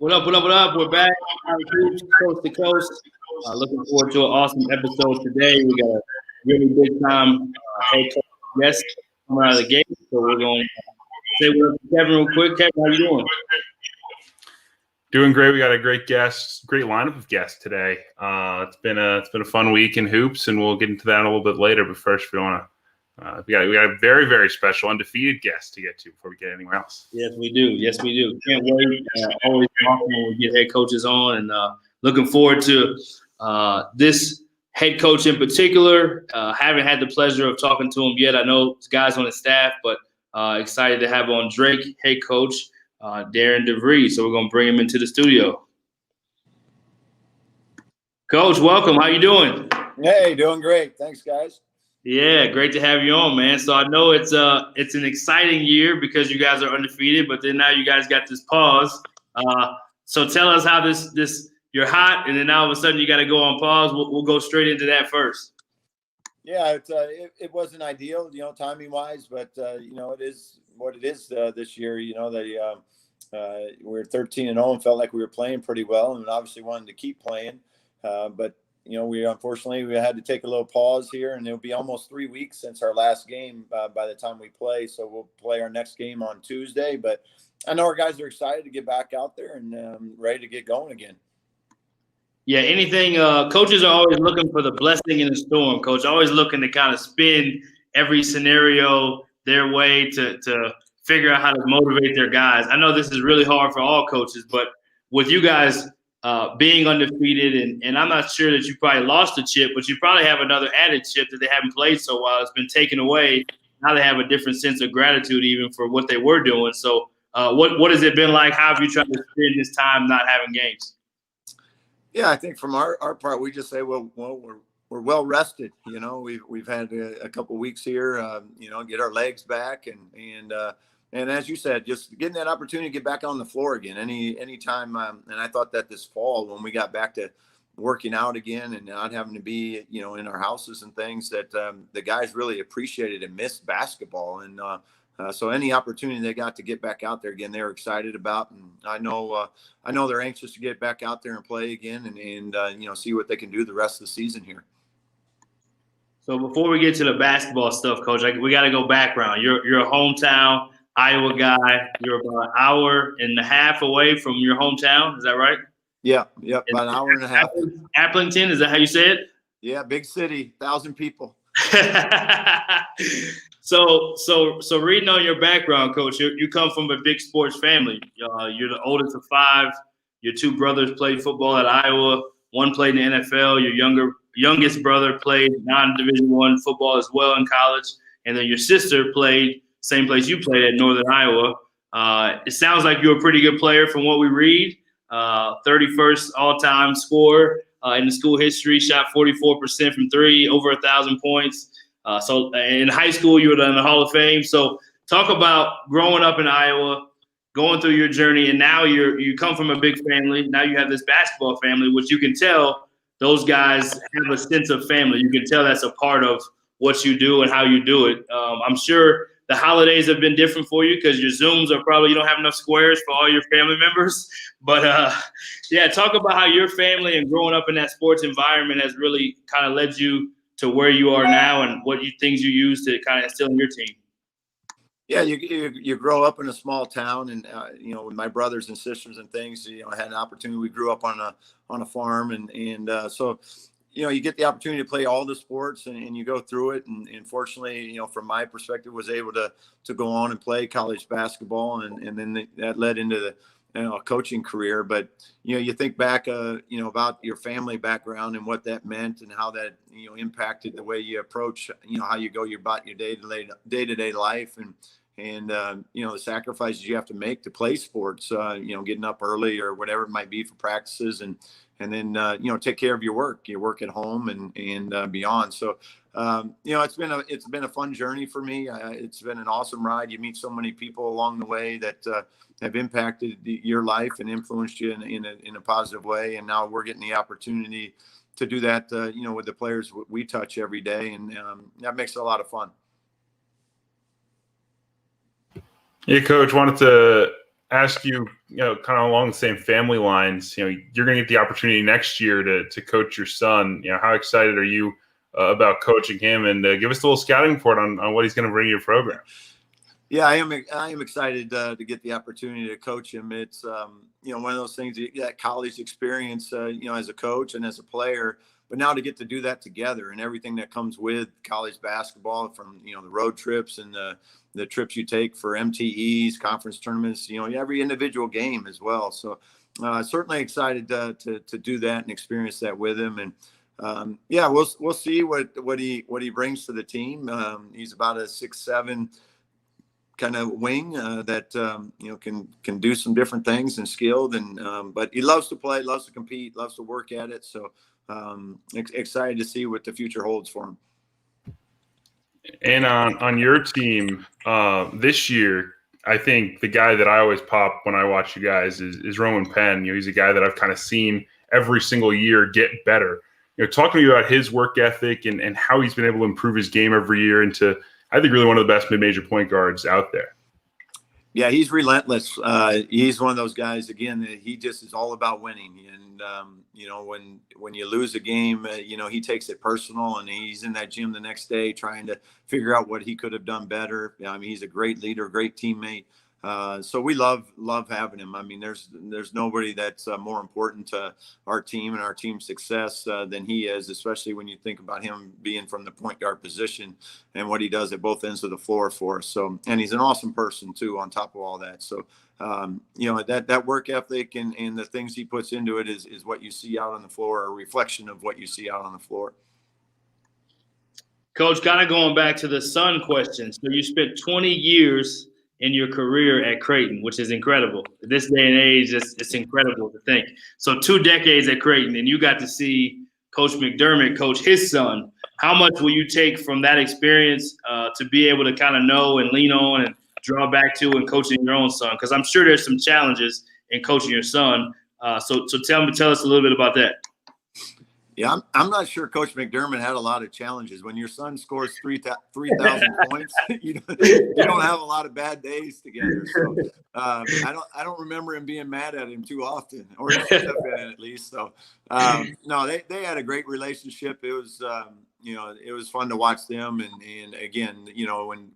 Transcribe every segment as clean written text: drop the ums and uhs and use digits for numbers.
What up, what up, what up? We're back. Coast to coast. Looking forward to an awesome episode today. We got a really big time head coach guest coming out of the gate. So we're going to say what up to Kevin real quick. Kevin, how you doing? Doing great. We got a great lineup of guests today. It's been a fun week in hoops, and we'll get into that a little bit later. But first, we got a very, very special undefeated guest to get to before we get anywhere else. Yes, we do. Can't wait. Always awesome when we get head coaches on, and looking forward to this head coach in particular. Haven't had the pleasure of talking to him yet. I know there's guys on his staff, but excited to have on Drake head coach Darren DeVries. So we're gonna bring him into the studio. Coach, welcome. How you doing? Hey, doing great. Thanks, guys. Yeah, great to have you on, man. So I know it's an exciting year because you guys are undefeated, but then now you guys got this pause. So tell us how this you're hot, and then now all of a sudden you got to go on pause. We'll go straight into that first. Yeah, it wasn't ideal, timing wise, but it is what it is this year. We're 13-0 and felt like we were playing pretty well, and obviously wanted to keep playing, but. We unfortunately had to take a little pause here, and it'll be almost 3 weeks since our last game by the time we play. So we'll play our next game on Tuesday. But I know our guys are excited to get back out there and ready to get going again. Yeah, anything. Coaches are always looking for the blessing in the storm. Coach, always looking to kind of spin every scenario their way to figure out how to motivate their guys. I know this is really hard for all coaches, but with you guys being undefeated, and I'm not sure that you probably lost a chip, but you probably have another added chip that they haven't played so well. It's been taken away. Now they have a different sense of gratitude even for what they were doing. So what has it been like? How have you tried to spend this time not having games? Yeah, I think from our part, we just say, well, we're well rested. We've had a couple of weeks here, get our legs back and as you said, just getting that opportunity to get back on the floor again, any time. And I thought that this fall, when we got back to working out again and not having to be, in our houses and things, that the guys really appreciated and missed basketball. And so any opportunity they got to get back out there again, they were excited about. And I know they're anxious to get back out there and play again and see what they can do the rest of the season here. So before we get to the basketball stuff, Coach, we got to go background. You're a hometown Iowa guy. You're about an hour and a half away from your hometown. Is that right? Yeah. About an hour and a half. Applington, is that how you say it? Yeah, big city, 1,000 people. So reading on your background, Coach, you come from a big sports family. You're the oldest of 5. Your 2 brothers played football at Iowa. One played in the NFL. Your youngest brother played non-Division I football as well in college, and then your sister played same place you played at, Northern Iowa. It sounds like you're a pretty good player from what we read. 31st all-time scorer in the school history, shot 44% from 3, over 1,000 points. So in high school, you were in the Hall of Fame. So talk about growing up in Iowa, going through your journey, and now you come from a big family. Now you have this basketball family, which you can tell those guys have a sense of family. You can tell that's a part of what you do and how you do it. I'm sure the holidays have been different for you because your Zooms are probably, you don't have enough squares for all your family members. But, talk about how your family and growing up in that sports environment has really kind of led you to where you are now and what things you use to kind of instill in your team. Yeah, you grow up in a small town, and with my brothers and sisters and things, I had an opportunity. We grew up on a farm, and so you get the opportunity to play all the sports, and you go through it. And fortunately, from my perspective, was able to go on and play college basketball, and then that led into the a coaching career. But you think back about your family background and what that meant and how that impacted the way you approach how you go about your day-to-day life and the sacrifices you have to make to play sports, getting up early or whatever it might be for practices, and then take care of your work at home and beyond. So it's been a fun journey for me. It's been an awesome ride. You meet so many people along the way that have impacted your life and influenced you in a positive way. And now we're getting the opportunity to do that, with the players we touch every day, and that makes it a lot of fun. Yeah, Coach, wanted to ask you, kind of along the same family lines, you're going to get the opportunity next year to coach your son. How excited are you about coaching him? And give us a little scouting report on what he's going to bring to your program. Yeah, I am excited to get the opportunity to coach him. It's one of those things, that college experience, as a coach and as a player, but now to get to do that together and everything that comes with college basketball, from the road trips and the trips you take for MTEs, conference tournaments, every individual game as well. So certainly excited to do that and experience that with him. And we'll see what he brings to the team. He's about a 6'7" kind of wing that can do some different things and skilled, and but he loves to play, loves to compete, loves to work at it. So excited to see what the future holds for him. And on your team this year, I think the guy that I always pop when I watch you guys is Roman Penn. He's a guy that I've kind of seen every single year get better. Talk to me about his work ethic and how he's been able to improve his game every year into, I think, really one of the best mid-major point guards out there. Yeah, he's relentless. He's one of those guys, again, that he just is all about winning. And, when you lose a game, he takes it personal, and he's in that gym the next day trying to figure out what he could have done better. I mean, he's a great leader, great teammate. So we love having him. I mean, there's nobody that's more important to our team and our team's success than he is, especially when you think about him being from the point guard position and what he does at both ends of the floor for us. So, and he's an awesome person too, on top of all that. So, that work ethic and the things he puts into it is what you see out on the floor, a reflection of what you see out on the floor. Coach, kind of going back to the son question. So you spent 20 years in your career at Creighton, which is incredible. This day and age, it's incredible to think. So 2 decades at Creighton, and you got to see Coach McDermott coach his son. How much will you take from that experience to be able to kind of know and lean on and draw back to in coaching your own son? Because I'm sure there's some challenges in coaching your son. So tell us a little bit about that. Yeah, I'm not sure Coach McDermott had a lot of challenges. When your son scores 3,000 points, you don't have a lot of bad days together. So I don't remember him being mad at him too often, or he should have been at least. So no, they had a great relationship. It was it was fun to watch them. And again,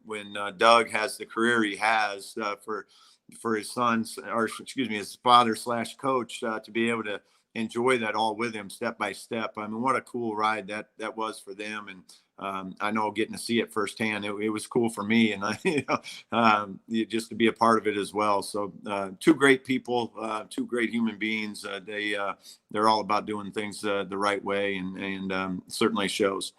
when Doug has the career he has for his sons, or excuse me, his father/coach, to be able to enjoy that all with him step by step. I mean, what a cool ride that was for them. And I know getting to see it firsthand, it was cool for me, and just to be a part of it as well. So 2 great people, 2 great human beings. They're all about doing things the right way, and certainly shows.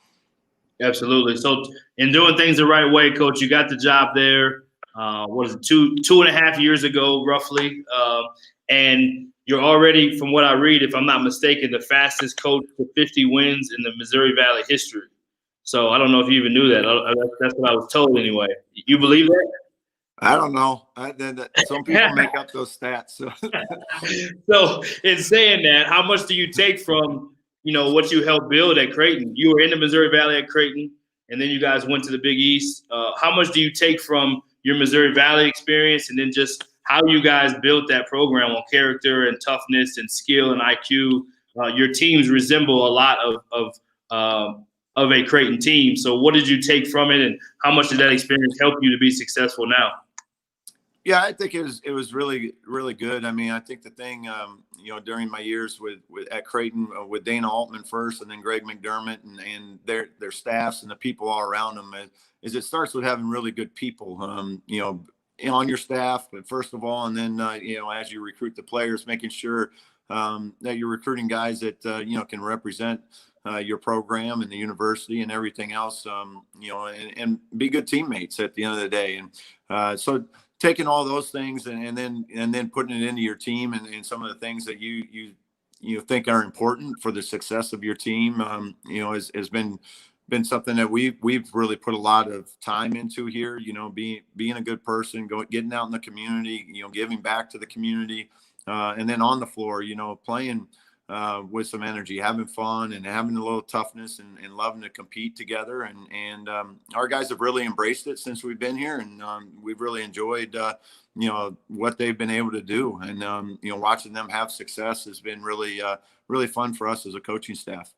Absolutely. So in doing things the right way, Coach, you got the job there. What is it, 2.5 years ago, roughly, and you're already, from what I read, if I'm not mistaken, the fastest coach to 50 wins in the Missouri Valley history. So I don't know if you even knew that. That's what I was told anyway. You believe that? I don't know. Some people make up those stats. So. So in saying that, how much do you take from, what you helped build at Creighton? You were in the Missouri Valley at Creighton, and then you guys went to the Big East. How much do you take from your Missouri Valley experience, and then just how you guys built that program on character and toughness and skill and IQ? Your teams resemble a lot of a Creighton team. So what did you take from it, and how much did that experience help you to be successful now? Yeah, I think it was really, really good. I mean, I think the thing, during my years at Creighton, with Dana Altman first, and then Greg McDermott and their staffs and the people all around them, is it starts with having really good people, on your staff, but first of all, and then as you recruit the players, making sure that you're recruiting guys that can represent your program and the university and everything else, and be good teammates at the end of the day. And so taking all those things and then putting it into your team and some of the things that you think are important for the success of your team, has been something that we've really put a lot of time into here, being a good person, getting out in the community, giving back to the community, and then on the floor, playing with some energy, having fun and having a little toughness and loving to compete together. And our guys have really embraced it since we've been here, and we've really enjoyed what they've been able to do. And watching them have success has been really fun for us as a coaching staff.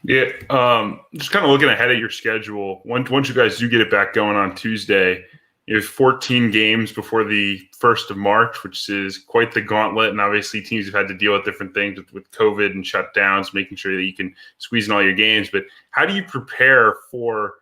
Yeah, just kind of looking ahead at your schedule. Once you guys do get it back going on Tuesday, you have 14 games before the 1st of March, which is quite the gauntlet. And obviously teams have had to deal with different things with COVID and shutdowns, making sure that you can squeeze in all your games. But how do you prepare for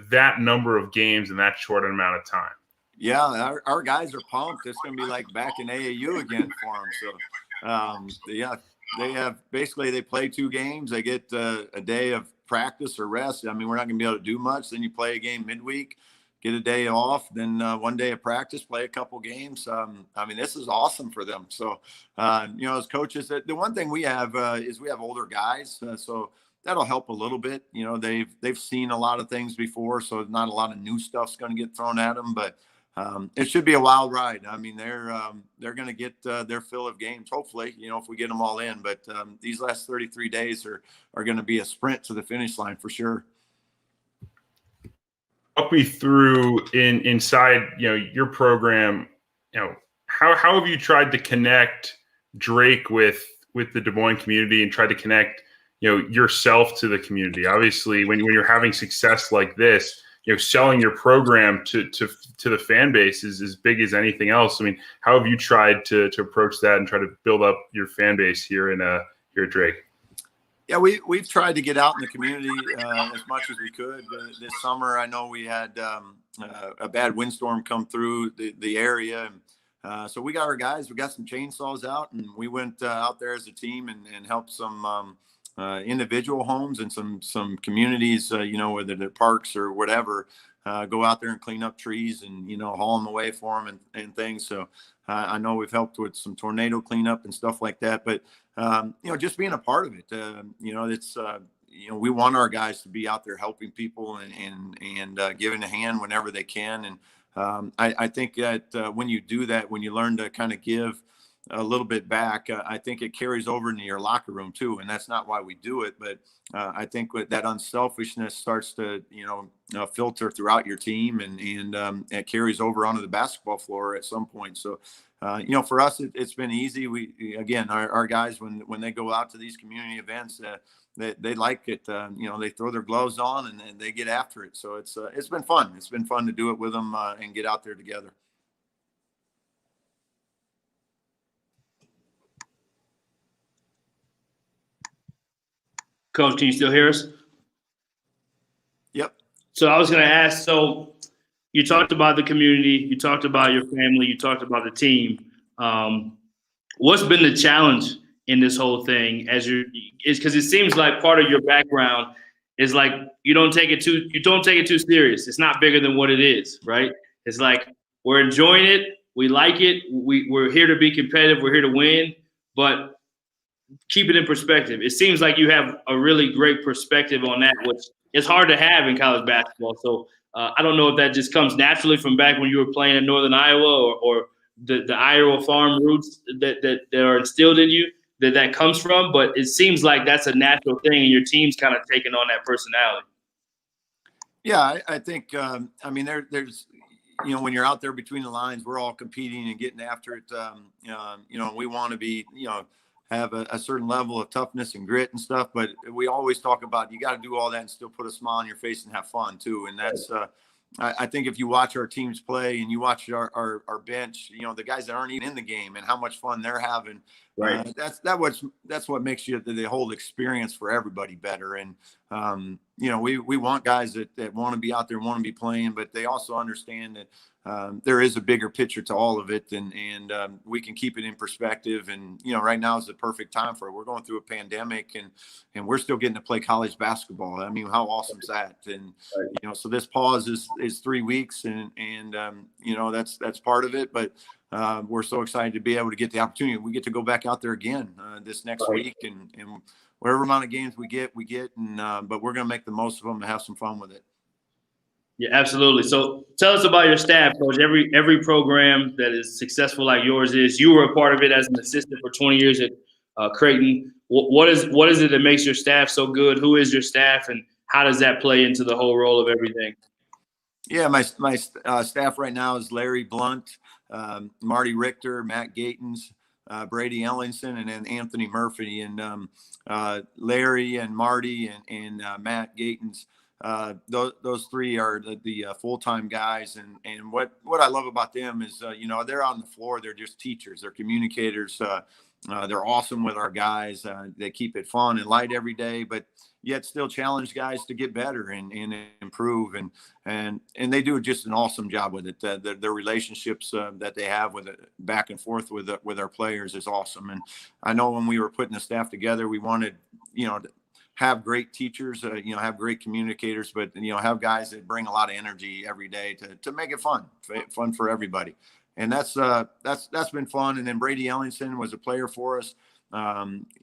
that number of games in that short amount of time? Yeah, our guys are pumped. It's going to be like back in AAU again for them. So, they play 2 games. They get a day of practice or rest. I mean, we're not going to be able to do much. Then you play a game midweek, get a day off, then 1 day of practice, play a couple games. I mean, this is awesome for them. So, as coaches, the one thing we have is we have older guys. So that'll help a little bit. They've seen a lot of things before, so not a lot of new stuff's going to get thrown at them. But it should be a wild ride. I mean, they're going to get their fill of games, hopefully, if we get them all in. But these last 33 days are going to be a sprint to the finish line for sure. Walk me through inside your program. How have you tried to connect Drake with the Des Moines community and tried to connect yourself to the community? Obviously, when you're having success like this, selling your program to the fan base is as big as anything else. I mean, how have you tried to approach that and try to build up your fan base here at Drake? Yeah, we've tried to get out in the community as much as we could. This summer, I know we had a bad windstorm come through the area. And so we got our guys, we got some chainsaws out, and we went out there as a team and helped some individual homes and some communities, whether they're parks or whatever, go out there and clean up trees and, haul them away for them and things. So I know we've helped with some tornado cleanup and stuff like that. But, just being a part of it, it's, we want our guys to be out there helping people and giving a hand whenever they can. And I think that when you do that, when you learn to kind of give a little bit back, I think it carries over into your locker room too. And that's not why we do it, but I think with that unselfishness starts to, filter throughout your team and it carries over onto the basketball floor at some point. So, for us, it's been easy. Our guys, when they go out to these community events, they like it. They throw their gloves on and they get after it. So it's been fun. It's been fun to do it with them and get out there together. Coach, can you still hear us? Yep. So I was going to ask, so you talked about the community, you talked about your family, you talked about the team. What's been the challenge in this whole thing because it seems like part of your background is like you don't take it too serious. It's not bigger than what it is, right? It's like we're enjoying it, we like it, we're here to be competitive, we're here to win, but keep it in perspective. It seems like you have a really great perspective on that, which is hard to have in college basketball. So I don't know if that just comes naturally from back when you were playing in Northern Iowa or the Iowa farm roots that are instilled in you that comes from, but it seems like that's a natural thing and your team's kind of taking on that personality. Yeah, I think, there's, when you're out there between the lines, we're all competing and getting after it. We want to be, have a certain level of toughness and grit and stuff, but we always talk about you got to do all that and still put a smile on your face and have fun too. And that's I think if you watch our teams play and you watch our bench, the guys that aren't even in the game and how much fun they're having, right? That's what makes the whole experience for everybody better. And we want guys that want to be out there, want to be playing, but they also understand that there is a bigger picture to all of it, and we can keep it in perspective. And right now is the perfect time for it. We're going through a pandemic, and we're still getting to play college basketball. I mean, how awesome is that? And so this pause is 3 weeks, and that's part of it. But we're so excited to be able to get the opportunity. We get to go back out there again this next week, and whatever amount of games we get, and but we're going to make the most of them and have some fun with it. Yeah, absolutely. So tell us about your staff, Coach. Every program that is successful like yours is, you were a part of it as an assistant for 20 years at Creighton. What is it that makes your staff so good? Who is your staff, and how does that play into the whole role of everything? Yeah, my staff right now is Larry Blunt, Marty Richter, Matt Gatens, Brady Ellingson, and then Anthony Murphy. And Larry and Marty and Matt Gatens, those three are the full-time guys. And what I love about them is, they're on the floor. They're just teachers. They're communicators. They're awesome with our guys. They keep it fun and light every day, but yet still challenge guys to get better and improve. And they do just an awesome job with it. Their relationships that they have with it back and forth with our players is awesome. And I know when we were putting the staff together, we wanted, to have great teachers, have great communicators, but, have guys that bring a lot of energy every day to make it fun for everybody. And that's been fun. And then Brady Ellingson was a player for us.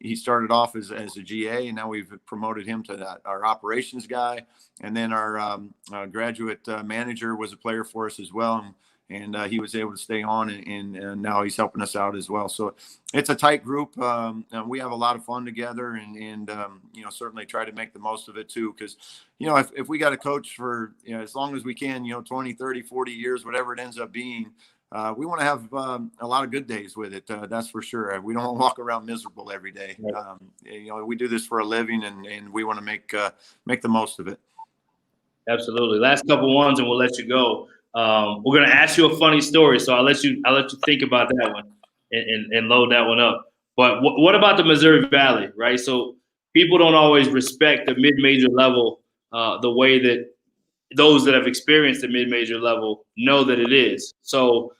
He started off as a GA, and now we've promoted him to our operations guy. And then our graduate manager was a player for us as well. And he was able to stay on, and now he's helping us out as well. So it's a tight group. We have a lot of fun together, and certainly try to make the most of it too. Because, if we got a coach for, as long as we can, 20, 30, 40 years, whatever it ends up being, we want to have a lot of good days with it. That's for sure. We don't want to walk around miserable every day. Right. We do this for a living, and we want to make the most of it. Absolutely. Last couple ones, and we'll let you go. We're going to ask you a funny story, so I'll let you think about that one and load that one up. But what about the Missouri Valley, right? So people don't always respect the mid-major level the way that those that have experienced the mid-major level know that it is. So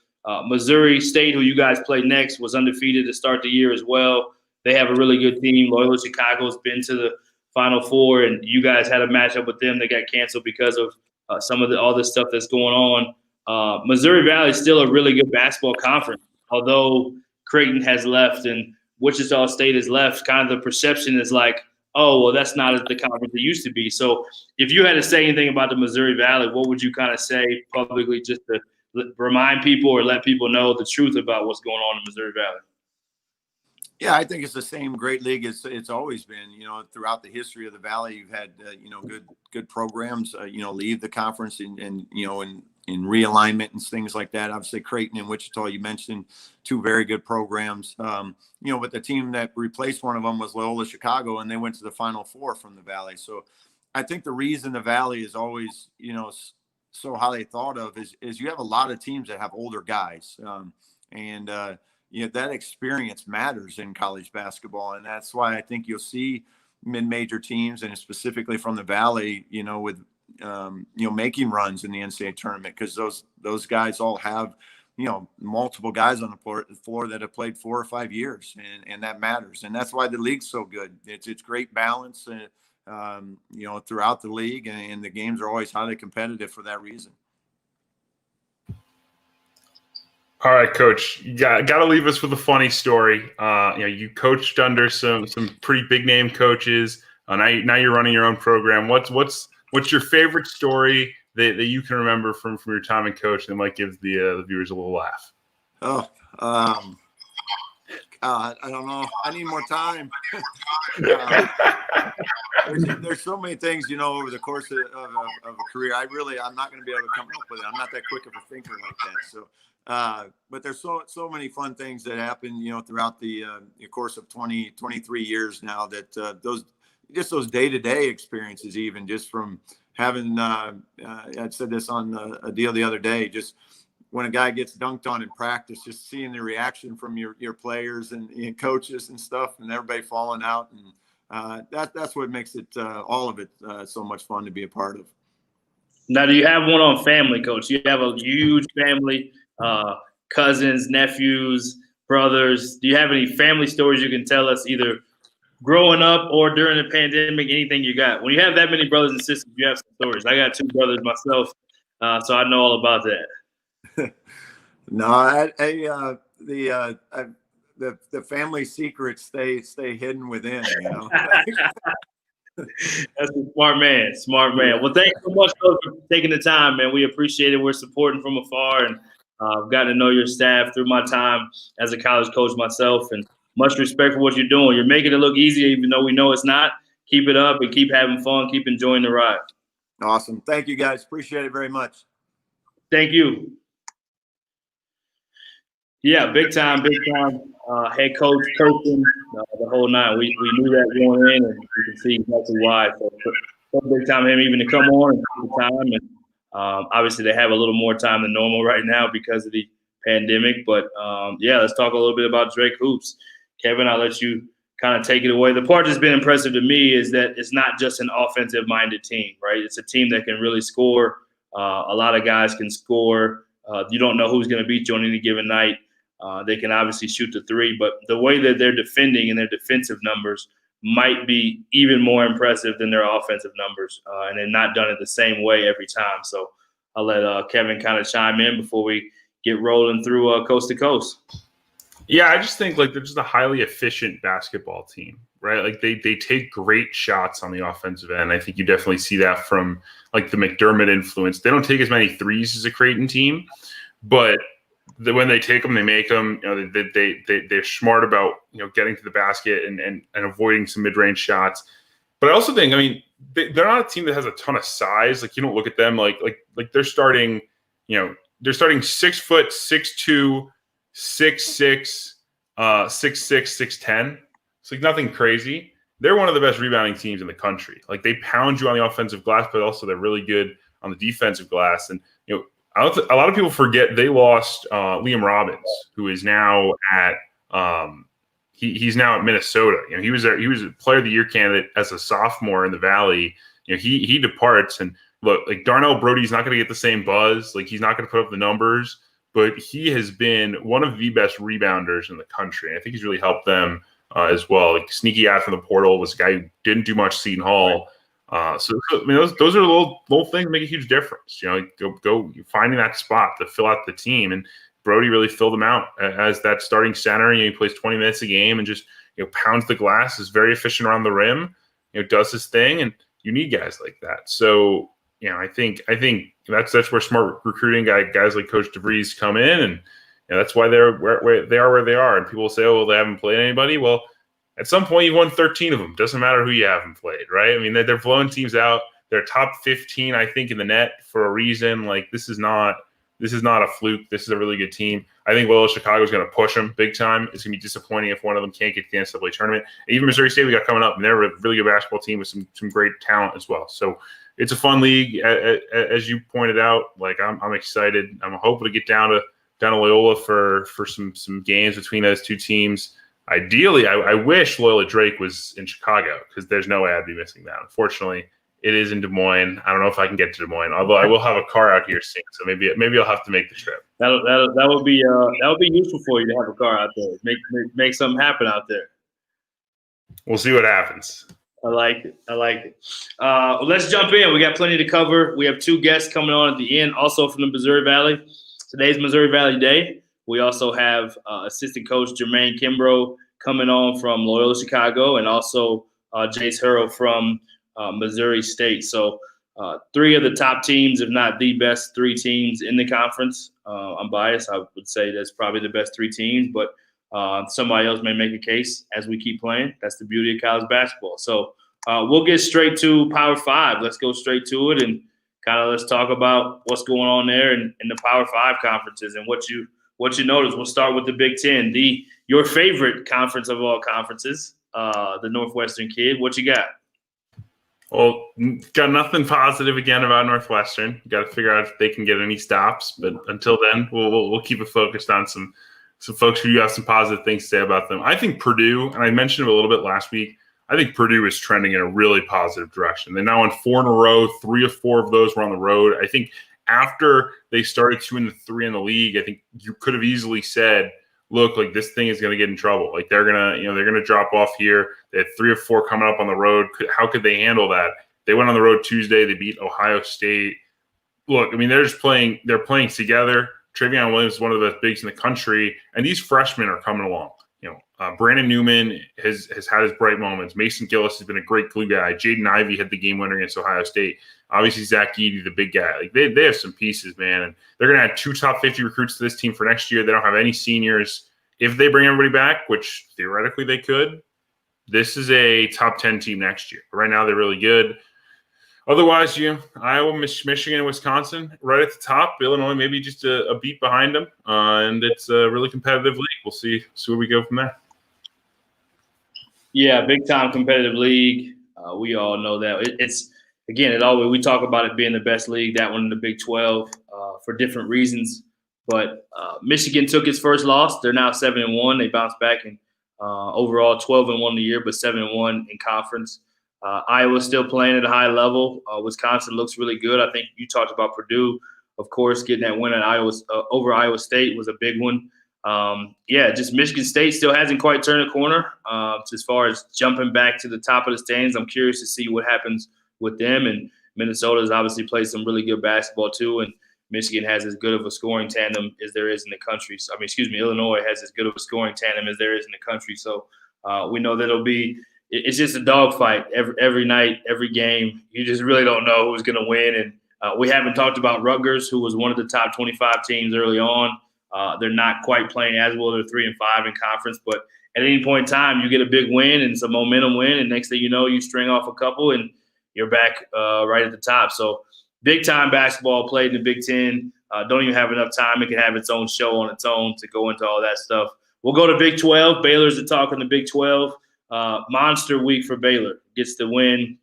Missouri State, who you guys play next, was undefeated to start the year as well. They have a really good team. Loyola Chicago's been to the Final Four, and you guys had a matchup with them that got canceled because of some of all this stuff that's going on. Missouri Valley is still a really good basketball conference, although Creighton has left and Wichita State has left. Kind of the perception is like, oh, well, that's not the conference it used to be. So if you had to say anything about the Missouri Valley, what would you kind of say publicly just to remind people or let people know the truth about what's going on in Missouri Valley? Yeah, I think it's the same great league as it's always been. Throughout the history of the Valley, you've had good programs. Leave the conference and in realignment and things like that. Obviously, Creighton and Wichita, you mentioned, two very good programs. But the team that replaced one of them was Loyola Chicago, and they went to the Final Four from the Valley. So I think the reason the Valley is always so highly thought of is you have a lot of teams that have older guys, that experience matters in college basketball. And that's why I think you'll see mid-major teams, and specifically from the Valley, with, making runs in the NCAA tournament, because those guys all have, multiple guys on the floor that have played 4 or 5 years, and that matters. And that's why the league's so good. It's great balance, throughout the league, and the games are always highly competitive for that reason. All right, Coach, you got to leave us with a funny story. You coached under some pretty big name coaches. Now you're running your own program. What's your favorite story that you can remember from your time in coach that might give the viewers a little laugh? I don't know. I need more time. There's so many things, over the course of a career. I'm not going to be able to come up with it. I'm not that quick of a thinker like that. So. But there's so many fun things that happen, throughout the course of 23 years now, that those day-to-day experiences, even just from having, I said this on a deal the other day, just when a guy gets dunked on in practice, just seeing the reaction from your players and coaches and stuff, and everybody falling out. And that's what makes it, all of it, so much fun to be a part of. Now, do you have one on family, Coach? You have a huge family. Cousins, nephews, brothers. Do you have any family stories you can tell us, either growing up or during the pandemic? Anything you got? When you have that many brothers and sisters, you have some stories. I got 2 brothers myself, so I know all about that. No, the family secrets stay hidden within. That's a smart man. Smart man. Well, thanks so much Coach, for taking the time, man. We appreciate it. We're supporting from afar, and I've gotten to know your staff through my time as a college coach myself, and much respect for what you're doing. You're making it look easy, even though we know it's not. Keep it up and keep having fun. Keep enjoying the ride. Awesome. Thank you, guys. Appreciate it very much. Thank you. Yeah, big time. Head coach, coaching, the whole nine. We knew that going in, and you can see exactly why. So big time him even to come on and take the time. And obviously, they have a little more time than normal right now because of the pandemic. But yeah, let's talk a little bit about Drake Hoops. Kevin, I'll let you kind of take it away. The part that's been impressive to me is that it's not just an offensive-minded team, right? It's a team that can really score. A lot of guys can score. You don't know who's going to beat you on any given night. They can obviously shoot the three, but the way that they're defending and their defensive numbers might be even more impressive than their offensive numbers, and they're not done it the same way every time. So I'll let Kevin kind of chime in before we get rolling through Coast to Coast. Yeah, I just think like they're just a highly efficient basketball team, right? Like they take great shots on the offensive end. I think you definitely see that from like the McDermott influence. They don't take as many threes as a Creighton team, but when they take them, they make them. You know, they're smart about getting to the basket and avoiding some mid-range shots. But I also think, I mean, they're not a team that has a ton of size. Like you don't look at them like they're starting, they're starting 6 foot, 6'2", 6'6", 6'6", 6'10". It's like nothing crazy. They're one of the best rebounding teams in the country. Like they pound you on the offensive glass, but also they're really good on the defensive glass. And a lot of people forget they lost Liam Robbins, who is now at he's now at Minnesota. He was a Player of the Year candidate as a sophomore in the Valley. He departs, and look, like Darnell Brody's not going to get the same buzz. Like he's not going to put up the numbers, but he has been one of the best rebounders in the country. And I think he's really helped them as well. Like sneaky out from the portal, was a guy who didn't do much Seton Hall. So I mean, those are little things that make a huge difference. Go finding that spot to fill out the team, and Brody really filled him out as that starting center. He plays 20 minutes a game and just pounds the glass. Is very efficient around the rim. Does his thing, and you need guys like that. So I think that's where smart recruiting guys like Coach DeVries come in, and that's why they're where they are. And people will say, oh, well, they haven't played anybody. Well, at some point, you've won 13 of them. Doesn't matter who you haven't played, right? I mean, they're blowing teams out. They're top 15, I think, in the net for a reason. Like this is not a fluke. This is a really good team. I think Loyola Chicago is going to push them big time. It's going to be disappointing if one of them can't get to the NCAA tournament. And even Missouri State we got coming up, and they're a really good basketball team with some great talent as well. So it's a fun league, as you pointed out. Like I'm excited. I'm hoping to get down to Loyola for some games between those two teams. Ideally, I wish Loyola Drake was in Chicago because there's no way I'd be missing that. Unfortunately, it is in Des Moines. I don't know if I can get to Des Moines, although I will have a car out here soon, so maybe I'll have to make the trip. That would be useful for you to have a car out there. Make something happen out there. We'll see what happens. I like it. Let's jump in. We got plenty to cover. We have two guests coming on at the end, also from the Missouri Valley. Today's Missouri Valley Day. We also have assistant coach Jermaine Kimbrough coming on from Loyola Chicago, and also Jace Hurrow from Missouri State. So three of the top teams, if not the best three teams in the conference. I'm biased. I would say that's probably the best three teams, but somebody else may make a case as we keep playing. That's the beauty of college basketball. So we'll get straight to Power 5. Let's go straight to it and kind of let's talk about what's going on there in the Power 5 conferences and what you notice. We'll start with the Big Ten, your favorite conference of all conferences, the Northwestern kid. What you got? Well, got nothing positive again about Northwestern. Got to figure out if they can get any stops. But until then, we'll keep it focused on some folks who have some positive things to say about them. I think Purdue, and I mentioned it a little bit last week, I think Purdue is trending in a really positive direction. They now won 4 in a row. 3 or 4 of those were on the road. I think after they started 2 and 3 in the league, I think you could have easily said, look, like this thing is going to get in trouble. Like they're gonna drop off here. They had 3 or 4 coming up on the road. How could they handle that? They went on the road Tuesday. They beat Ohio State. Look, I mean, they're playing together. Travion Williams is one of the best bigs in the country, and these freshmen are coming along. Brandon Newman has had his bright moments. Mason Gillis has been a great glue guy. Jaden Ivey had the game winner against Ohio State. Obviously, Zach Edey, the big guy. Like they have some pieces, man. And they're going to add 2 top 50 recruits to this team for next year. They don't have any seniors. If they bring everybody back, which theoretically they could, this is a top 10 team next year. But right now, they're really good. Otherwise, Iowa, Michigan, and Wisconsin right at the top. Illinois maybe just a beat behind them. And it's a really competitive league. We'll see where we go from there. Yeah, big time competitive league. We all know that. We talk about it being the best league, that one in the Big 12 for different reasons. But Michigan took its first loss. They're now 7-1. They bounced back and overall 12-1 the year, but 7-1 in conference. Iowa's still playing at a high level. Wisconsin looks really good. I think you talked about Purdue, of course, getting that win at over Iowa State was a big one. Just Michigan State still hasn't quite turned a corner as far as jumping back to the top of the standings. I'm curious to see what happens with them. And Minnesota has obviously played some really good basketball too. And Michigan has as good of a scoring tandem as there is in the country. Illinois has as good of a scoring tandem as there is in the country. So we know that it's just a dogfight every night, every game. You just really don't know who's going to win. And we haven't talked about Rutgers, who was one of the top 25 teams early on. They're not quite playing as well. They're 3-5 in conference, but at any point in time, you get a big win and it's a momentum win, and next thing you know, you string off a couple and you're back right at the top. So big time basketball played in the Big Ten. Don't even have enough time. It can have its own show on its own to go into all that stuff. We'll go to Big 12. Baylor's the talk in the Big 12. Monster week for Baylor. Gets the win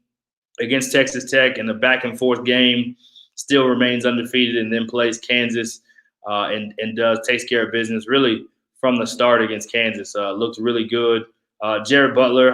against Texas Tech in the back and forth game. Still remains undefeated and then plays Kansas. And takes care of business really from the start against Kansas. Looked really good. Jared Butler,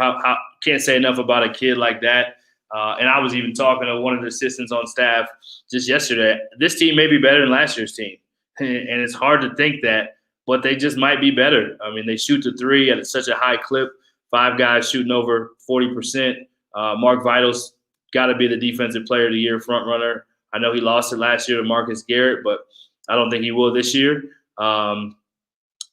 can't say enough about a kid like that. And I was even talking to one of the assistants on staff just yesterday. This team may be better than last year's team. And it's hard to think that, but they just might be better. I mean, they shoot the three at such a high clip. 5 guys shooting over 40%. Mark Vital's got to be the defensive player of the year front runner. I know he lost it last year to Marcus Garrett, but I don't think he will this year.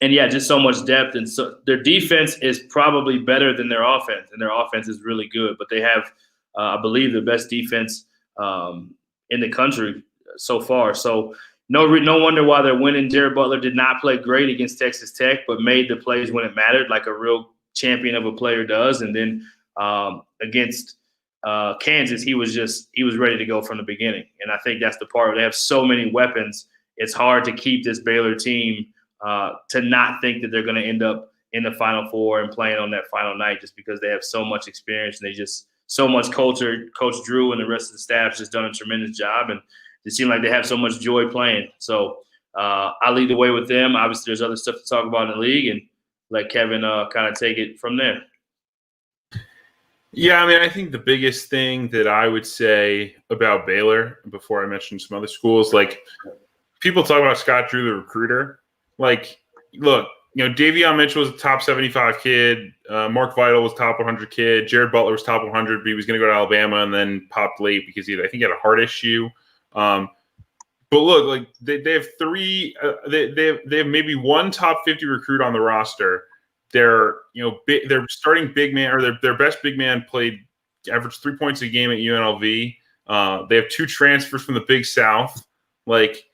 Just so much depth. And so their defense is probably better than their offense, and their offense is really good. But they have, I believe, the best defense in the country so far. So no wonder why they're winning. Jared Butler did not play great against Texas Tech, but made the plays when it mattered, like a real champion of a player does. And then against Kansas, he was ready to go from the beginning. And I think that's the part where they have so many weapons. It's hard to keep this Baylor team to not think that they're going to end up in the Final Four and playing on that final night, just because they have so much experience and they just so much culture. Coach Drew and the rest of the staff just done a tremendous job, and they seem like they have so much joy playing. So I lead the way with them. Obviously, there's other stuff to talk about in the league, and let Kevin kind of take it from there. Yeah, I mean, I think the biggest thing that I would say about Baylor, before I mention some other schools, like people talk about Scott Drew, the recruiter. Like, look, Davion Mitchell was a top 75 kid. Mark Vital was top 100 kid. Jared Butler was top 100, but he was going to go to Alabama and then popped late because he had a heart issue. But look, like they have 3. They have maybe 1 top 50 recruit on the roster. Their starting big man, or their best big man, averaged 3 points a game at UNLV. They have 2 transfers from the Big South. Like,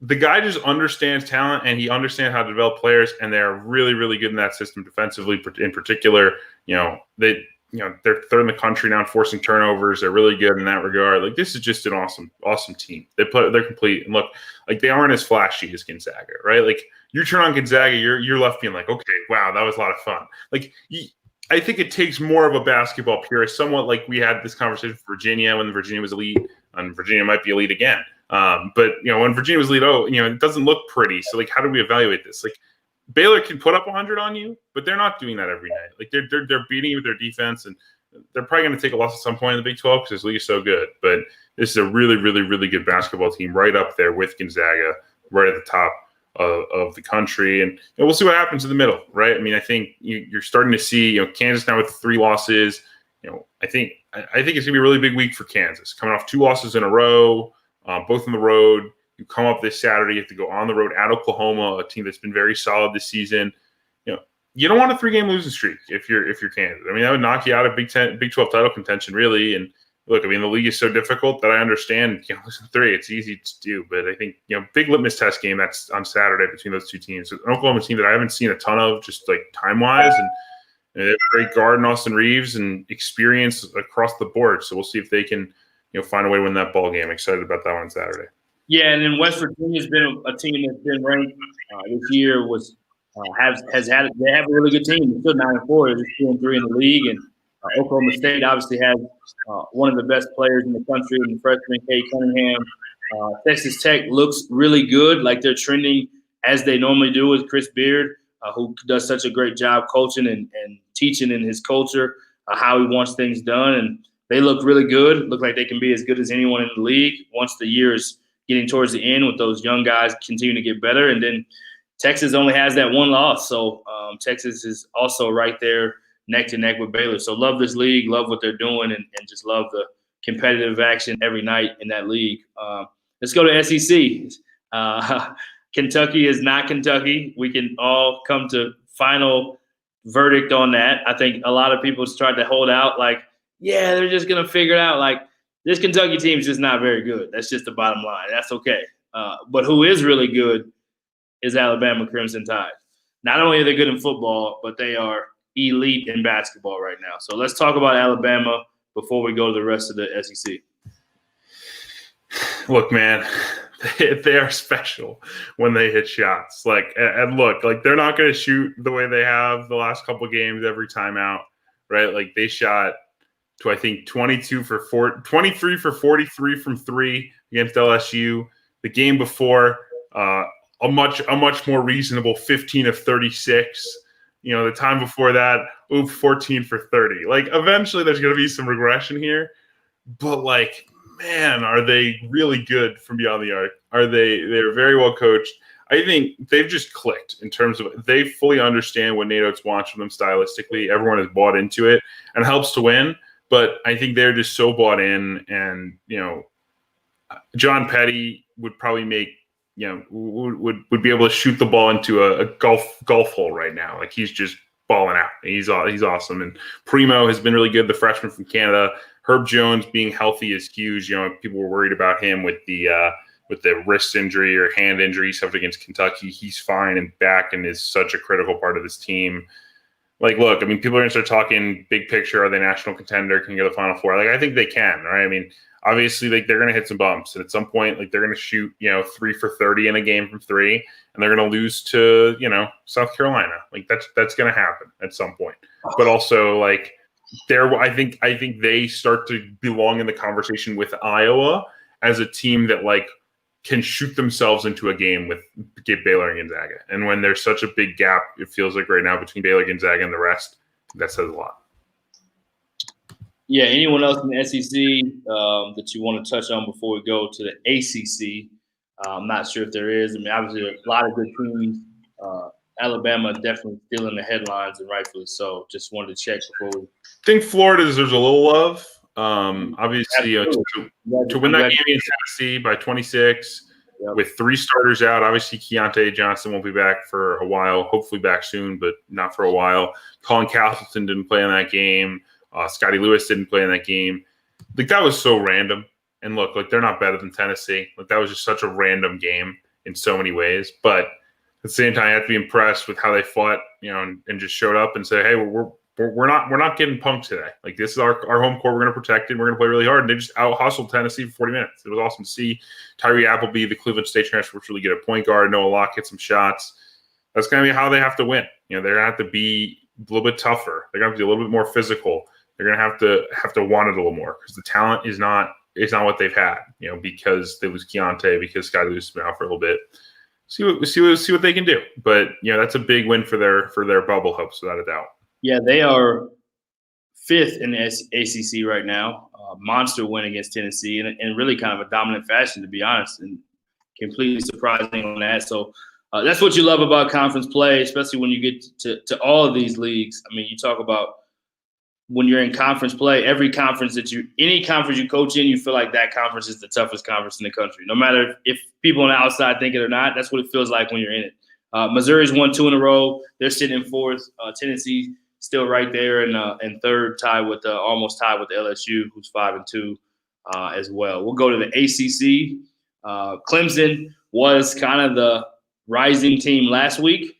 the guy just understands talent, and he understands how to develop players, and they're really, really good in that system defensively. In particular, they're third in the country now in forcing turnovers. They're really good in that regard. Like, this is just an awesome team. They're complete. And look, like, they aren't as flashy as Gonzaga, right? Like, you turn on Gonzaga, you're left being like, okay, wow, that was a lot of fun. Like, I think it takes more of a basketball purist, somewhat like we had this conversation with Virginia when Virginia was elite, and Virginia might be elite again. But when Virginia was elite, it doesn't look pretty. So, like, how do we evaluate this? Like, Baylor can put up 100 on you, but they're not doing that every night. Like, they're beating you with their defense, and they're probably going to take a loss at some point in the Big 12 because this league is so good. But this is a really, really, really good basketball team right up there with Gonzaga, right at the top of the country. And we'll see what happens in the middle, right? I mean, I think you're starting to see, Kansas now with 3 losses. I think it's going to be a really big week for Kansas, coming off 2 losses in a row, both on the road. You come up this Saturday, you have to go on the road at Oklahoma, a team that's been very solid this season. you don't want a 3-game losing streak if you're Kansas. I mean, that would knock you out of Big 12 title contention, really. And look, I mean, the league is so difficult that I understand, losing 3, it's easy to do. But I think, big litmus test game that's on Saturday between those two teams. An Oklahoma team that I haven't seen a ton of, just like time-wise, and they have a great guard in Austin Reeves and experience across the board. So we'll see if they can, find a way to win that ball game. Excited about that one on Saturday. Yeah, and then West Virginia's been a team that's been ranked this year. They have a really good team. They're still 9-4. They're 2-3 in the league, and Oklahoma State obviously has one of the best players in the country, the freshman Cade Cunningham. Texas Tech looks really good, like they're trending as they normally do with Chris Beard, who does such a great job coaching and teaching in his culture how he wants things done. And they look really good. Look like they can be as good as anyone in the league once the year is getting towards the end with those young guys continuing to get better. And then Texas only has that one loss. So Texas is also right there neck to neck with Baylor. So love this league, love what they're doing, and just love the competitive action every night in that league. Let's go to SEC. Kentucky is not Kentucky. We can all come to final verdict on that. I think a lot of people tried to hold out like, yeah, they're just going to figure it out. Like, this Kentucky team is just not very good. That's just the bottom line. That's okay. But who is really good is Alabama Crimson Tide. Not only are they good in football, but they are elite in basketball right now. So let's talk about Alabama before we go to the rest of the SEC. Look, man, they are special when they hit shots. And look, they're not going to shoot the way they have the last couple of games every time out, right? Like, they shot to, I think, 23 for 43 from 3 against LSU. The game before, a much more reasonable 15 of 36. The time before that, 14 for 30. Like, eventually there's going to be some regression here, but man, are they really good from beyond the arc? They're very well coached. I think they've just clicked in terms of they fully understand what Nate Oates wants from them stylistically. Everyone has bought into it and helps to win. But I think they're just so bought in, and John Petty would probably make would be able to shoot the ball into a golf hole right now. Like, he's just balling out. He's awesome. And Primo has been really good. The freshman from Canada, Herb Jones being healthy is huge. People were worried about him with the wrist injury or hand injury he suffered against Kentucky. He's fine and back, and is such a critical part of this team. Look, I mean, people are going to start talking big picture. Are they national contender? Can get the Final Four? I think they can, right? I mean, obviously, they're going to hit some bumps. And at some point, they're going to shoot, 3 for 30 in a game from 3, and they're going to lose to, South Carolina. That's going to happen at some point. But also, I think they start to belong in the conversation with Iowa as a team that, can shoot themselves into a game with Baylor and Gonzaga. And when there's such a big gap, it feels like right now between Baylor, Gonzaga, and the rest, that says a lot. Yeah, anyone else in the SEC that you want to touch on before we go to the ACC? I'm not sure if there is. I mean, obviously, a lot of good teams. Alabama definitely still in the headlines, and rightfully so. Just wanted to check before we – I think Florida deserves a little love. Obviously, to win that game against Tennessee by 26 with 3 starters out. Obviously, Keontae Johnson won't be back for a while. Hopefully back soon, but not for a while. Colin Castleton didn't play in that game. Scotty Lewis didn't play in that game. That was so random. And look, they're not better than Tennessee. That was just such a random game in so many ways. But at the same time, I have to be impressed with how they fought, and just showed up and said, hey, we're not getting punked today. This is our home court. We're going to protect it. We're going to play really hard. And they just out-hustled Tennessee for 40 minutes. It was awesome to see. Tyree Appleby, the Cleveland State transfer, was really good at point guard. Noah Locke hit some shots. That's going to be how they have to win. They're going to have to be a little bit tougher. They're going to have to be a little bit more physical. They're going to have to want it a little more, because the talent is not what they've had. Because they lose Keontae, because Scotty Lewis has been out for a little bit. See what they can do. But that's a big win for their bubble hopes, without a doubt. Yeah, they are 5th in the ACC right now. Monster win against Tennessee in really kind of a dominant fashion, to be honest, and completely surprising on that. So that's what you love about conference play, especially when you get to all of these leagues. I mean, you talk about when you're in conference play, any conference you coach in, you feel like that conference is the toughest conference in the country. No matter if people on the outside think it or not, that's what it feels like when you're in it. Missouri's won 2 in a row. They're sitting in fourth. Tennessee still right there and third, almost tied with LSU, who's 5-2 as well. We'll go to the ACC. Clemson was kind of the rising team last week.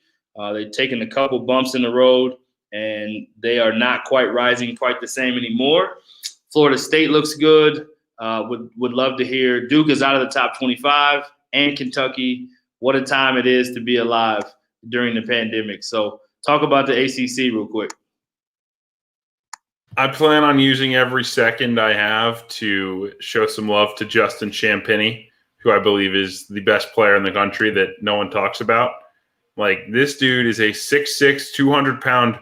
They've taken a couple bumps in the road, and they are not quite rising quite the same anymore. Florida State looks good. Would love to hear. Duke is out of the top 25, and Kentucky. What a time it is to be alive during the pandemic. So talk about the ACC real quick. I plan on using every second I have to show some love to Justin Champagny, who I believe is the best player in the country that no one talks about. Like, this dude is a 6'6", 200-pound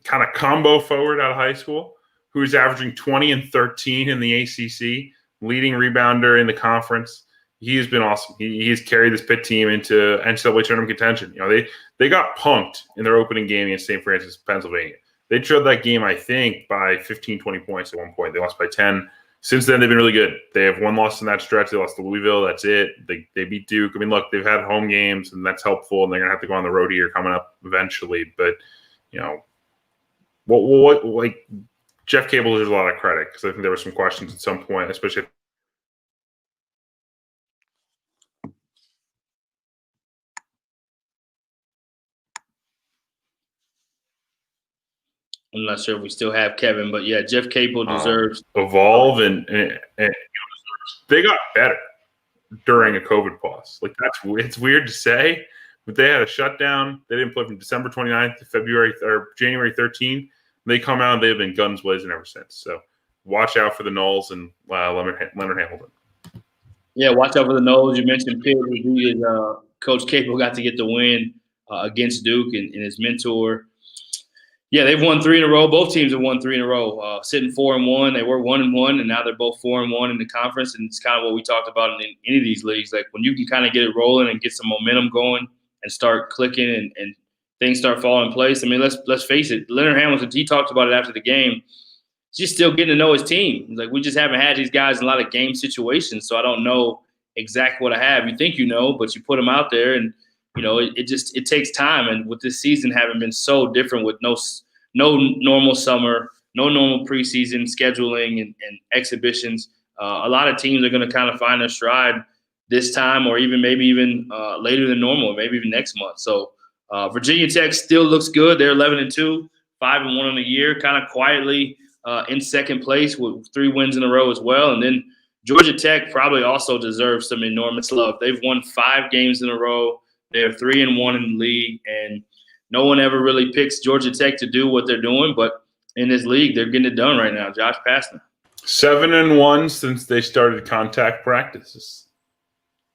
kind of combo forward out of high school who's averaging 20 and 13 in the ACC, leading rebounder in the conference. He has been awesome. He has carried this Pitt team into NCAA tournament contention. You know, they got punked in their opening game against St. Francis, Pennsylvania. They trailed that game, I think, by 15, 20 points at one point. They lost by 10. Since then, they've been really good. They have one loss in that stretch. They lost to Louisville. That's it. They beat Duke. I mean, look, they've had home games, and that's helpful, and they're going to have to go on the road here coming up eventually. But, you know, what like Jeff Cable deserves a lot of credit, because I think there were some questions at some point, especially – I'm not sure if we still have Kevin, but yeah, Jeff Capel deserves evolve, and they got better during a COVID pause. Like, it's weird to say, but they had a shutdown. They didn't play from December 29th to January 13th. They come out and they've been guns blazing ever since. So watch out for the Knowles and Leonard Hamilton. Yeah, watch out for the Knowles. You mentioned Pitt. Coach Capel got to get the win against Duke and his mentor. Yeah, they've won 3 in a row. Both teams have won 3 in a row. Sitting 4-1, they were 1-1, and now they're both 4-1 in the conference. And it's kind of what we talked about in any of these leagues. Like, when you can kind of get it rolling and get some momentum going and start clicking and things start falling in place. I mean, let's face it. Leonard Hamilton, he talked about it after the game. He's just still getting to know his team. He's like, we just haven't had these guys in a lot of game situations, so I don't know exactly what I have. You think you know, but you put them out there, and you know, it takes time. And with this season having been so different, with no normal summer, no normal preseason scheduling and exhibitions, a lot of teams are going to kind of find their stride this time, or maybe even later than normal, maybe even next month. So Virginia Tech still looks good. They're 11-2, 5-1 on the year, kind of quietly in second place with 3 wins in a row as well. And then Georgia Tech probably also deserves some enormous love. They've won 5 games in a row. They're 3-1 in the league, and no one ever really picks Georgia Tech to do what they're doing, but in this league, they're getting it done right now. Josh Pastner. 7-1 since they started contact practices.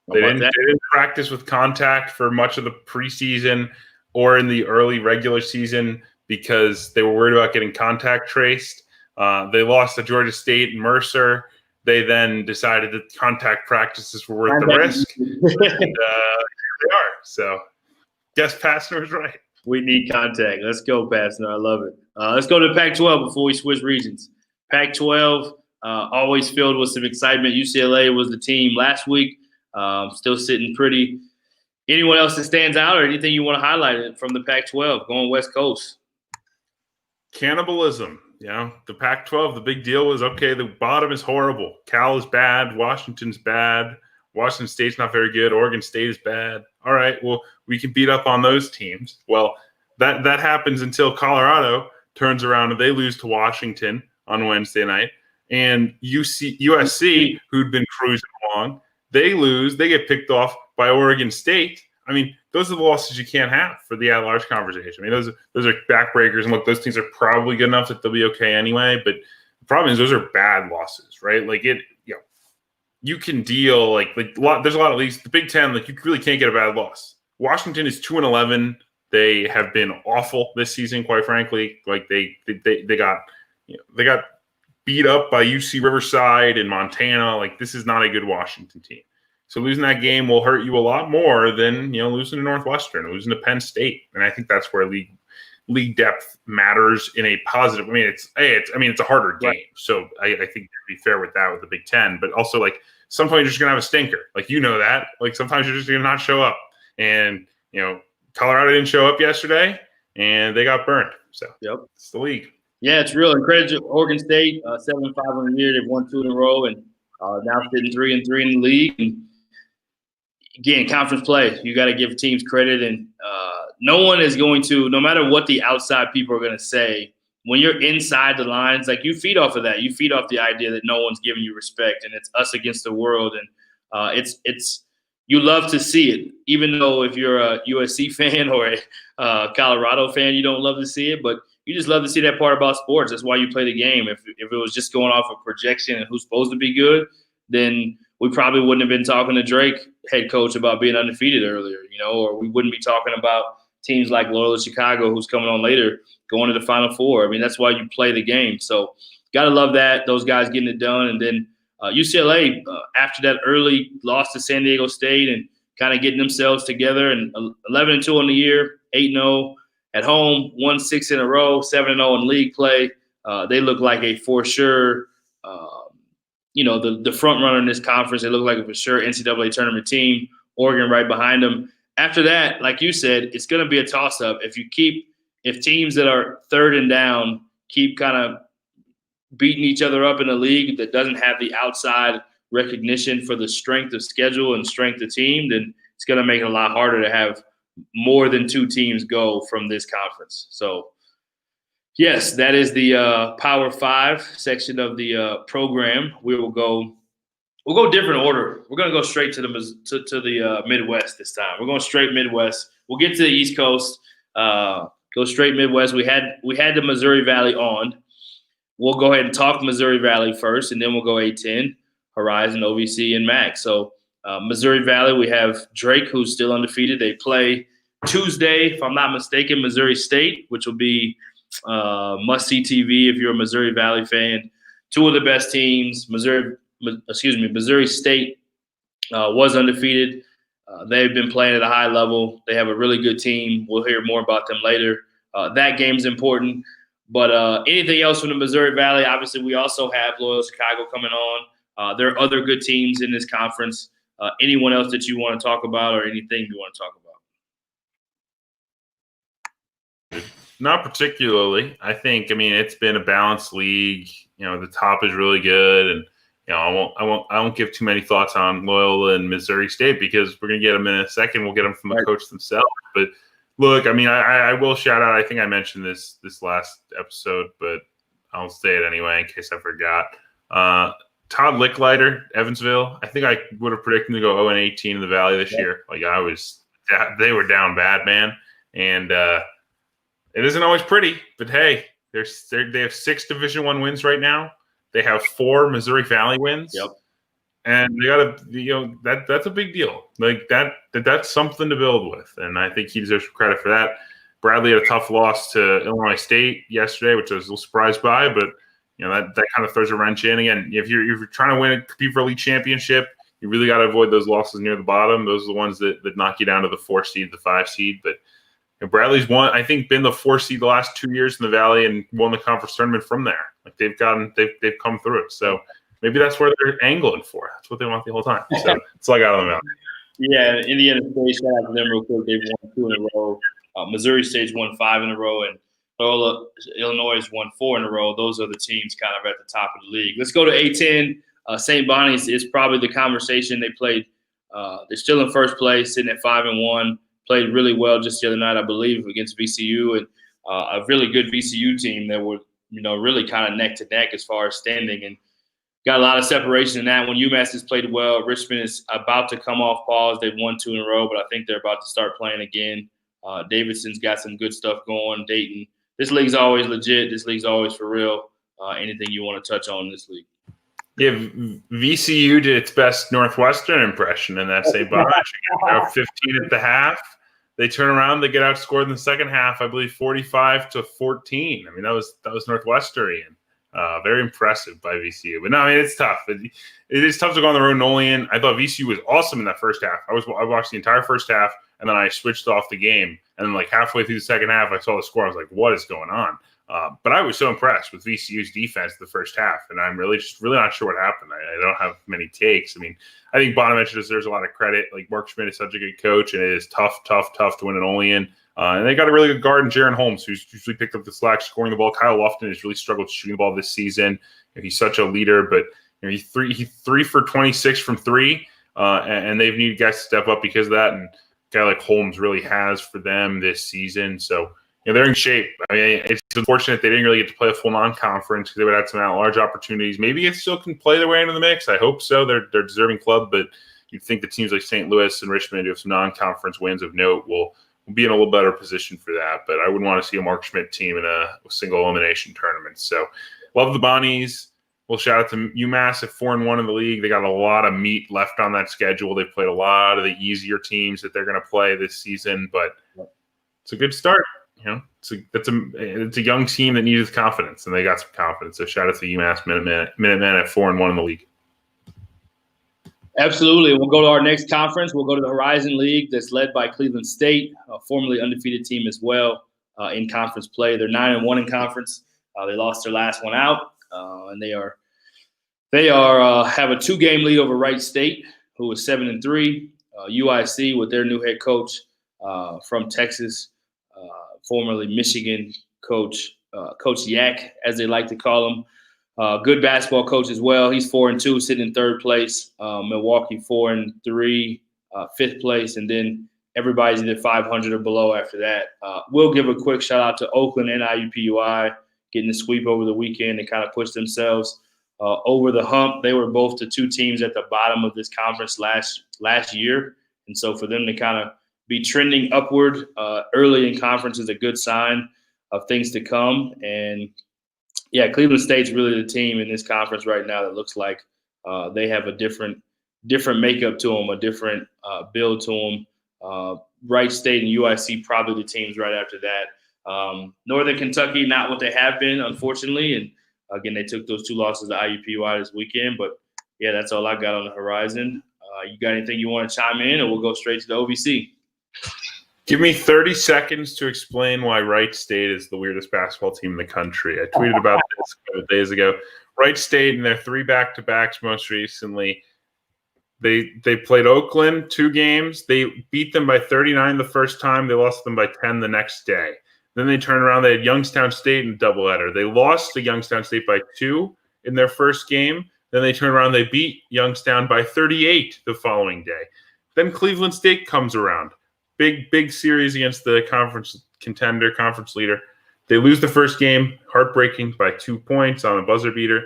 They didn't practice with contact for much of the preseason or in the early regular season because they were worried about getting contact traced. They lost to Georgia State and Mercer. They then decided that contact practices were worth the risk. And here they are. So, guess Pastner was right. We need contact. Let's go, Pastner. I love it. Let's go to the Pac-12 before we switch regions. Pac-12, always filled with some excitement. UCLA was the team last week. Still sitting pretty. Anyone else that stands out, or anything you want to highlight from the Pac-12 going West Coast? Cannibalism. You know, the Pac-12, the big deal was, okay, the bottom is horrible. Cal is bad. Washington's bad. Washington State's not very good. Oregon State is bad. All right, well, we can beat up on those teams. Well, that happens until Colorado turns around and they lose to Washington on Wednesday night. And USC, who'd been cruising along, they lose. They get picked off by Oregon State. I mean, those are the losses you can't have for the at-large conversation. I mean, those are backbreakers. And look, those teams are probably good enough that they'll be okay anyway. But the problem is those are bad losses, right? Like, you can deal there's a lot of leagues. The Big Ten, like, you really can't get a bad loss. Washington is 2-11. They have been awful this season, quite frankly. Like, they got beat up by UC Riverside and Montana. Like, this is not a good Washington team. So losing that game will hurt you a lot more than, losing to Northwestern, losing to Penn State. And I think that's where league depth matters in a positive. I mean, it's a harder game. Right. So I think to be fair with that with the Big Ten, but also, like, sometimes you're just gonna have a stinker. Like, that. Like, sometimes you're just gonna not show up. And Colorado didn't show up yesterday, and they got burned. So Yep. It's the league. Yeah, it's real. And credit to Oregon State, 7-5 on the year. They've won 2 in a row, and now sitting 3-3 in the league. And again, conference play, you got to give teams credit, and no one is going to, no matter what the outside people are going to say, when you're inside the lines, like, you feed off of that. You feed off the idea that no one's giving you respect, and it's us against the world. And it's you love to see it, even though if you're a USC fan or a Colorado fan, you don't love to see it, but you just love to see that part about sports. That's why you play the game. If it was just going off of projection and who's supposed to be good, then we probably wouldn't have been talking to Drake, head coach, about being undefeated earlier, or we wouldn't be talking about teams like Loyola Chicago, who's coming on later, going to the Final Four. I mean, that's why you play the game. So got to love that, those guys getting it done. And then UCLA, after that early loss to San Diego State and kind of getting themselves together, and 11-2 on the year, 8-0 at home, won 6 in a row, 7-0 in league play. They look like a for sure, the front runner in this conference. They look like a for sure NCAA tournament team. Oregon right behind them. After that, like you said, it's going to be a toss-up. If teams that are third and down keep kind of beating each other up in a league that doesn't have the outside recognition for the strength of schedule and strength of team, then it's going to make it a lot harder to have more than 2 teams go from this conference. So, yes, that is the Power 5 section of the program. We'll go different order. We're going to go straight to the Midwest this time. We're going straight Midwest. We'll get to the East Coast. Go straight Midwest. We had the Missouri Valley on. We'll go ahead and talk Missouri Valley first, and then we'll go A10, Horizon, OVC, and MAC. So Missouri Valley, we have Drake, who's still undefeated. They play Tuesday, if I'm not mistaken, Missouri State, which will be must-see TV if you're a Missouri Valley fan. 2 of the best teams. Missouri State was undefeated. They've been playing at a high level. They have a really good team. We'll hear more about them later. That game's important. But anything else from the Missouri Valley? Obviously, we also have Loyola Chicago coming on. There are other good teams in this conference. Anyone else that you want to talk about, or anything you want to talk about? Not particularly. I mean, it's been a balanced league. The top is really good, and I won't give too many thoughts on Loyola and Missouri State because we're gonna get them in a second. We'll get them from the coach themselves. But look, I mean, I will shout out. I think I mentioned this last episode, but I'll say it anyway in case I forgot. Todd Licklider, Evansville. I think I would have predicted them to go 0-18 in the Valley this year. Like they were down bad, man, and it isn't always pretty. But hey, they have 6 Division I wins right now. They have 4 Missouri Valley wins. Yep. And they got that's a big deal. Like that's something to build with. And I think he deserves credit for that. Bradley had a tough loss to Illinois State yesterday, which I was a little surprised by, but that kind of throws a wrench in. Again, if you're trying to compete for a league championship, you really got to avoid those losses near the bottom. Those are the ones that knock you down to the 4 seed, the 5 seed. But Bradley's been the 4 seed the last 2 years in the Valley and won the conference tournament from there. Like they've come through it. So maybe that's where they're angling for. That's what they want the whole time. So that's all I got on the mountain. Yeah, Indiana State, shout out to them real quick. They've won 2 in a row. Missouri State's won 5 in a row, and Illinois has won 4 in a row. Those are the teams kind of at the top of the league. Let's go to A10. St. Bonnie's is probably the conversation. They played. They're still in first place, sitting at 5-1. Played really well just the other night, I believe, against VCU, and a really good VCU team that were, really kind of neck to neck as far as standing, and got a lot of separation in that. When UMass has played well, Richmond is about to come off pause. They've won 2 in a row, but I think they're about to start playing again. Davidson's got some good stuff going. Dayton. This league's always legit. This league's always for real. Anything you want to touch on in this league? Yeah, VCU did its best Northwestern impression in that St. Bonaventure. 15 at the half. They turn around, they get outscored in the second half, I believe 45-14. I mean, that was Northwestern. Very impressive by VCU. But no, I mean, it's tough. It is tough to go on the road. Nolian, I thought VCU was awesome in that first half. I watched the entire first half, and then I switched off the game. And then, like, halfway through the second half, I saw the score. I was like, what is going on? But I was so impressed with VCU's defense the first half, and I'm really not sure what happened. I don't have many takes. I mean, I think Bonaventure deserves a lot of credit. Like, Mark Schmidt is such a good coach, and it is tough to win an Olean. And they got a really good guard in Jaron Holmes, who's usually picked up the slack scoring the ball. Kyle Lofton has really struggled shooting the ball this season. He's such a leader, but he's 3 for 26 from three, and they've needed guys to step up because of that. And a guy like Holmes really has for them this season. So they're in shape. I mean, it's unfortunate they didn't really get to play a full non-conference because they would have had some at-large opportunities. Maybe it still can play their way into the mix. I hope so. They're a deserving club, but you'd think the teams like St. Louis and Richmond, who have some non-conference wins of note, will be in a little better position for that. But I wouldn't want to see a Mark Schmidt team in a single elimination tournament. So love the Bonnies. We'll shout out to UMass at 4-1 in the league. They got a lot of meat left on that schedule. They've played a lot of the easier teams that they're going to play this season, but it's a good start. It's a young team that needed confidence, and they got some confidence. So shout out to UMass Minutemen at 4-1 in the league. Absolutely. We'll go to our next conference. We'll go to the Horizon League that's led by Cleveland State, a formerly undefeated team as well in conference play. They're 9-1 in conference. They lost their last one out, and they have a 2-game lead over Wright State, who is 7-3. UIC with their new head coach from Texas, formerly Michigan coach, Coach Yak, as they like to call him. Good basketball coach as well. He's 4-2, sitting in third place. Milwaukee 4-3, fifth place, and then everybody's either 500 or below after that. We'll give a quick shout out to Oakland and IUPUI getting the sweep over the weekend and kind of push themselves over the hump. They were both the 2 teams at the bottom of this conference last year, and so for them to kind of be trending upward early in conference is a good sign of things to come. And yeah, Cleveland State's really the team in this conference right now that looks like they have a different makeup to them, a different build to them. Wright State and UIC probably the teams right after that. Northern Kentucky, not what they have been, unfortunately. And again, they took those 2 losses to IUPUI this weekend. But yeah, that's all I got on the horizon. You got anything you want to chime in, or we'll go straight to the OVC? Give me 30 seconds to explain why Wright State is the weirdest basketball team in the country. I tweeted about this a couple of days ago. Wright State in their 3 back-to-backs most recently, they played Oakland 2 games. They beat them by 39 the first time. They lost them by 10 the next day. Then they turned around. They had Youngstown State in a doubleheader. They lost to Youngstown State by 2 in their first game. Then they turned around. They beat Youngstown by 38 the following day. Then Cleveland State comes around. Big series against the conference contender, conference leader. They lose the first game, heartbreaking, by 2 points on a buzzer beater.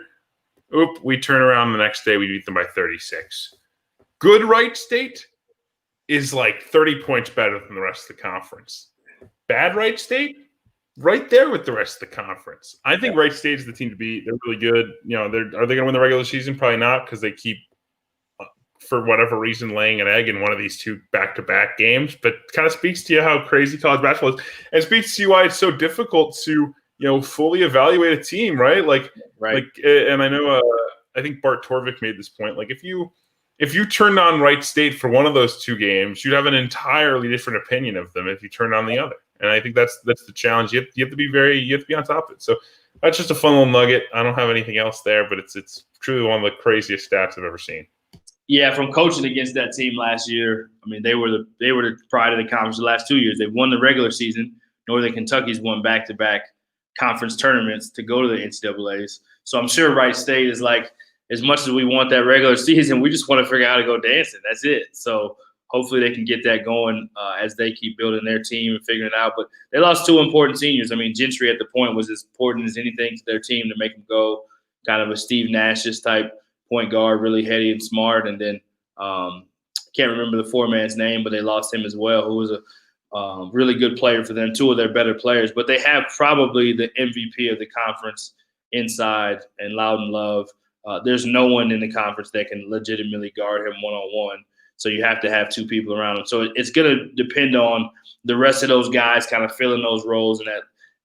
We turn around the next day, we beat them by 36. Good Wright State is like 30 points better than the rest of the conference. Bad Wright State, right there with the rest of the conference. I think Wright State is the team to beat. They're really good. Are they going to win the regular season? Probably not, because they keep, for whatever reason, laying an egg in one of these 2 back-to-back games, but kind of speaks to you how crazy college basketball is, and speaks to you why it's so difficult to, fully evaluate a team, right? And I know, I think Bart Torvik made this point. Like, if you turned on Wright State for one of those 2 games, you'd have an entirely different opinion of them if you turned on the other. And I think that's the challenge. You have to be on top of it. So that's just a fun little nugget. I don't have anything else there, but it's truly one of the craziest stats I've ever seen. Yeah, from coaching against that team last year, I mean, they were the pride of the conference the last 2 years. They've won the regular season. Northern Kentucky's won back-to-back conference tournaments to go to the NCAAs. So I'm sure Wright State is like, as much as we want that regular season, we just want to figure out how to go dancing. That's it. So hopefully they can get that going as they keep building their team and figuring it out. But they lost 2 important seniors. I mean, Gentry at the point was as important as anything to their team to make them go. Kind of a Steve Nash's type point guard, really heady and smart. And then can't remember the 4-man's name, but they lost him as well, who was a really good player for them, 2 of their better players. But they have probably the MVP of the conference inside and Loudon Love. There's no one in the conference that can legitimately guard him one-on-one. So you have to have 2 people around him. So it's going to depend on the rest of those guys kind of filling those roles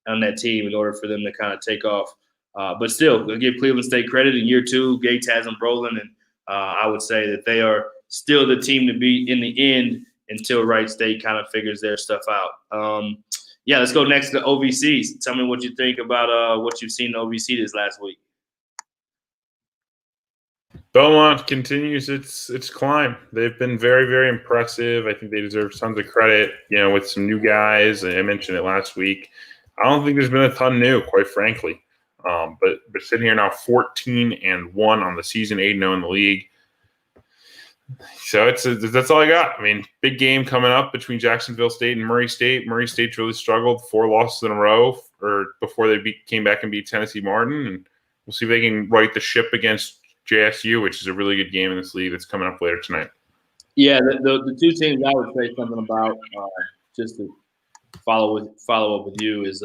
on that team in order for them to kind of take off. But still, we'll give Cleveland State credit. In year 2, Gates has them rolling, and I would say that they are still the team to beat in the end until Wright State kind of figures their stuff out. Yeah, let's go next to OVC. Tell me what you think about what you've seen in OVC this last week. Belmont continues its climb. They've been very, very impressive. I think they deserve tons of credit, with some new guys. I mentioned it last week. I don't think there's been a ton new, quite frankly. But sitting here now 14-1 on the season, 8-0 in the league. So that's all I got. I mean, big game coming up between Jacksonville State and Murray State. Murray State's really struggled, 4 losses in a row before they came back and beat Tennessee Martin. And we'll see if they can right the ship against JSU, which is a really good game in this league that's coming up later tonight. Yeah, the two teams I would say something about, just to follow up with you, is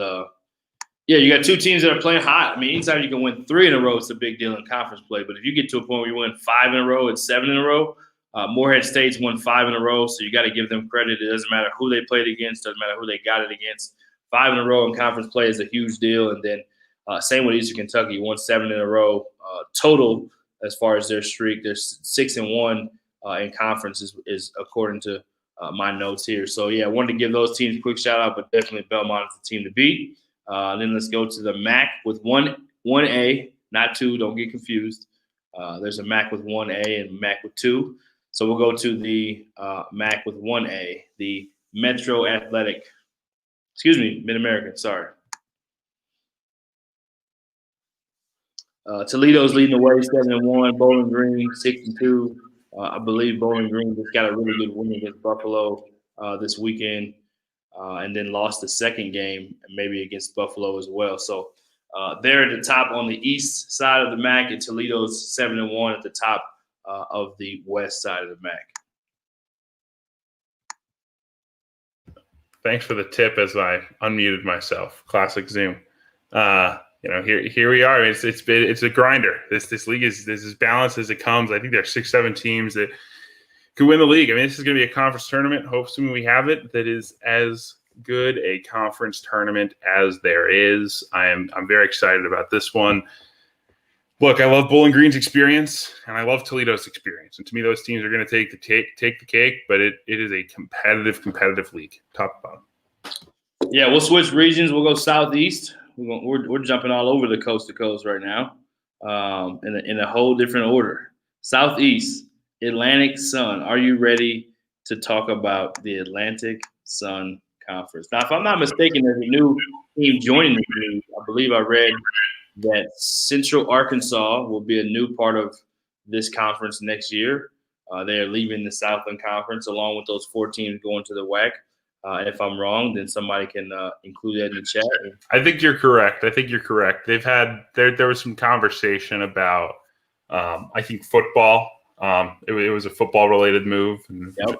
you got two teams that are playing hot. I mean, anytime you can win 3 in a row, it's a big deal in conference play. But if you get to a point where you win 5 in a row and 7 in a row, Morehead State's won 5 in a row, so you got to give them credit. It doesn't matter who they played against, doesn't matter who they got it against. 5 in a row in conference play is a huge deal. And then same with Eastern Kentucky, won 7 in a row total. As far as their streak, they're 6-1 in conference is according to my notes here. So yeah, I wanted to give those teams a quick shout out, but definitely Belmont is the team to beat. Then let's go to the MAC with 1A, not 2. Don't get confused. There's a MAC with 1A and MAC with 2. So we'll go to the MAC with 1A, the Mid-American. Sorry. Toledo's leading the way, 7-1. Bowling Green, 6-2. I believe Bowling Green just got a really good win against Buffalo this weekend, and then lost the second game, maybe against Buffalo as well. So they're at the top on the east side of the MAC, and Toledo's 7-1 at the top of the west side of the MAC. Thanks for the tip as I unmuted myself. Classic Zoom. Here we are. It's a grinder. This league is as balanced as it comes. I think there are 6-7 teams that could win the league. I mean, this is going to be a conference tournament. Hopefully we have it. That is as good a conference tournament as there is. I'm very excited about this one. Look, I love Bowling Green's experience, and I love Toledo's experience. And to me, those teams are going to take the cake. But it is a competitive league, top to bottom. Yeah, we'll switch regions. We'll go southeast. We're jumping all over the coast to coast right now, in a whole different order. Southeast, Atlantic Sun. Are you ready to talk about the Atlantic Sun Conference? Now, if I'm not mistaken, there's a new team joining the league. I believe I read that Central Arkansas will be a new part of this conference next year. They are leaving the Southland Conference along with those 4 teams going to the WAC. If I'm wrong, then somebody can include that in the chat. I think you're correct. They've had there was some conversation about I think football. It was a football related move. And yep.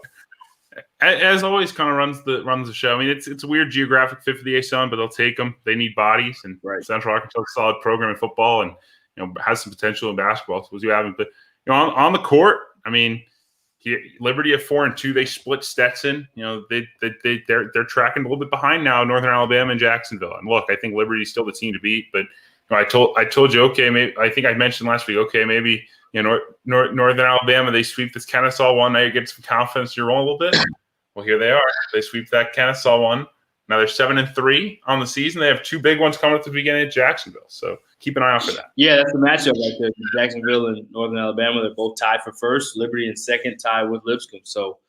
As always, kind of runs the show. I mean, it's a weird geographic fit for the A-Sun, but they'll take them. They need bodies, and right. Central Arkansas is a solid program in football, and has some potential in basketball. So we'll see what happens. But on the court, I mean. Liberty at 4-2, they split Stetson. They're tracking a little bit behind now, Northern Alabama and Jacksonville. And look, I think Liberty's still the team to beat. But I told you, okay, maybe I think I mentioned last week, okay, maybe Northern Alabama, they sweep this Kennesaw one. Now you get some confidence, you roll a little bit. Well, here they are. They sweep that Kennesaw one. Now they're 7-3 on the season. They have 2 big ones coming at the beginning of Jacksonville. So keep an eye out for that. Yeah, that's the matchup right there. Jacksonville and Northern Alabama, they're both tied for first. Liberty in second, tied with Lipscomb. So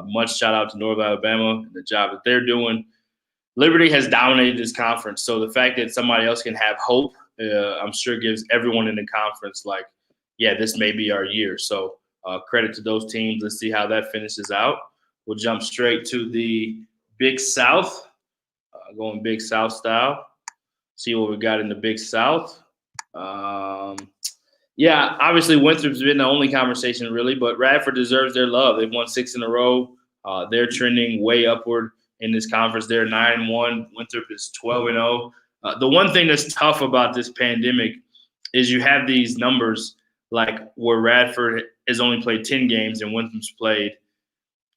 much shout out to Northern Alabama and the job that they're doing. Liberty has dominated this conference. So the fact that somebody else can have hope, I'm sure gives everyone in the conference this may be our year. So credit to those teams. Let's see how that finishes out. We'll jump straight to the Big South. Going Big South style. See what we got in the Big South. Obviously Winthrop's been the only conversation really, but Radford deserves their love. They've won 6 in a row. They're trending way upward in this conference. They're 9-1. Winthrop is 12-0. The one thing that's tough about this pandemic is you have these numbers like where Radford has only played 10 games and Winthrop's played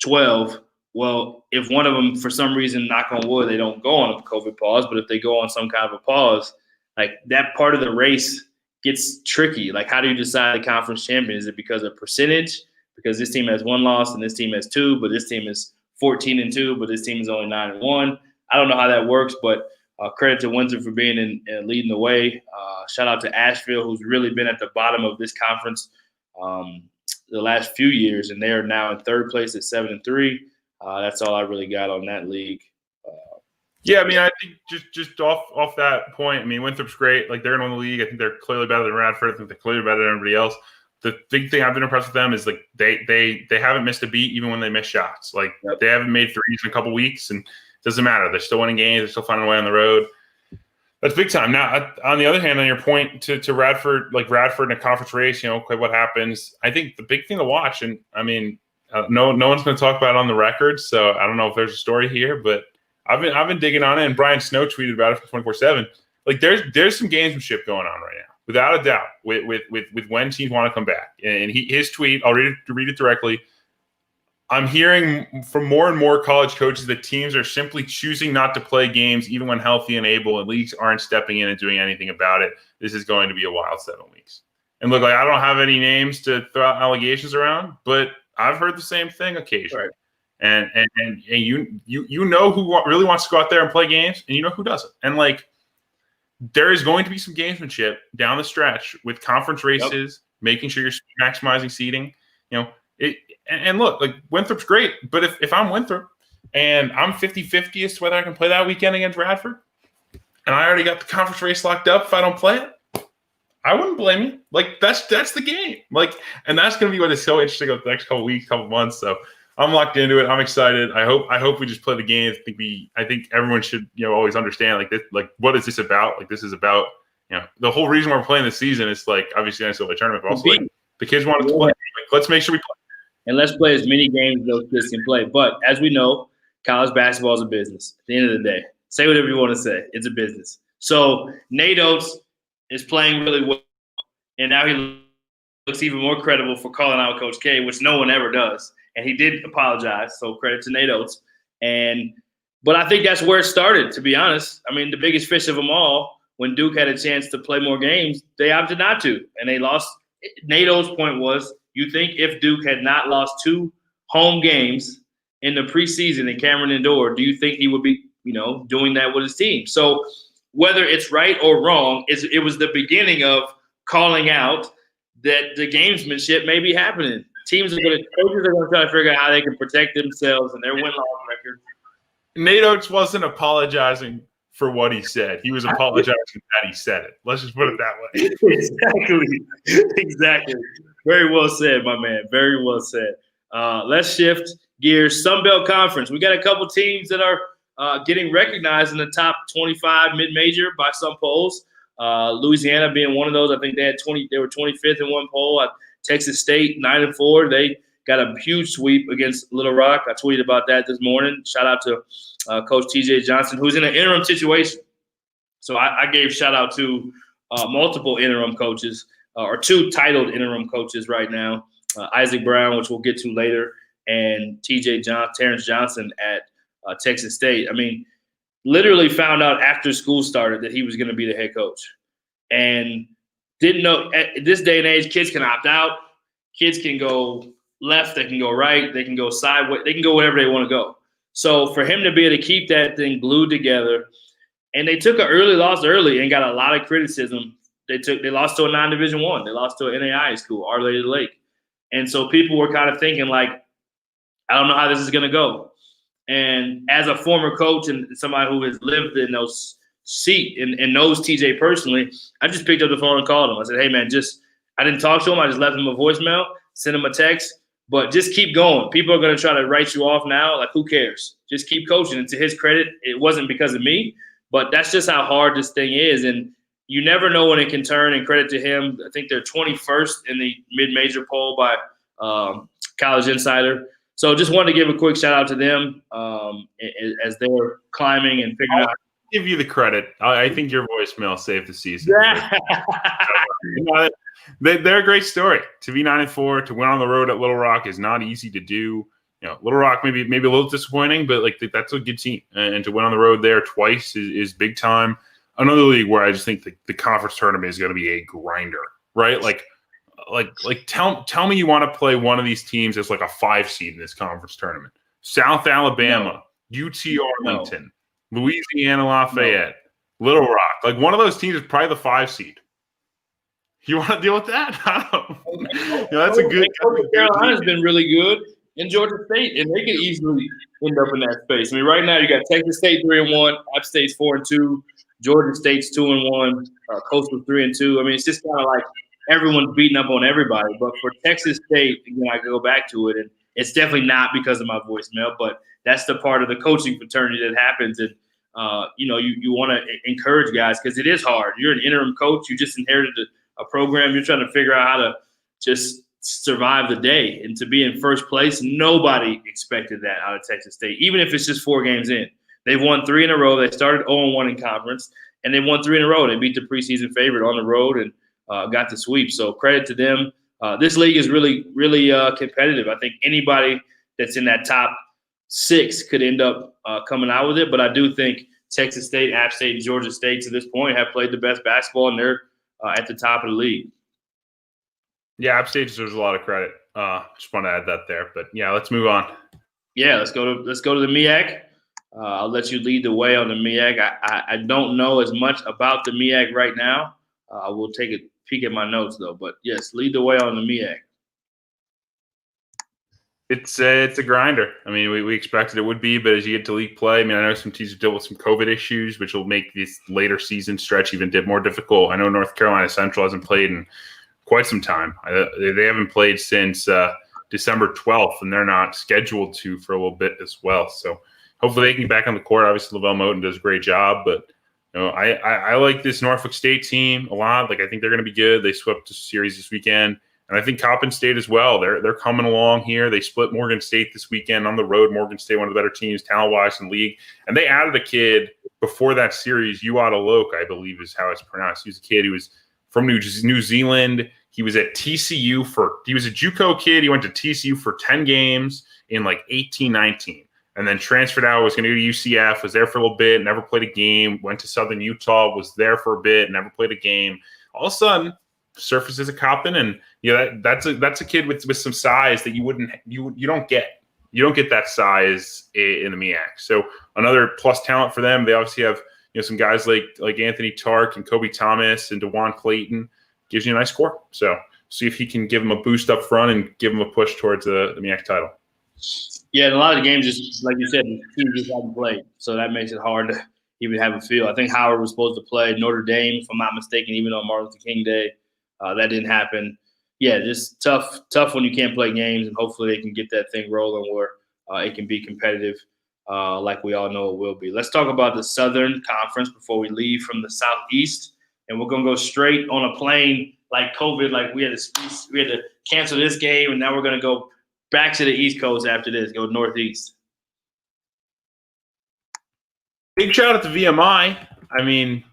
12. Well, if one of them, for some reason, knock on wood, they don't go on a COVID pause, but if they go on some kind of a pause, that part of the race gets tricky. How do you decide the conference champion? Is it because of percentage? Because this team has 1 loss and this team has 2, but this team is 14-2, but this team is only 9-1. I don't know how that works, but credit to Winthrop for being in leading the way. Shout out to Asheville, who's really been at the bottom of this conference the last few years, and they are now in third place at 7-3. That's all I really got on that league. Yeah, I mean, I think just off that point, I mean, Winthrop's great. Like, they're going to win the league. I think they're clearly better than Radford. I think they're clearly better than everybody else. The big thing I've been impressed with them is, like, they haven't missed a beat even when they miss shots. Like, they haven't made threes in a couple weeks, and it doesn't matter. They're still winning games. They're still finding a way on the road. That's big time. Now, on the other hand, on your point to Radford, like Radford in a conference race, okay, what happens? I think the big thing to watch, and I mean, no one's going to talk about it on the record, so I don't know if there's a story here, but I've been digging on it, and Brian Snow tweeted about it from 24/7. Like, there's some gamesmanship going on right now, without a doubt, with when teams want to come back. And his tweet, I'll read it directly. I'm hearing from more and more college coaches that teams are simply choosing not to play games even when healthy and able, and leagues aren't stepping in and doing anything about it. This is going to be a wild 7 weeks. And look, like, I don't have any names to throw out allegations around, but I've heard the same thing occasionally. Right. And you know who really wants to go out there and play games, and you know who doesn't. And, like, there is going to be some gamesmanship down the stretch with conference races, making sure you're maximizing seeding. And look, like, Winthrop's great, but if I'm Winthrop and I'm 50-50 as to whether I can play that weekend against Radford, and I already got the conference race locked up if I don't play it, I wouldn't blame you. Like, that's the game. Like, and that's going to be what is so interesting over the next couple weeks, couple months. So I'm locked into it. I'm excited. I hope we just play the game. I think everyone should, always understand, like, this, like, what is this about? Like, this is about, the whole reason we're playing this season is, like, obviously NCAA tournament, but also, like, the kids want to play. Like, let's make sure we play. And let's play as many games as those kids can play. But as we know, college basketball is a business. At the end of the day, say whatever you want to say. It's a business. So Nate Oates is playing really well, and now he looks even more credible for calling out Coach K, which no one ever does. And he did apologize, so credit to Nate Oates. But I think that's where it started, to be honest. I mean, the biggest fish of them all, when Duke had a chance to play more games, they opted not to, and they lost. Nate Oates' point was, you think if Duke had not lost 2 home games in the preseason in Cameron Indoor, do you think he would be, doing that with his team? So whether it's right or wrong, it was the beginning of calling out that the gamesmanship may be happening. Coaches are going to try to figure out how they can protect themselves and their win-loss record. Nate Oates wasn't apologizing for what he said. He was apologizing that he said it. Let's just put it that way. Exactly. Very well said, my man. Very well said. Let's shift gears. Sun Belt Conference. We got a couple teams that are getting recognized in the top 25 mid-major by some polls. Louisiana being one of those. I think they were 25th in one poll. Texas State 9-4. They got a huge sweep against Little Rock. I tweeted about that this morning. Shout out to Coach TJ Johnson, who's in an interim situation. So I gave shout out to multiple interim coaches, or 2 titled interim coaches right now, Isaac Brown, which we'll get to later, and Terrence Johnson at Texas State. I mean, literally found out after school started that he was going to be the head coach, and didn't know. At this day and age, kids can opt out. Kids can go left. They can go right. They can go sideways. They can go wherever they want to go. So for him to be able to keep that thing glued together, and they took an early loss early and got a lot of criticism. They lost to a non-Division I. They lost to an NAIA school, Our Lady of the Lake. And so people were kind of thinking, like, I don't know how this is going to go. And as a former coach and somebody who has lived in those seat and knows TJ personally, I just picked up the phone and called him. I said, hey, man, I didn't talk to him. I just left him a voicemail, sent him a text, but just keep going. People are going to try to write you off now. Like, who cares? Just keep coaching. And to his credit, it wasn't because of me, but that's just how hard this thing is. And you never know when it can turn, and credit to him. I think they're 21st in the mid-major poll by College Insider. So just wanted to give a quick shout out to them as they're climbing and figuring out. Give you the credit. I think your voicemail saved the season. They're a great story. To be 9-4, to win on the road at Little Rock is not easy to do. Little Rock maybe a little disappointing, but like that's a good team. And to win on the road there twice is big time. Another league where I just think the conference tournament is going to be a grinder, right? Like tell me you want to play one of these teams as like a 5 seed in this conference tournament. South Alabama, UT Arlington, Louisiana Lafayette, Little Rock. Like one of those teams is probably the 5 seed. You want to deal with that? That's a good. North Carolina's been really good in Georgia State, and they could easily end up in that space. I mean, right now you got Texas State 3-1, App State's 4-2, Georgia State's 2-1, Coastal 3-2. I mean, it's just kind of like everyone's beating up on everybody. But for Texas State, again, I go back to it, and it's definitely not because of my voicemail, but that's the part of the coaching fraternity that happens. And you want to encourage guys because it is hard. You're an interim coach. You just inherited a program. You're trying to figure out how to just survive the day. And to be in first place, nobody expected that out of Texas State, even if it's just 4 games in. They've won 3 in a row. They started 0-1 in conference, and they won 3 in a row. They beat the preseason favorite on the road and got the sweep. So credit to them. This league is really, really competitive. I think anybody that's in that top 6 could end up coming out with it. But I do think Texas State, App State, and Georgia State to this point have played the best basketball, and they're at the top of the league. Yeah, App State deserves a lot of credit. Just want to add that there. But yeah, let's move on. Yeah, let's go to the MEAC. I'll let you lead the way on the MEAC. I don't know as much about the MEAC right now. I will take a peek at my notes though. But yes, lead the way on the MEAC. It's a grinder. I mean, we expected it would be, but as you get to league play, I mean, I know some teams have dealt with some COVID issues, which will make this later season stretch even more difficult. I know North Carolina Central hasn't played in quite some time. They haven't played since December 12th, and they're not scheduled to for a little bit as well. So hopefully they can get back on the court. Obviously, Lavelle Moten does a great job, but I like this Norfolk State team a lot. Like I think they're going to be good. They swept the series this weekend. And I think Coppin State as well. They're coming along here. They split Morgan State this weekend on the road. Morgan State, one of the better teams talent-wise in the league. And they added a kid before that series, Uadaloke, I believe is how it's pronounced. He's a kid who was from New Zealand. He was at TCU he was a JUCO kid. He went to TCU for 10 games in like 18-19. And then transferred out, was going to go to UCF, was there for a little bit, never played a game, went to Southern Utah, was there for a bit, never played a game. All of a sudden, surfaces a Coppin, and that's a kid with some size that you don't get that size in the MEAC. So another plus talent for them. They obviously have some guys like Anthony Tark and Kobe Thomas and DeJuan Clayton. Gives you a nice core. So see if he can give them a boost up front and give them a push towards the MEAC title. Yeah, and a lot of the games, just like you said, the team just haven't played, so that makes it hard to even have a feel. I think Howard was supposed to play Notre Dame, if I'm not mistaken, even on Martin Luther King Day. That didn't happen. Yeah, just tough when you can't play games, and hopefully they can get that thing rolling where it can be competitive like we all know it will be. Let's talk about the Southern Conference before we leave from the Southeast, and we're going to go straight on a plane like COVID, like we had to cancel this game, and now we're going to go back to the East Coast after this, go Northeast. Big shout out to VMI. I mean,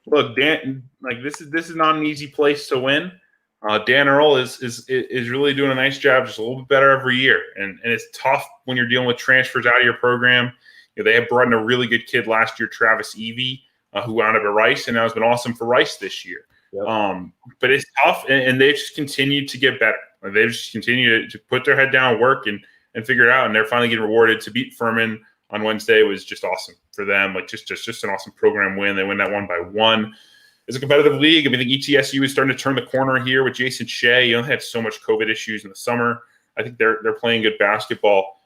look, Dan, like this is not an easy place to win. Dan Earl is really doing a nice job, just a little bit better every year, and it's tough when you're dealing with transfers out of your program. They have brought in a really good kid last year, Travis Evie, who wound up at Rice, and now has been awesome for Rice this year. Yep. But it's tough, and they've just continued to get better. They've just continued to put their head down, work, and figure it out, and they're finally getting rewarded. To beat Furman on Wednesday was just awesome for them. Like just an awesome program win. They win that one by 1. It's a competitive league. I mean, I think ETSU is starting to turn the corner here with Jason Shea. They had so much COVID issues in the summer. I think they're playing good basketball.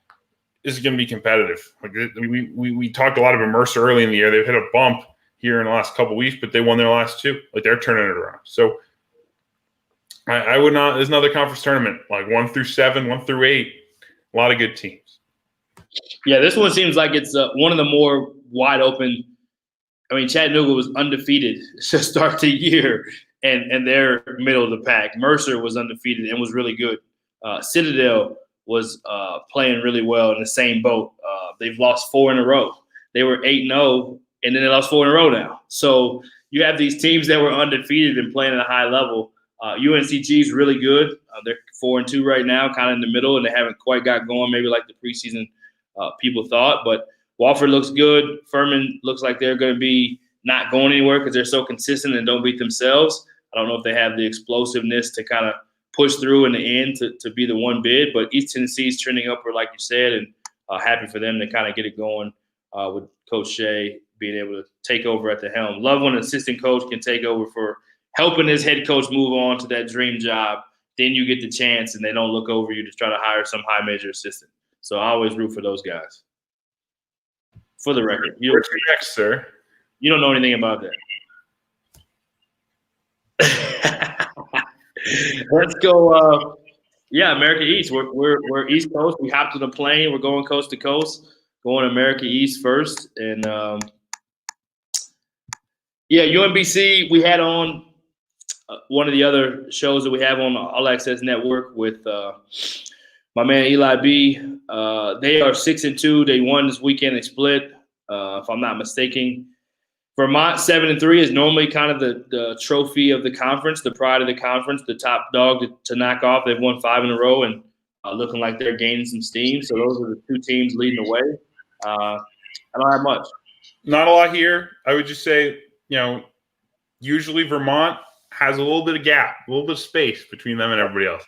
This is going to be competitive. Like we talked a lot about Mercer early in the year. They've hit a bump here in the last couple of weeks, but they won their last 2. Like they're turning it around. So I would not. There's another conference tournament, like 1 through 7, 1 through 8. A lot of good teams. Yeah, this one seems like it's one of the more wide open. I mean, Chattanooga was undefeated to start the year, and they're middle of the pack. Mercer was undefeated and was really good. Citadel was playing really well in the same boat. They've lost 4 in a row. They were 8-0, and then they lost 4 in a row now. So you have these teams that were undefeated and playing at a high level. UNCG is really good. They're 4-2 right now, kind of in the middle, and they haven't quite got going maybe like the preseason people thought. But Wofford looks good. Furman looks like they're going to be not going anywhere because they're so consistent and don't beat themselves. I don't know if they have the explosiveness to kind of push through in the end to be the one bid. But East Tennessee is trending upward, like you said, and happy for them to kind of get it going with Coach Shea being able to take over at the helm. Love when an assistant coach can take over for helping his head coach move on to that dream job. Then you get the chance, and they don't look over you to try to hire some high major assistant. So I always root for those guys. For the record, What's next, sir? You don't know anything about that. Let's go. America East. We're East Coast. We hopped on the plane. We're going coast to coast. Going America East first, and UMBC. We had on one of the other shows that we have on All Access Network with my man Eli B. They are 6-2. They won this weekend. They split, if I'm not mistaken. Vermont 7-3 is normally kind of the trophy of the conference, the pride of the conference, the top dog to knock off. They've won 5 in a row and looking like they're gaining some steam. So those are the two teams leading the way. I don't have much. Not a lot here. I would just say, usually Vermont has a little bit of gap, a little bit of space between them and everybody else.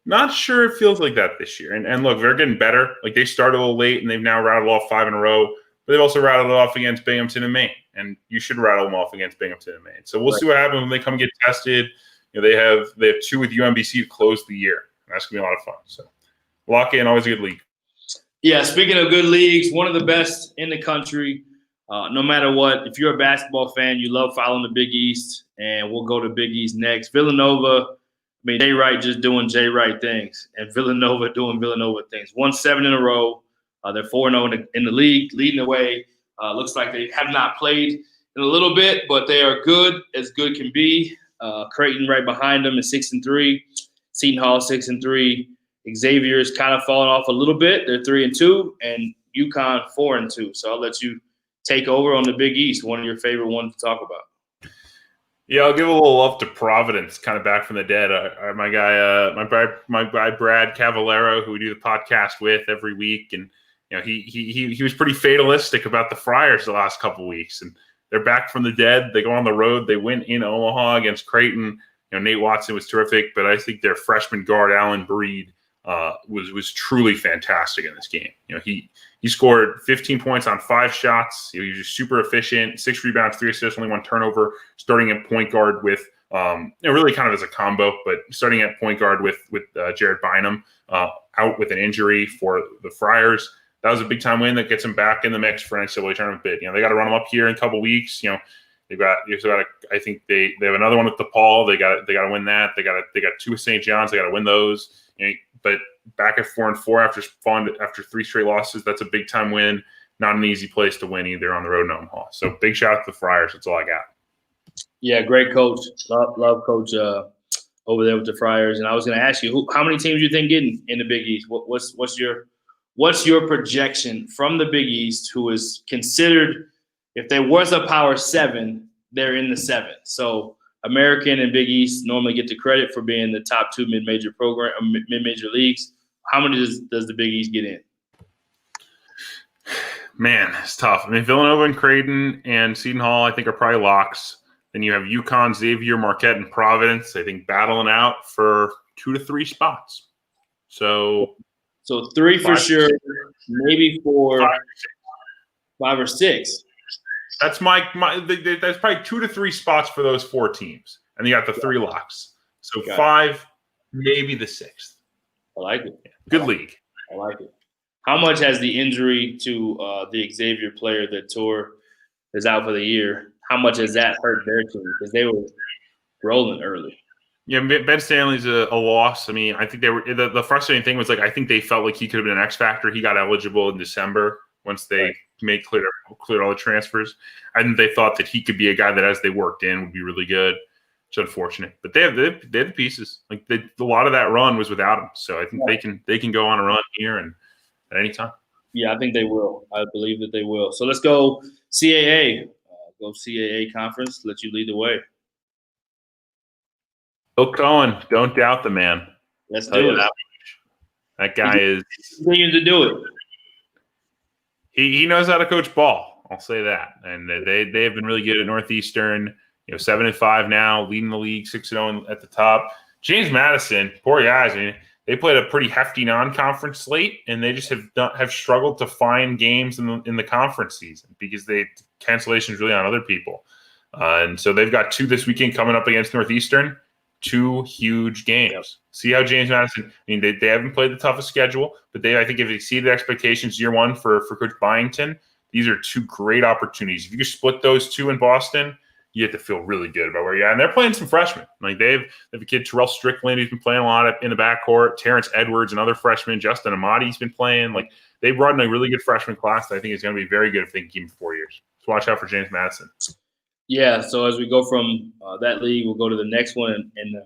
Not sure it feels like that this year. And look, they're getting better. Like they started a little late and they've now rattled off 5 in a row. But they've also rattled it off against Binghamton and Maine. And you should rattle them off against Binghamton and Maine. So we'll see what happens when they come get tested. They have 2 with UMBC to close the year. That's going to be a lot of fun. So lock in, always a good league. Yeah, speaking of good leagues, one of the best in the country. No matter what, if you're a basketball fan, you love following the Big East, and we'll go to Big East next. Villanova, Jay Wright just doing Jay Wright things, and Villanova doing Villanova things. Won 7 in a row. They're 4-0 in the league, leading the way. Looks like they have not played in a little bit, but they are good as good can be. Creighton right behind them is 6-3. Seton Hall 6-3. Xavier is kind of falling off a little bit. They're 3-2, and UConn 4-2. So I'll let you take over on the Big East. One of your favorite ones to talk about. Yeah, I'll give a little love to Providence, kind of back from the dead. My guy, my guy Brad Cavallero, who we do the podcast with every week, and he was pretty fatalistic about the Friars the last couple of weeks, and they're back from the dead. They go on the road. They win in Omaha against Creighton. Nate Watson was terrific, but I think their freshman guard Alan Breed was truly fantastic in this game. He scored 15 points on 5 shots. He was just super efficient. 6 rebounds, 3 assists, only 1 turnover. Starting at point guard with really kind of as a combo, but starting at point guard with Jared Bynum out with an injury for the Friars. That was a big time win that gets them back in the mix for an NCAA tournament bid. They got to run them up here in a couple weeks. They've got I think they have another one with DePaul. They got to win that. They got 2 with St. John's. They got to win those. But back at 4-4 after 3 straight losses, that's a big time win. Not an easy place to win either on the road in Omaha. So big shout out to the Friars. That's all I got. Yeah, great coach. Love coach over there with the Friars. And I was going to ask you, how many teams do you think getting in the Big East? What's your projection from the Big East, who is considered, if there was a Power 7, they're in the 7. So American and Big East normally get the credit for being the top 2 mid-major leagues. How many does the Big East get in? Man, it's tough. Villanova and Creighton and Seton Hall, I think, are probably locks. Then you have UConn, Xavier, Marquette, and Providence, I think, battling out for 2 to 3 spots. So 3 for sure, maybe 4, 5 or 6. That's that's probably 2 to 3 spots for those 4 teams, and you got the 3 locks. So 5, maybe the 6th. I like it. Good league. I like it. How much has the injury to the Xavier player that tore is out for the year? How much has that hurt their team? Because they were rolling early. Yeah, Ben Stanley's a loss. I think they were the frustrating thing was I think they felt like he could have been an X factor. He got eligible in December once they cleared all the transfers. I think they thought that he could be a guy that as they worked in would be really good. It's unfortunate, but they have the pieces. A lot of that run was without him, so I think they can go on a run here and at any time. Yeah, I think they will. I believe that they will. So let's go CAA. Go CAA conference. Let you lead the way. Bill Cohen, don't doubt the man. Let's do it. That guy is continuing to do it. He knows how to coach ball. I'll say that. And they have been really good at Northeastern. 7-5 now, leading the league, 6-0 at the top. James Madison, poor guys. they played a pretty hefty non-conference slate, and they just have struggled to find games in the conference season because they cancellations really on other people. And so they've got 2 this weekend coming up against Northeastern. 2 huge games. Yep. See how James Madison, I mean, they haven't played the toughest schedule, but I think if they exceeded expectations year 1 for Coach Byington, these are 2 great opportunities. If you could split those 2 in Boston, you have to feel really good about where you're at. And they're playing some freshmen. Like they have a kid, Terrell Strickland, who's been playing a lot in the backcourt, Terrence Edwards, another freshman, Justin Amati's been playing. Like they brought in a really good freshman class that I think is going to be very good if they can keep him for 4 years. So watch out for James Madison. Yeah, so as we go from that league, we'll go to the next one in the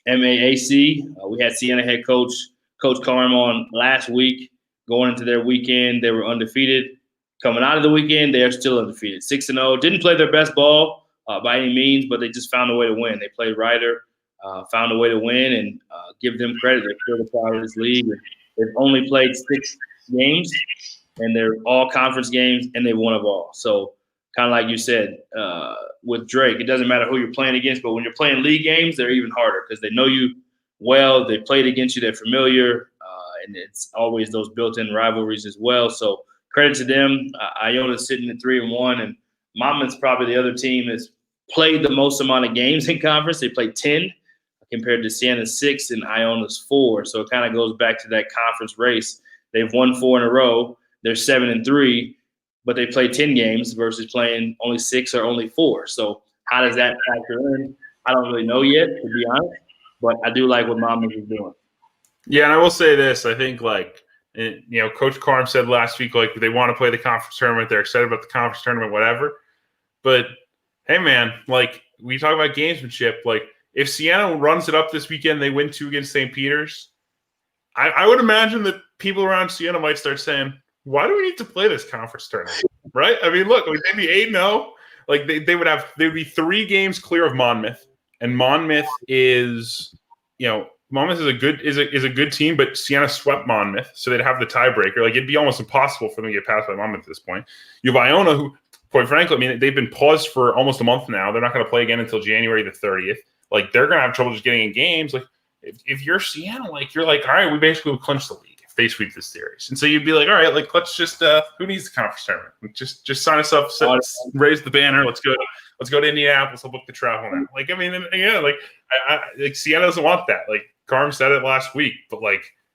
MAAC. We had Siena head coach Carm on last week. Going into their weekend, they were undefeated. Coming out of the weekend, they are still undefeated, 6-0. Didn't play their best ball by any means, but they just found a way to win. They played Ryder, found a way to win, and give them credit. They're still the power of this league. They've only played 6 games, and they're all conference games, and they won them all. So kind of like you said with Drake, it doesn't matter who you're playing against, but when you're playing league games, they're even harder because they know you well. They played against you. They're familiar, and it's always those built-in rivalries as well. So credit to them. Iona's sitting at 3-1, and Monmouth's probably the other team that's played the most amount of games in conference. They played 10 compared to Siena's 6 and Iona's 4. So it kind of goes back to that conference race. They've won 4 in a row. They're 7-3. But they play 10 games versus playing only 6 or only 4. So how does that factor in? I don't really know yet, to be honest. But I do like what Monmouth is doing. Yeah, and I will say this. I think, Coach Carm said last week, they want to play the conference tournament. They're excited about the conference tournament, whatever. But, hey, man, we talk about gamesmanship. If Siena runs it up this weekend, they win 2 against St. Peter's, I would imagine that people around Siena might start saying, why do we need to play this conference tournament? Right? I mean, look, they'd be 8-0. They would be 3 games clear of Monmouth, and Monmouth is, Monmouth is a good team, but Siena swept Monmouth, so they'd have the tiebreaker. It'd be almost impossible for them to get passed by Monmouth at this point. You have Iona, who, quite frankly, I mean, they've been paused for almost a month now. They're not going to play again until January the 30th. They're going to have trouble just getting in games. If you're Siena, you're all right, we basically will clinch the league if they sweep this series. And so you'd be all right, let's just who needs the conference tournament? Just sign us up, raise the banner. Let's go to Indianapolis. I'll book the travel now. Siena doesn't want that. Carm said it last week, but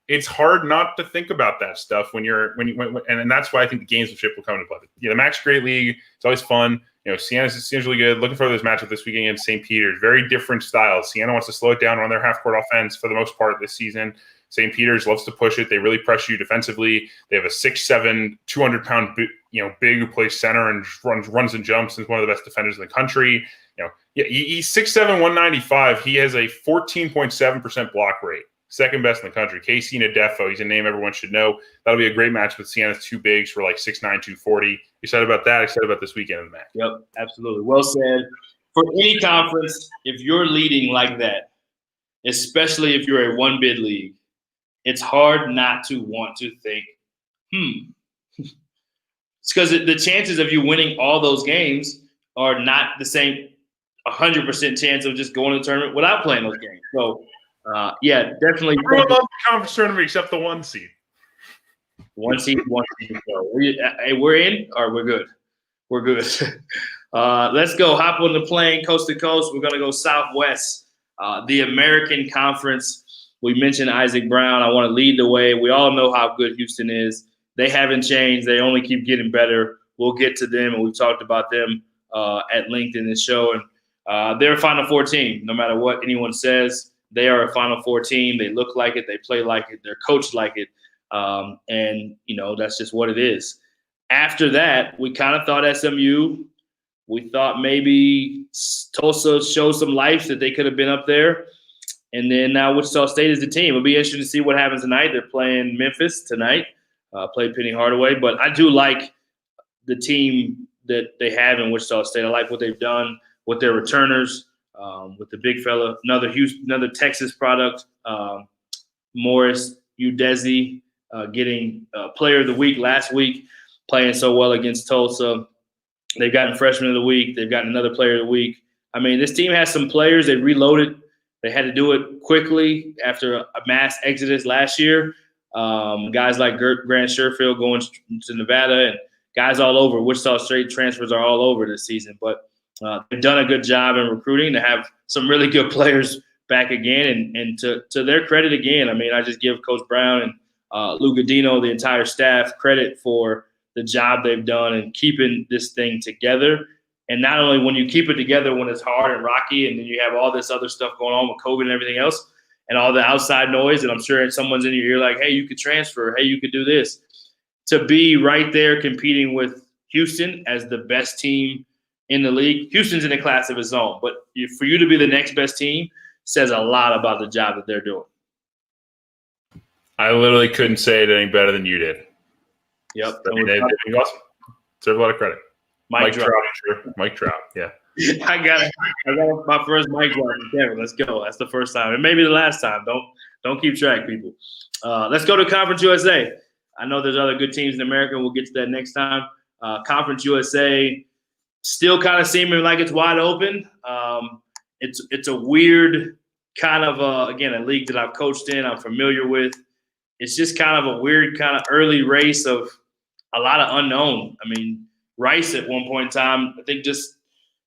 it's hard not to think about that stuff and that's why I think the gamesmanship will come into play. The Max Great League, it's always fun. Siena's really good. Looking forward to this matchup this weekend against St. Peter's. Very different styles. Siena wants to slow it down, run their half-court offense for the most part this season. St. Peter's loves to push it. They really press you defensively. They have a 6'7", 200-pound, big who plays center and runs and jumps and is one of the best defenders in the country. He's 6'7", 195. He has a 14.7% block rate. Second best in the country. Casey Nadefo, he's a name everyone should know. That'll be a great match with Siena's 2 bigs for 6'9", 240. Excited about that. Excited about this weekend in the match. Yep, absolutely. Well said. For any conference, if you're leading like that, especially if you're a 1-bid league, it's hard not to want to think, It's because the chances of you winning all those games are not the same 100% chance of just going to the tournament without playing those games. So, definitely. Everyone loves the conference tournament except the 1 seed. 1 seed. So we're in or we're good? We're good. Let's go. Hop on the plane, coast to coast. We're going to go Southwest, the American Conference. We mentioned Isaac Brown. I want to lead the way. We all know how good Houston is. They haven't changed. They only keep getting better. We'll get to them, and we've talked about them at length in this show. And they're a Final Four team. No matter what anyone says, they are a Final Four team. They look like it. They play like it. They're coached like it. That's just what it is. After that, we kind of thought SMU. We thought maybe Tulsa showed some life that they could have been up there. And then now Wichita State is the team. It'll be interesting to see what happens tonight. They're playing Memphis tonight, play Penny Hardaway. But I do like the team that they have in Wichita State. I like what they've done with their returners, with the big fella, another Texas product, Morris Udeze, getting Player of the Week last week, playing so well against Tulsa. They've gotten Freshman of the Week. They've gotten another Player of the Week. I mean, this team has some players. They reloaded They had to do it quickly after a mass exodus last year. Guys like Grant Sherfield going to Nevada and guys all over. Wichita State transfers are all over this season. But they've done a good job in recruiting to have some really good players back again. And to their credit again, I mean, I just give Coach Brown and Lou Godino, the entire staff, credit for the job they've done in keeping this thing together. And not only when you keep it together when it's hard and rocky and then you have all this other stuff going on with COVID and everything else and all the outside noise, and I'm sure someone's in your ear like, hey, you could transfer, hey, you could do this. To be right there competing with Houston as the best team in the league. Houston's in a class of its own, but for you to be the next best team says a lot about the job that they're doing. I literally couldn't say it any better than you did. Yep. I mean, they've been awesome. Deserve a lot of credit. Mike Trout, sure. Mike Trout, yeah. I got my first mic drop from Kevin. Let's go. That's the first time. And maybe the last time. Don't keep track, people. Let's go to Conference USA. I know there's other good teams in America. We'll get to that next time. Conference USA still kind of seeming like it's wide open. It's a weird kind of, again, a league that I've coached in, I'm familiar with. It's just kind of a weird kind of early race of a lot of unknown. I mean, Rice at one point in time, I think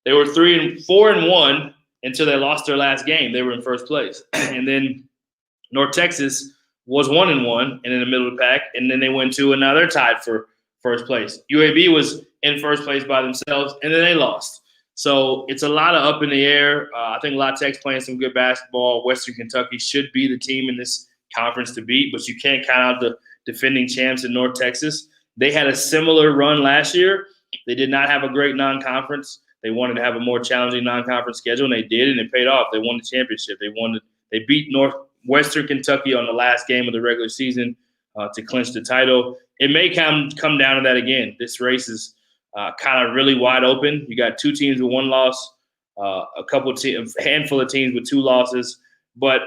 they were 4-1 until they lost their last game. They were in first place. And then North Texas was 1-1 and in the middle of the pack. And then they went to another tied for first place. UAB was in first place by themselves, and then they lost. So it's a lot of up in the air. I think La Tech's playing some good basketball. Western Kentucky should be the team in this conference to beat, but you can't count out the defending champs in North Texas. They had a similar run last year. They did not have a great non-conference. They wanted to have a more challenging non-conference schedule, and they did, and it paid off. They won the championship. They beat Northwestern Kentucky on the last game of the regular season to clinch the title. It may come down to that again. This race is kind of really wide open. You got two teams with one loss, a handful of teams with two losses, but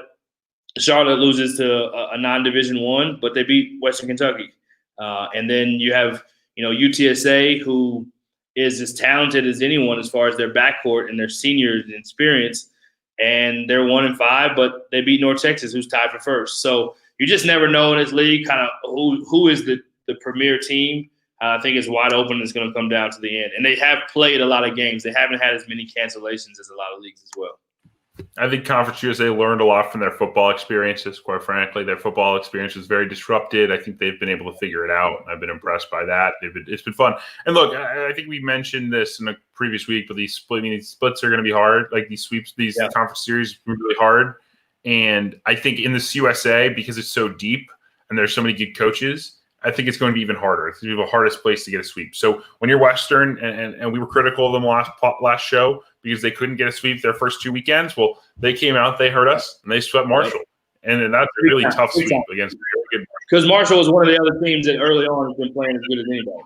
Charlotte loses to a non-Division I, but they beat Western Kentucky. And then you have, UTSA, who is as talented as anyone as far as their backcourt and their seniors and experience. And they're 1-5, but they beat North Texas, who's tied for first. So you just never know in this league kind of who is the premier team. I think it's wide open. It's going to come down to the end. And they have played a lot of games. They haven't had as many cancellations as a lot of leagues as well. I think Conference USA learned a lot from their football experiences, quite frankly. Their football experience was very disrupted. I think they've been able to figure it out. I've been impressed by that. It's been fun. And look, I think we mentioned this in a previous week, but these splits are going to be hard. Like these sweeps, these conference series are really hard. And I think in this USA, because it's so deep and there's so many good coaches, I think it's going to be even harder. It's going to be the hardest place to get a sweep. So when you're Western, and we were critical of them last show because they couldn't get a sweep their first 2 weekends, well, they came out, they hurt us, and they swept Marshall. And that's a really tough sweep against really good Marshall. Because Marshall was one of the other teams that early on has been playing as good as anybody.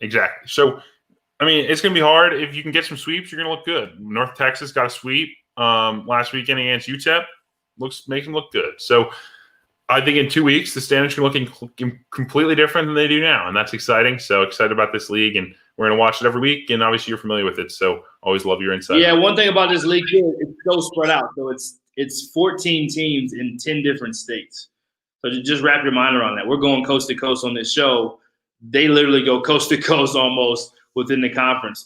Exactly. So, I mean, it's going to be hard. If you can get some sweeps, you're going to look good. North Texas got a sweep last weekend against UTEP. Makes them look good. So, I think in 2 weeks, the standards are looking completely different than they do now, and that's exciting. So excited about this league, and we're going to watch it every week, and obviously you're familiar with it, so always love your insight. Yeah, one thing about this league here, it's so spread out. So it's 14 teams in 10 different states. So just wrap your mind around that. We're going coast to coast on this show. They literally go coast to coast almost within the conference,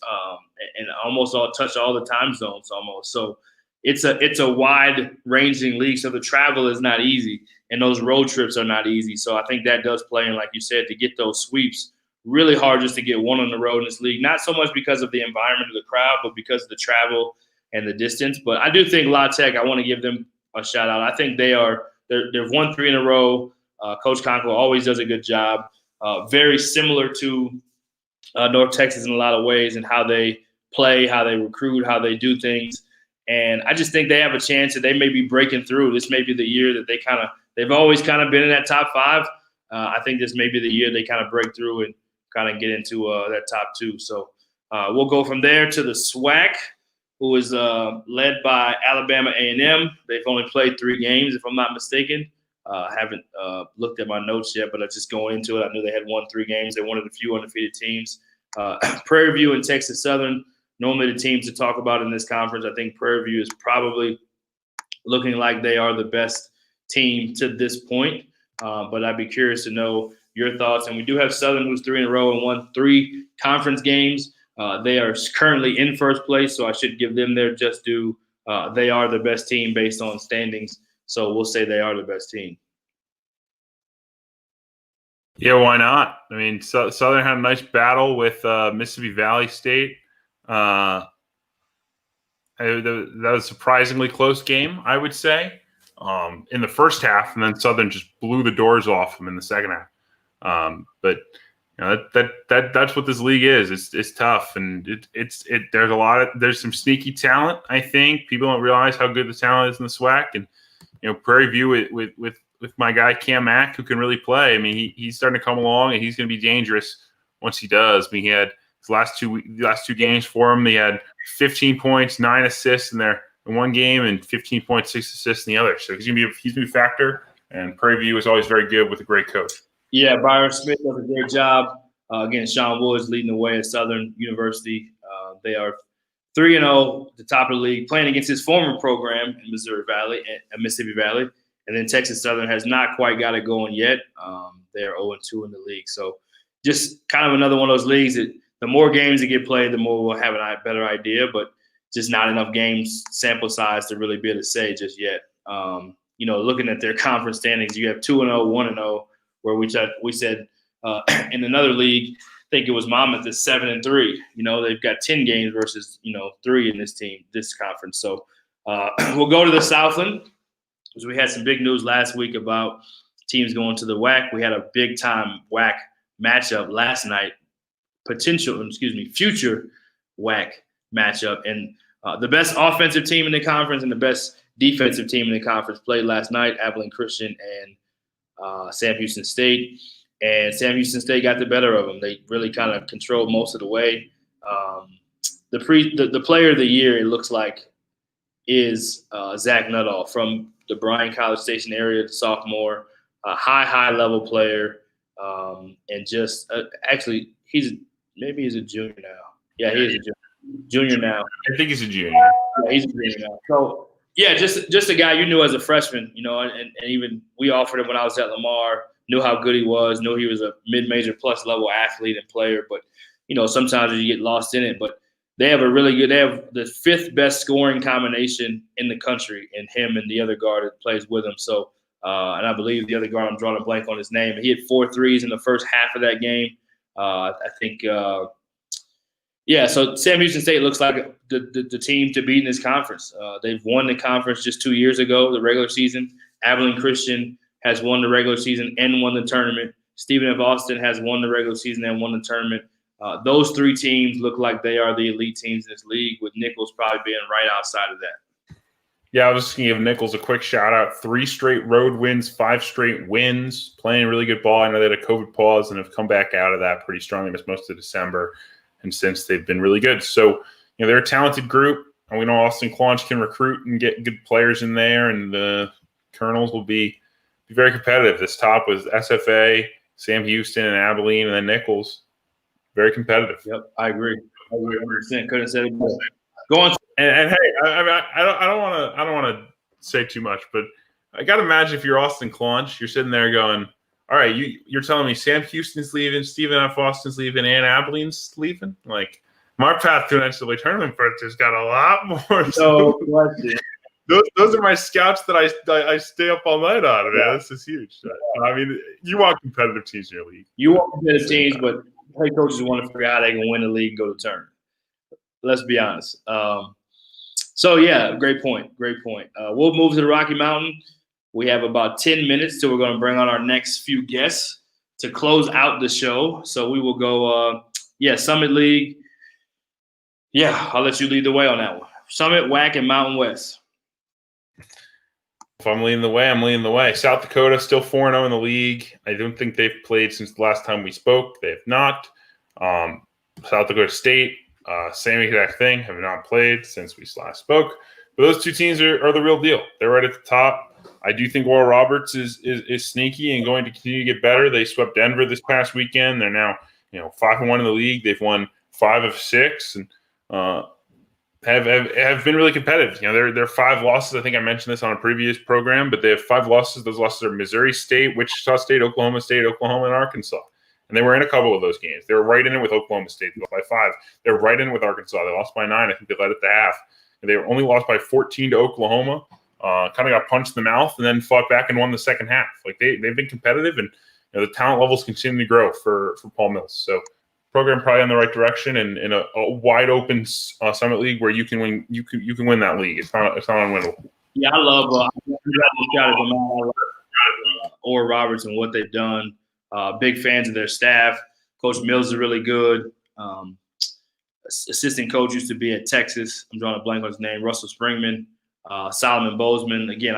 and almost touch all the time zones almost. So it's a wide-ranging league, so the travel is not easy. And those road trips are not easy. So I think that does play in, like you said, to get those sweeps. Really hard just to get one on the road in this league. Not so much because of the environment of the crowd, but because of the travel and the distance. But I do think La Tech, I want to give them a shout out. I think they've won 3 in a row. Coach Conklin always does a good job. Very similar to North Texas in a lot of ways and how they play, how they recruit, how they do things. And I just think they have a chance that they may be breaking through. This may be the year that they've always kind of been in that top 5. I think this may be the year they kind of break through and kind of get into that top 2. So we'll go from there to the SWAC, who is led by Alabama A&M. They've only played 3 games, if I'm not mistaken. I haven't looked at my notes yet, but I just going into it, I knew they had won 3 games. They won a few undefeated teams. Prairie View and Texas Southern, normally the teams to talk about in this conference. I think Prairie View is probably looking like they are the best team to this point. But I'd be curious to know your thoughts. And we do have Southern, who's 3 in a row and won 3 conference games. They are currently in first place, so I should give them their just due. They are the best team based on standings, so we'll say they are the best team. Yeah, why not? I mean, Southern had a nice battle with Mississippi Valley State. That was a surprisingly close game, I would say, in the first half, and then Southern just blew the doors off them in the second half. But you know, that's what this league is. It's tough, and there's some sneaky talent. I think people don't realize how good the talent is in the SWAC, and Prairie View with my guy Cam Mack, who can really play. I mean, he's starting to come along, and he's going to be dangerous once he does. I mean, he had his last two games for him. He had 15 points, 9 assists in one game, and 15.6 assists in the other. So he's gonna be a factor. And Prairie View is always very good with a great coach. Yeah, Byron Smith does a great job. Again, Sean Woods leading the way at Southern University. They are 3-0, the top of the league, playing against his former program in Mississippi Valley. And then Texas Southern has not quite got it going yet. They are 0-2 in the league. So just kind of another one of those leagues that the more games that get played, the more we'll have a better idea, but just not enough games sample size to really be able to say just yet. Looking at their conference standings, you have 2-0, 1-0, where we said in another league, I think it was Monmouth is 7-3. They've got 10 games versus 3 in this conference. So we'll go to the Southland. Because we had some big news last week about teams going to the WAC. We had a big-time WAC matchup last night, future WAC matchup. And the best offensive team in the conference and the best defensive team in the conference played last night, Abilene Christian and Sam Houston State. And Sam Houston State got the better of them. They really kind of controlled most of the way. The player of the year, it looks like, is Zach Nuttall from the Bryan College Station area, the sophomore, a high level player, and just actually he's a junior now. Yeah, he is a junior now. I think he's a junior. Yeah, he's a junior now. So yeah, just a guy you knew as a freshman, and even we offered him when I was at Lamar, knew how good he was, knew he was a mid-major plus level athlete and player, but sometimes you get lost in it. But they have they have the 5th best scoring combination in the country, and him and the other guard that plays with him. So, and I believe the other guard, I'm drawing a blank on his name. He had 4 threes in the first half of that game. I think, so Sam Houston State looks like the team to beat in this conference. They've won the conference just 2 years ago, the regular season. Abilene Christian has won the regular season and won the tournament. Stephen F. Austin has won the regular season and won the tournament. Those 3 teams look like they are the elite teams in this league, with Nichols probably being right outside of that. Yeah, I was just going to give Nichols a quick shout-out. 3 straight road wins, 5 straight wins, playing really good ball. I know they had a COVID pause and have come back out of that pretty strongly. Missed most of December, and since they've been really good. So, they're a talented group, and we know Austin Claunch can recruit and get good players in there, and the Colonels will be very competitive. This top was SFA, Sam Houston, and Abilene, and then Nichols. Very competitive. Yep, I agree. 100%. Couldn't have said it better. Go on. And hey, I don't want to say too much, but I got to imagine if you're Austin Claunch, you're sitting there going, "All right, you're telling me Sam Houston's leaving, Stephen F. Austin's leaving, and Abilene's leaving? Like, my path to an NCAA tournament berth has got a lot more." No question. Those are my scouts that I stay up all night on. Man, this is huge. I mean, you want competitive teams in your league. You want competitive teams, but head coaches want to figure out how they can win the league and go to tournament. Let's be honest. So, yeah, great point. We'll move to the Rocky Mountain. We have about 10 minutes till we're going to bring on our next few guests to close out the show. So we will go, Summit League. Yeah, I'll let you lead the way on that one. Summit, WAC, and Mountain West. If I'm leading the way, I'm leading the way. South Dakota still 4-0 in the league. I don't think they've played since the last time we spoke. They have not. South Dakota State, same exact thing, have not played since we last spoke. But those 2 teams are the real deal. They're right at the top. I do think Oral Roberts is sneaky and going to continue to get better. They swept Denver this past weekend. They're now 5-1 in the league. They've won 5 of 6, and have been really competitive. You know, they're 5 losses. I think I mentioned this on a previous program, but they have 5 losses. Those losses are Missouri State, Wichita State, Oklahoma, and Arkansas. And they were in a couple of those games. They were right in it with Oklahoma State. They lost by 5. They were right in it with Arkansas. They lost by 9. I think they led at the half. And they were only lost by 14 to Oklahoma. Kind of got punched in the mouth and then fought back and won the second half. Like they've been competitive, and you know, the talent levels continue to grow for Paul Mills. So program probably in the right direction, and in a wide open Summit League where you can win. You can win that league. It's not unwinnable. Yeah, I love Or Roberts and what they've done. Big fans of their staff. Coach Mills is really good. Assistant coach used to be at Texas. I'm drawing a blank on his name. Russell Springman, Solomon Bozeman. Again,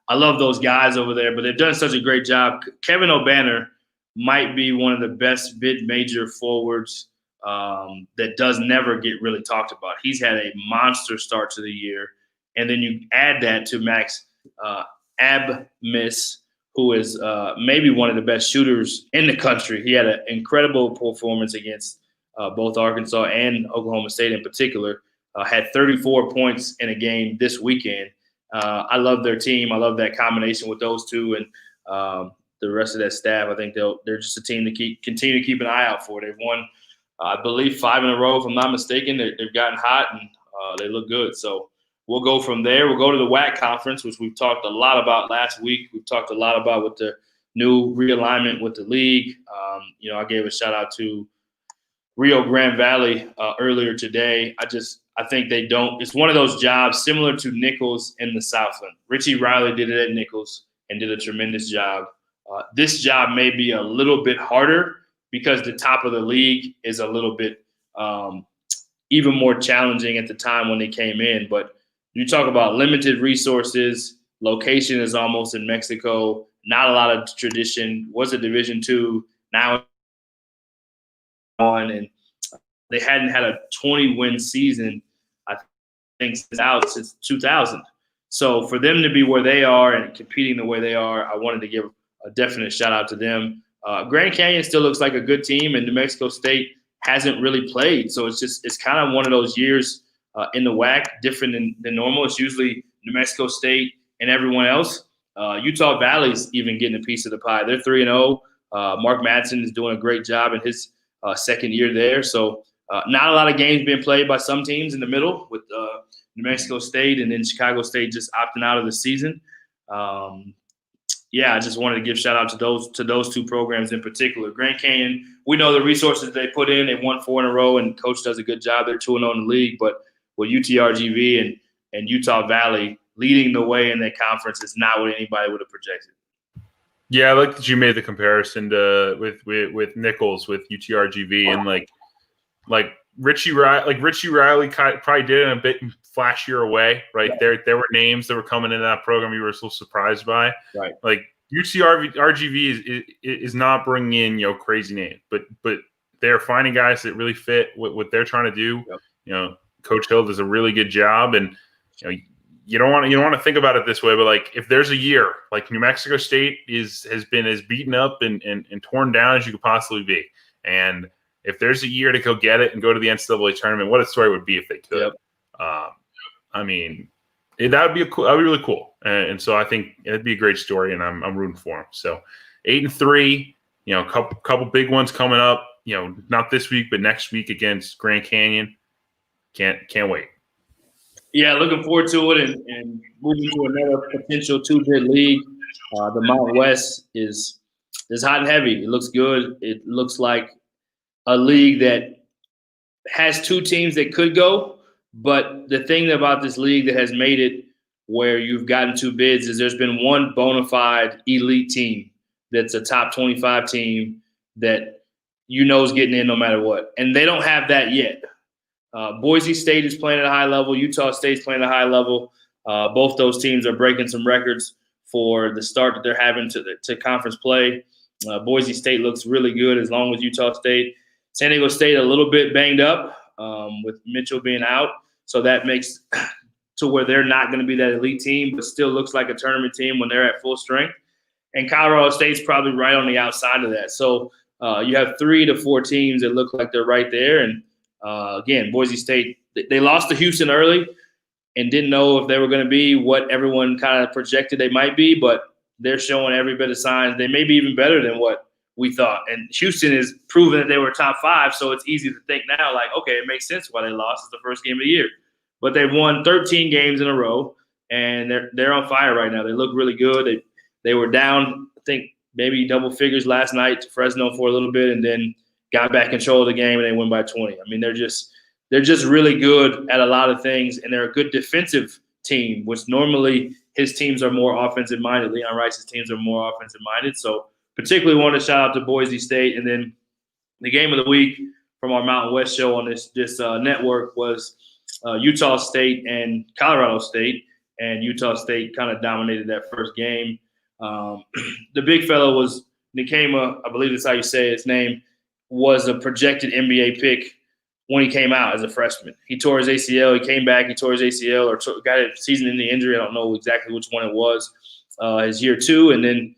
I love those guys over there, but they've done such a great job. Kevin O'Banner might be one of the best mid-major forwards that does never get really talked about. He's had a monster start to the year. And then you add that to Max Abmas, who is maybe one of the best shooters in the country. He had an incredible performance against both Arkansas and Oklahoma State in particular. Had 34 points in a game this weekend. I love their team. I love that combination with those two and the rest of that staff. I think they're just a team to continue to keep an eye out for. They've won, I believe, 5 in a row, if I'm not mistaken. They've gotten hot, and they look good. So we'll go from there. We'll go to the WAC conference, which we've talked a lot about last week. We've talked a lot about with the new realignment with the league. I gave a shout out to Rio Grande Valley earlier today. I think they don't. It's one of those jobs similar to Nichols in the Southland. Richie Riley did it at Nichols and did a tremendous job. This job may be a little bit harder because the top of the league is a little bit even more challenging at the time when they came in. But you talk about limited resources, location is almost in Mexico, not a lot of tradition, was a Division II, now on, and they hadn't had a 20-win season, I think, since 2000. So for them to be where they are and competing the way they are, I wanted to give a definite shout out to them. Grand Canyon still looks like a good team, and New Mexico State hasn't really played. So it's kind of one of those years in the WAC, different than normal. It's usually New Mexico State and everyone else. Utah Valley's even getting a piece of the pie. They're 3-0. Mark Madsen is doing a great job in his second year there. So not a lot of games being played by some teams in the middle with New Mexico State and then Chicago State just opting out of the season. I just wanted to give shout out to those two programs in particular. Grand Canyon, we know the resources they put in. They've won 4 in a row, and coach does a good job. They're 2-0 in the league, but with UTRGV and Utah Valley leading the way in that conference is not what anybody would have projected. Yeah, I like that you made the comparison with Nichols with UTRGV and like Richie Riley probably did it in a bit flashier way, right? Yeah. There were names that were coming into that program you were so surprised by, right? Like UTRGV is not bringing in crazy names, but they're finding guys that really fit what they're trying to do. Yep. Coach Hill does a really good job, and you don't want to think about it this way, but like if there's a year like New Mexico State has been as beaten up and torn down as you could possibly be, and if there's a year to go get it and go to the NCAA tournament, what a story would be if they could. Yep. That would be really cool, and so I think it'd be a great story, and I'm rooting for them. So 8-3, a couple big ones coming up. Not this week, but next week against Grand Canyon. Can't wait. Yeah, looking forward to it and moving to another potential 2-bid league. The Mountain West is hot and heavy. It looks good. It looks like a league that has 2 teams that could go, but the thing about this league that has made it where you've gotten 2 bids is there's been one bona fide elite team that's a top 25 team that is getting in no matter what, and they don't have that yet. Boise State is playing at a high level. Utah State's playing at a high level. Both those teams are breaking some records for the start that they're having to conference play. Boise State looks really good as long as Utah State. San Diego State a little bit banged up with Mitchell being out. So that makes to where they're not going to be that elite team, but still looks like a tournament team when they're at full strength. And Colorado State's probably right on the outside of that. So you have 3 to 4 teams that look like they're right there. And again, Boise State they lost to Houston early and didn't know if they were going to be what everyone kind of projected they might be, but they're showing every bit of signs. They may be even better than what we thought. And Houston is proving that they were top 5, so it's easy to think now, like, okay, it makes sense why they lost. It's the first game of the year. But they've won 13 games in a row, and they're on fire right now. They look really good. They were down, I think, maybe double figures last night to Fresno for a little bit, and then got back control of the game, and they win by 20. I mean, they're just really good at a lot of things, and they're a good defensive team, which normally his teams are more offensive-minded. Leon Rice's teams are more offensive-minded. So particularly want to shout out to Boise State. And then the game of the week from our Mountain West show on this network was Utah State and Colorado State, and Utah State kind of dominated that first game. The big fellow was Nikema, I believe that's how you say his name, was a projected NBA pick when he came out as a freshman. He tore his ACL. He came back. He tore his ACL or got a season-ending injury. I don't know exactly which one it was. His year 2, and then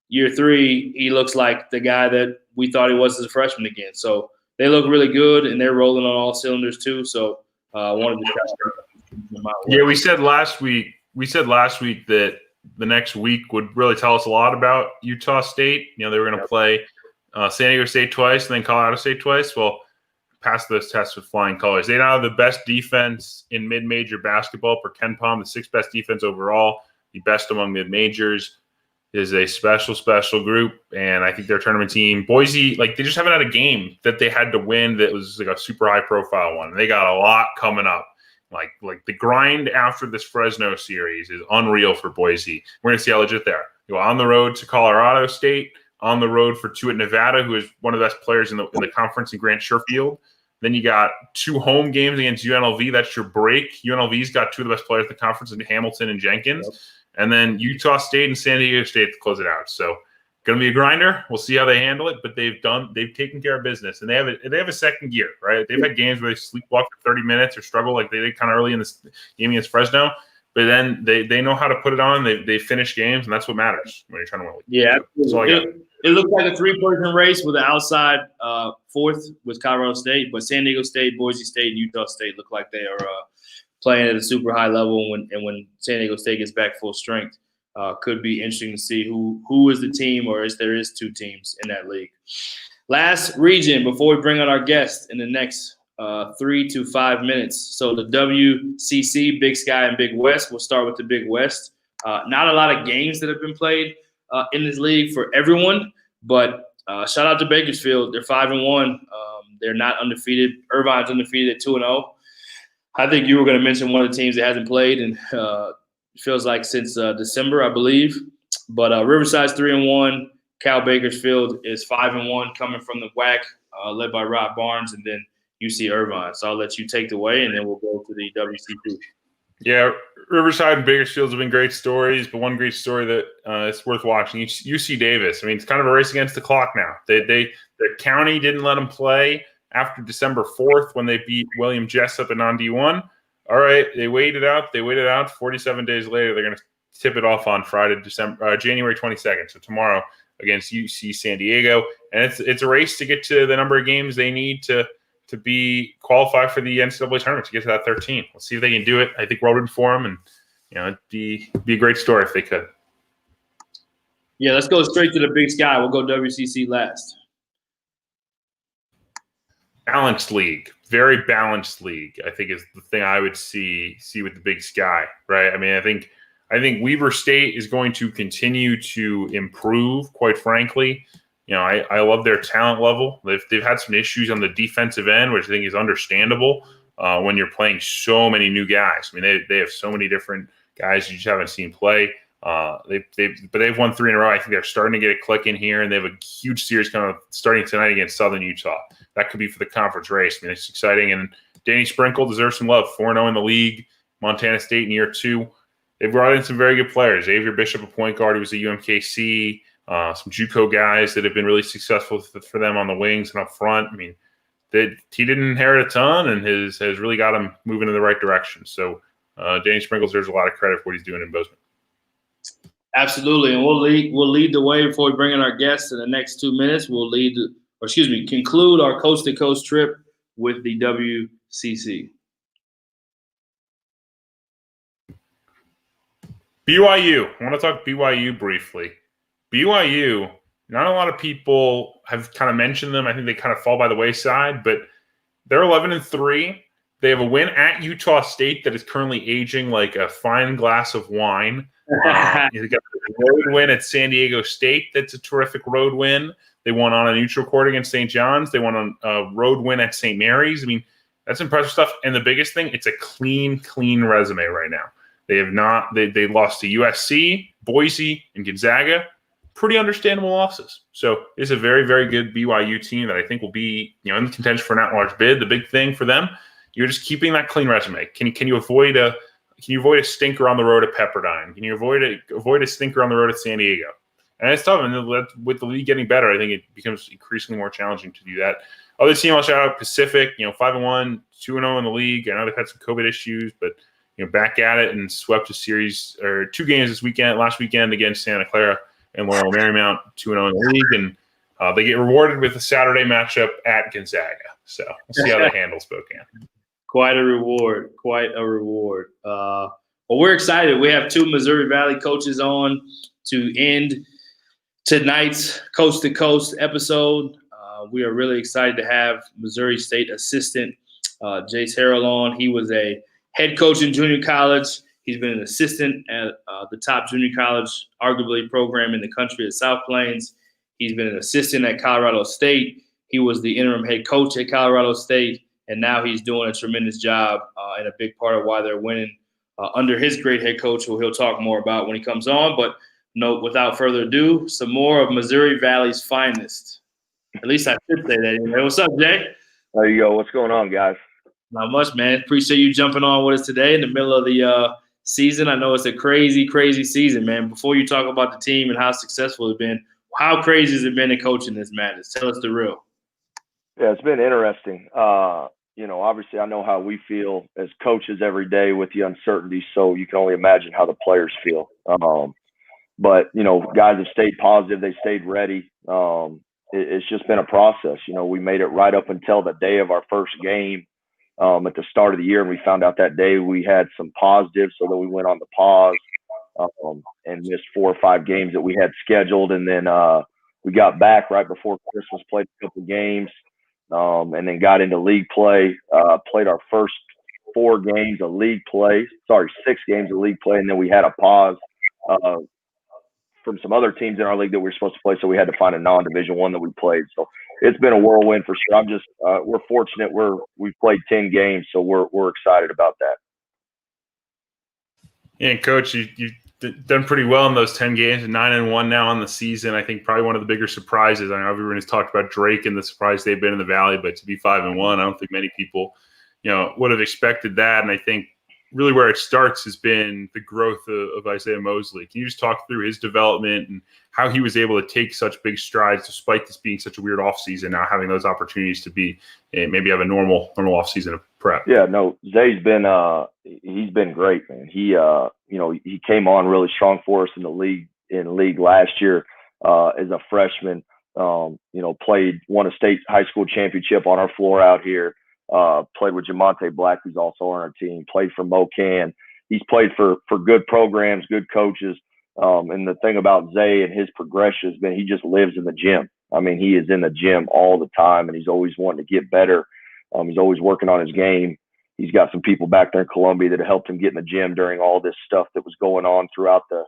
year 3, he looks like the guy that we thought he was as a freshman again. So they look really good, and they're rolling on all cylinders too. So I wanted to shout out. Yeah, we said last week that the next week would really tell us a lot about Utah State. You know, they were going to play San Diego State twice and then Colorado State twice. Well, passed those tests with flying colors. They now have the best defense in mid-major basketball per Ken Pom, the 6th best defense overall, the best among mid-majors. Is a special group, and I think their tournament team, Boise, like they just haven't had a game that they had to win that was like a super high-profile one. And they got a lot coming up. Like the grind after this Fresno series is unreal for Boise. We're going to see how legit they are. You go on the road to Colorado State, on the road for 2 at Nevada, who is one of the best players in the conference in Grant Sherfield. Then you got 2 home games against UNLV. That's your break. UNLV's got 2 of the best players in the conference in Hamilton and Jenkins. Yep. And then Utah State and San Diego State to close it out. So going to be a grinder. We'll see how they handle it, but they've taken care of business, and they have a second gear, right? They've had games where they sleepwalk for 30 minutes or struggle like they did kind of early in this game against Fresno, but then they know how to put it on. They finish games, and that's what matters when you're trying to win. Yeah, it looked like a 3-person race with the outside 4th with Colorado State, but San Diego State, Boise State, and Utah State look like they are playing at a super high level. When San Diego State gets back full strength, could be interesting to see who is the team, or there is 2 teams in that league. Last region before we bring on our guest in the next 3 to 5 minutes. So the WCC, Big Sky and Big West. We'll start with the Big West. Not a lot of games that have been played in this league for everyone, but shout out to Bakersfield. They're 5-1. They're not undefeated. Irvine's undefeated at 2-0. I think you were going to mention one of the teams that hasn't played, and feels like since December, I believe. But Riverside's 3-1. Cal Bakersfield is 5-1, coming from the WAC, led by Rob Barnes, and then UC Irvine. So I'll let you take it away, and then we'll go to the WCC. Yeah, Riverside and Bakersfield have been great stories, but one great story that it's worth watching. UC Davis. I mean, it's kind of a race against the clock now. The county didn't let them play after December 4th when they beat William Jessup in non-D1. All right, they waited out. 47 days later, they're going to tip it off on Friday, January 22nd, so tomorrow against UC San Diego. And it's a race to get to the number of games they need to be qualified for the NCAA tournament, to get to that 13. We'll see if they can do it. I think we're rooting for them, and it'd be a great story if they could. Yeah, let's go straight to the Big Sky. We'll go WCC last. Balanced league, very balanced league, I think is the thing I would see with the Big Sky, right? I mean, I think Weber State is going to continue to improve, quite frankly. I love their talent level. They've had some issues on the defensive end, which I think is understandable when you're playing so many new guys. I mean, they have so many different guys you just haven't seen play. But they've won 3 in a row. I think they're starting to get a click in here, and they have a huge series kind of starting tonight against Southern Utah. That could be for the conference race. I mean, it's exciting. And Danny Sprinkle deserves some love. 4-0 in the league. Montana State in year 2. They've brought in some very good players. Xavier Bishop, a point guard who was at UMKC. Some JUCO guys that have been really successful for them on the wings and up front. I mean, he didn't inherit a ton, and has really got him moving in the right direction. So Danny Sprinkle deserves a lot of credit for what he's doing in Bozeman. Absolutely, and we'll lead the way before we bring in our guests in the next 2 minutes. We'll conclude our Coast to Coast trip with the WCC. BYU. I want to talk BYU briefly. BYU, not a lot of people have kind of mentioned them. I think they kind of fall by the wayside, but they're 11-3. They have a win at Utah State that is currently aging like a fine glass of wine. They got a road win at San Diego State. That's a terrific road win. They won on a neutral court against St. John's. They won on a road win at St. Mary's. I mean, that's impressive stuff. And the biggest thing, it's a clean resume right now. They have not. They lost to USC, Boise, and Gonzaga. Pretty understandable losses. So it's a very, very good BYU team that I think will be, in contention for an at-large bid. The big thing for them, you're just keeping that clean resume. Can you avoid a stinker on the road at Pepperdine? Can you avoid a stinker on the road at San Diego? And it's tough. And with the league getting better, I think it becomes increasingly more challenging to do that. Other team I'll shout out, Pacific. 5-1, 2-0 in the league. I know they've had some COVID issues, but back at it and swept a series or 2 games last weekend against Santa Clara and Loyola Marymount, 2-0 in the league, and they get rewarded with a Saturday matchup at Gonzaga. So we'll see how that handles Spokane. Quite a reward. Well, we're excited. We have 2 Missouri Valley coaches on to end tonight's Coast to Coast episode. We are really excited to have Missouri State assistant Jace Harrell on. He was a head coach in junior college. He's been an assistant at the top junior college, arguably program in the country at South Plains. He's been an assistant at Colorado State. He was the interim head coach at Colorado State, and now he's doing a tremendous job and a big part of why they're winning under his great head coach, who he'll talk more about when he comes on. But without further ado, some more of Missouri Valley's finest. At least I should say that anyway. What's up, Jay? There you go. What's going on, guys? Not much, man. Appreciate you jumping on with us today in the middle of the season. I know it's a crazy, crazy season, man. Before you talk about the team and how successful it's been, how crazy has it been in coaching this madness? Tell us the real. Yeah, it's been interesting. Obviously I know how we feel as coaches every day with the uncertainty, so you can only imagine how the players feel. But guys have stayed positive. They stayed ready. It's just been a process. We made it right up until the day of our first game at the start of the year, and we found out that day we had some positives, so then we went on the pause and missed 4 or 5 games that we had scheduled, and then we got back right before Christmas, played a couple games, and then got into league play, played our first 4 games of league play, 6 games of league play, and then we had a pause from some other teams in our league that we were supposed to play, so we had to find a non-Division I that we played. So it's been a whirlwind for sure. I'm just we're fortunate. We've played 10 games, so we're excited about that. Yeah, and Coach, you've done pretty well in those 10 games, 9-1 now on the season. I think probably one of the bigger surprises. I know everyone has talked about Drake and the surprise they've been in the Valley, but to be 5-1, I don't think many people, would have expected that. And I think really where it starts has been the growth of Isaiah Mosley. Can you just talk through his development and how he was able to take such big strides despite this being such a weird offseason, now having those opportunities to be maybe have a normal offseason of prep? Yeah, no, Zay's been he's been great, man. He he came on really strong for us in the league last year as a freshman. Won a state high school championship on our floor out here. Played with Jamonte Black, who's also on our team, played for Mocan. He's played for good programs, good coaches. And the thing about Zay and his progression has been he just lives in the gym. I mean, he is in the gym all the time, and he's always wanting to get better. He's always working on his game. He's got some people back there in Columbia that helped him get in the gym during all this stuff that was going on throughout the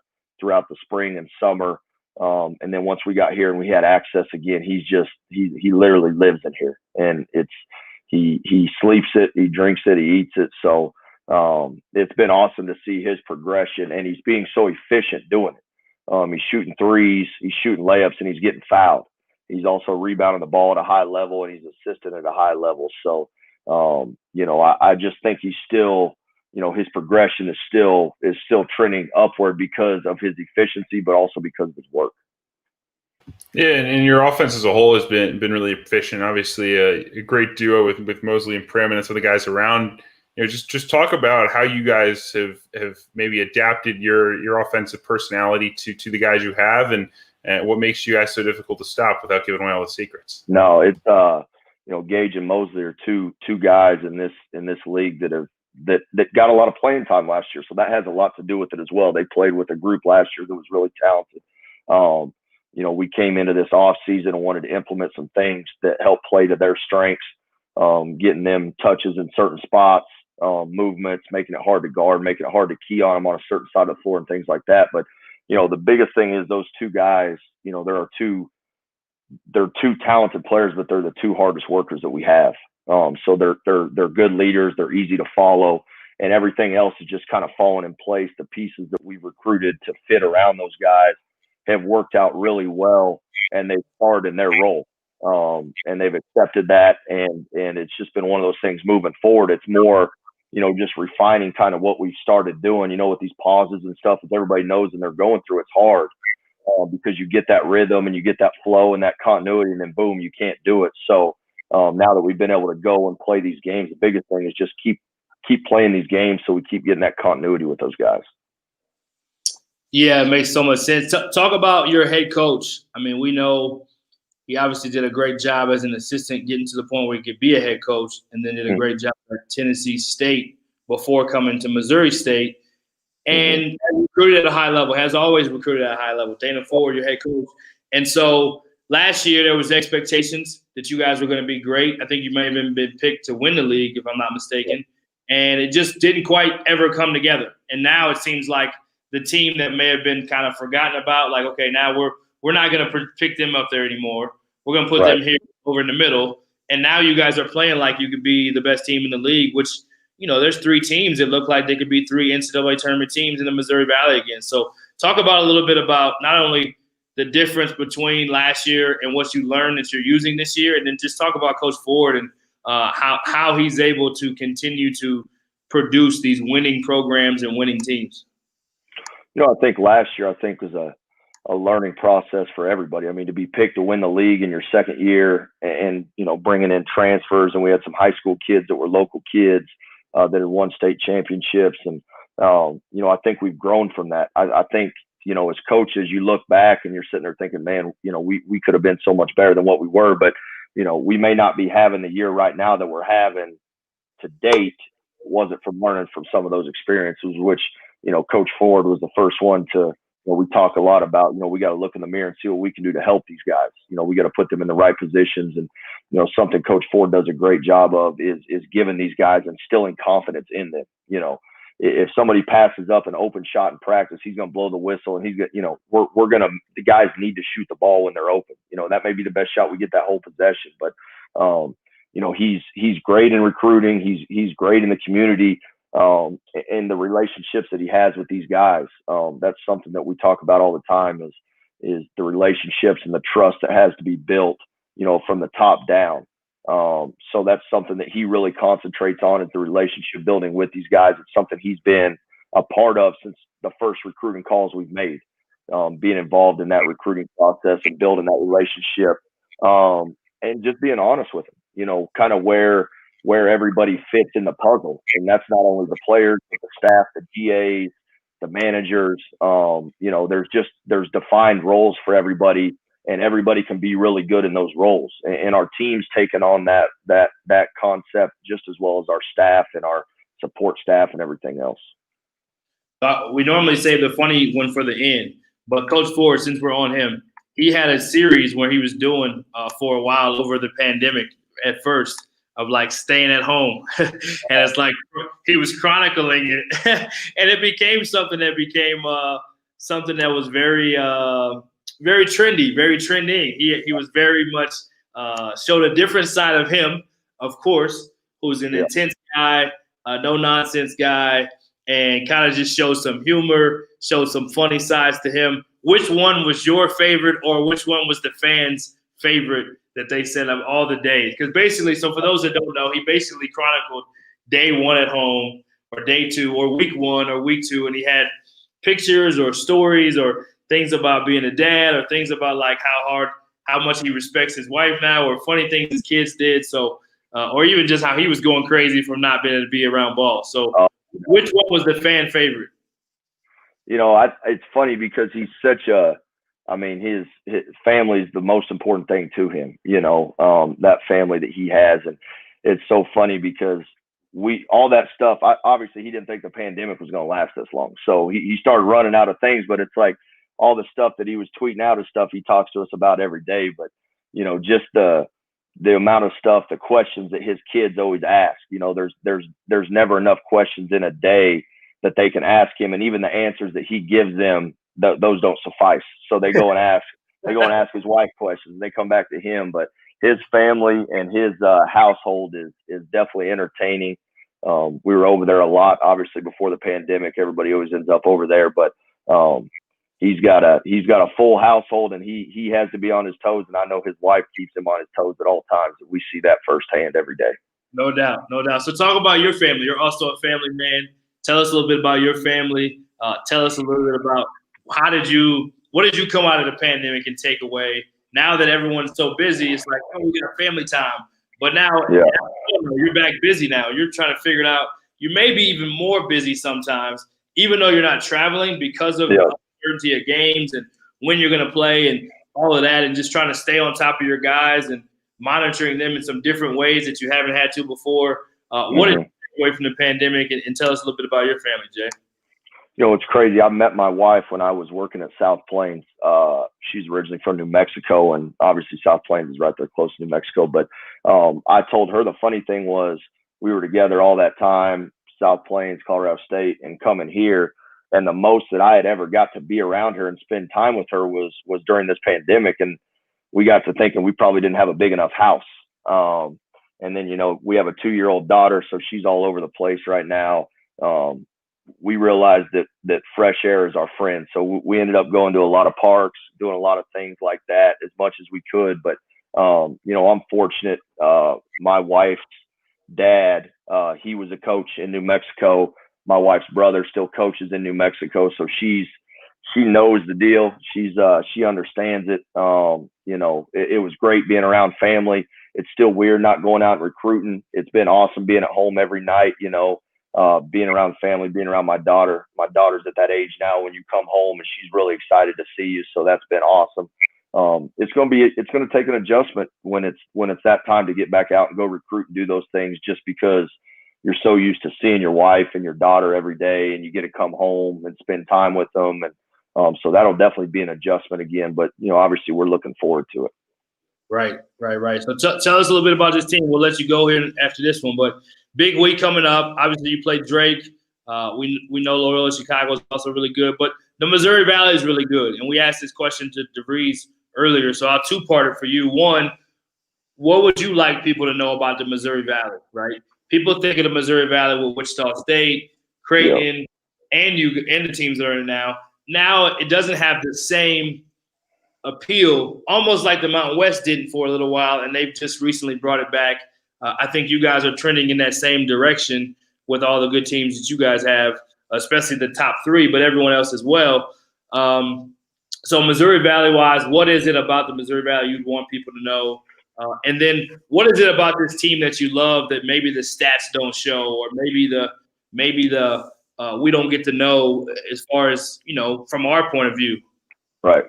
spring and summer. And then once we got here and we had access again, he literally lives in here, and he sleeps it, he drinks it, he eats it. So it's been awesome to see his progression, and he's being so efficient doing it. He's shooting threes, he's shooting layups, and he's getting fouled. He's also rebounding the ball at a high level, and he's assisting at a high level. So, I just think he's still, his progression is still trending upward because of his efficiency, but also because of his work. Yeah, and your offense as a whole has been really efficient. Obviously, a great duo with Mosley and Prim and some of the guys around. Just talk about how you guys have maybe adapted your offensive personality to the guys you have, and what makes you guys so difficult to stop without giving away all the secrets. No, it's Gage and Mosley are two guys in this league that that got a lot of playing time last year. So that has a lot to do with it as well. They played with a group last year that was really talented. We came into this off season and wanted to implement some things that help play to their strengths, getting them touches in certain spots, movements, making it hard to guard, making it hard to key on them on a certain side of the floor and things like that. But, the biggest thing is those two guys, they're two talented players, but they're the two hardest workers that we have. So they're good leaders. They're easy to follow, and everything else is just kind of falling in place. The pieces that we recruited to fit around those guys have worked out really well, and they've starred in their role. And they've accepted that, and it's just been one of those things moving forward. It's more, just refining kind of what we've started doing, with these pauses and stuff, as everybody knows and they're going through, it's hard because you get that rhythm and you get that flow and that continuity, and then boom, you can't do it. So now that we've been able to go and play these games, the biggest thing is just keep playing these games so we keep getting that continuity with those guys. Yeah, it makes so much sense. Talk about your head coach. I mean, we know he obviously did a great job as an assistant getting to the point where he could be a head coach, and then did a great job at Tennessee State before coming to Missouri State. And recruited at a high level, has always recruited at a high level. Dana Ford, your head coach. And so last year there was expectations that you guys were going to be great. I think you may have even been picked to win the league, if I'm not mistaken. And it just didn't quite ever come together. And now it seems like the team that may have been kind of forgotten about, like, okay, now we're not going to pick them up there anymore. We're going to put them here over in the middle. And now you guys are playing like you could be the best team in the league, which – there's three teams that look like they could be three NCAA tournament teams in the Missouri Valley again. So talk about a little bit about not only the difference between last year and what you learned that you're using this year, and then just talk about Coach Ford and how he's able to continue to produce these winning programs and winning teams. I think last year was a learning process for everybody. I mean, to be picked to win the league in your second year and bringing in transfers, and we had some high school kids that were local kids that had won state championships. And, I think we've grown from that. I think, as coaches, you look back and you're sitting there thinking, man, we could have been so much better than what we were, but, we may not be having the year right now that we're having to date. It wasn't from learning from some of those experiences, which, Coach Ford was the first one to, we talk a lot about, we got to look in the mirror and see what we can do to help these guys. We got to put them in the right positions. And, something Coach Ford does a great job of is giving these guys, instilling confidence in them. If somebody passes up an open shot in practice, he's going to blow the whistle, and he's going to, the guys need to shoot the ball when they're open. That may be the best shot we get that whole possession, but, he's great in recruiting. He's great in the community. And the relationships that he has with these guys, that's something that we talk about all the time is the relationships and the trust that has to be built, from the top down. So that's something that he really concentrates on, is the relationship building with these guys. It's something he's been a part of since the first recruiting calls we've made, being involved in that recruiting process and building that relationship, and just being honest with them, kind of where everybody fits in the puzzle. And that's not only the players, but the staff, the GAs, the managers. There's defined roles for everybody, and everybody can be really good in those roles. And our team's taken on that concept just as well as our staff and our support staff and everything else. We normally save the funny one for the end, but Coach Ford, since we're on him, he had a series where he was doing for a while over the pandemic at first, of like staying at home. And it's like he was chronicling it. And it became something that was very, very trendy, very trending. He was very much showed a different side of him, of course, who's an intense guy, no nonsense guy, and kind of just showed some humor, showed some funny sides to him. Which one was your favorite, or which one was the fans' favorite that they said of all the days? Because basically, so for those that don't know, he basically chronicled day one at home, or day two, or week one, or week two, and he had pictures or stories or things about being a dad, or things about like how much he respects his wife now, or funny things his kids did. So, or even just how he was going crazy from not being able to be around ball. So, which one was the fan favorite? It's funny because he's such his family is the most important thing to him, that family that he has. And it's so funny because, all that stuff. Obviously, he didn't think the pandemic was going to last this long, so he started running out of things. But it's like all the stuff that he was tweeting out is stuff he talks to us about every day. But just the amount of stuff, the questions that his kids always ask. There's never enough questions in a day that they can ask him, and even the answers that he gives them, those don't suffice. So they go and ask. They go and ask his wife questions, and they come back to him. But his family and his household is definitely entertaining. We were over there a lot, obviously, before the pandemic. Everybody always ends up over there, but he's got a full household, and he has to be on his toes. And I know his wife keeps him on his toes at all times. And we see that firsthand every day. No doubt, no doubt. So talk about your family. You're also a family man. Tell us a little bit about your family. Tell us a little bit about what did you come out of the pandemic and take away? Now that everyone's so busy, it's like, oh, we got family time. But now you're back busy now. You're trying to figure it out. You may be even more busy sometimes, even though you're not traveling because of the uncertainty of games and when you're going to play and all of that, and just trying to stay on top of your guys and monitoring them in some different ways that you haven't had to before. What did you take away from the pandemic? And tell us a little bit about your family, Jay. It's crazy. I met my wife when I was working at South Plains. She's originally from New Mexico, and obviously South Plains is right there close to New Mexico. But I told her the funny thing was we were together all that time, South Plains, Colorado State, and coming here. And the most that I had ever got to be around her and spend time with her was during this pandemic. And we got to thinking we probably didn't have a big enough house. And then, we have a 2-year-old daughter, so she's all over the place right now. We realized that fresh air is our friend. So we ended up going to a lot of parks, doing a lot of things like that as much as we could. But, I'm fortunate. My wife's dad, he was a coach in New Mexico. My wife's brother still coaches in New Mexico. So she knows the deal. She understands it. It was great being around family. It's still weird not going out and recruiting. It's been awesome being at home every night, being around family, being around my daughter. My daughter's at that age now when you come home and she's really excited to see you. So that's been awesome. It's going to take an adjustment when it's that time to get back out and go recruit and do those things, just because you're so used to seeing your wife and your daughter every day, and you get to come home and spend time with them. And so that'll definitely be an adjustment again, but obviously we're looking forward to it. Right. So tell us a little bit about this team. We'll let you go here after this one, but big week coming up. Obviously, you played Drake. We know Loyola Chicago is also really good, but the Missouri Valley is really good. And we asked this question to DeVries earlier, so I'll two-part it for you. One, what would you like people to know about the Missouri Valley, right? People think of the Missouri Valley with Wichita State, Creighton, and the teams that are in it now. Now it doesn't have the same appeal, almost like the Mountain West didn't for a little while, and they've just recently brought it back. I think you guys are trending in that same direction with all the good teams that you guys have, especially the top 3, but everyone else as well. So Missouri Valley-wise, what is it about the Missouri Valley you'd want people to know? And then what is it about this team that you love that maybe the stats don't show, or maybe the we don't get to know as far as, from our point of view? Right.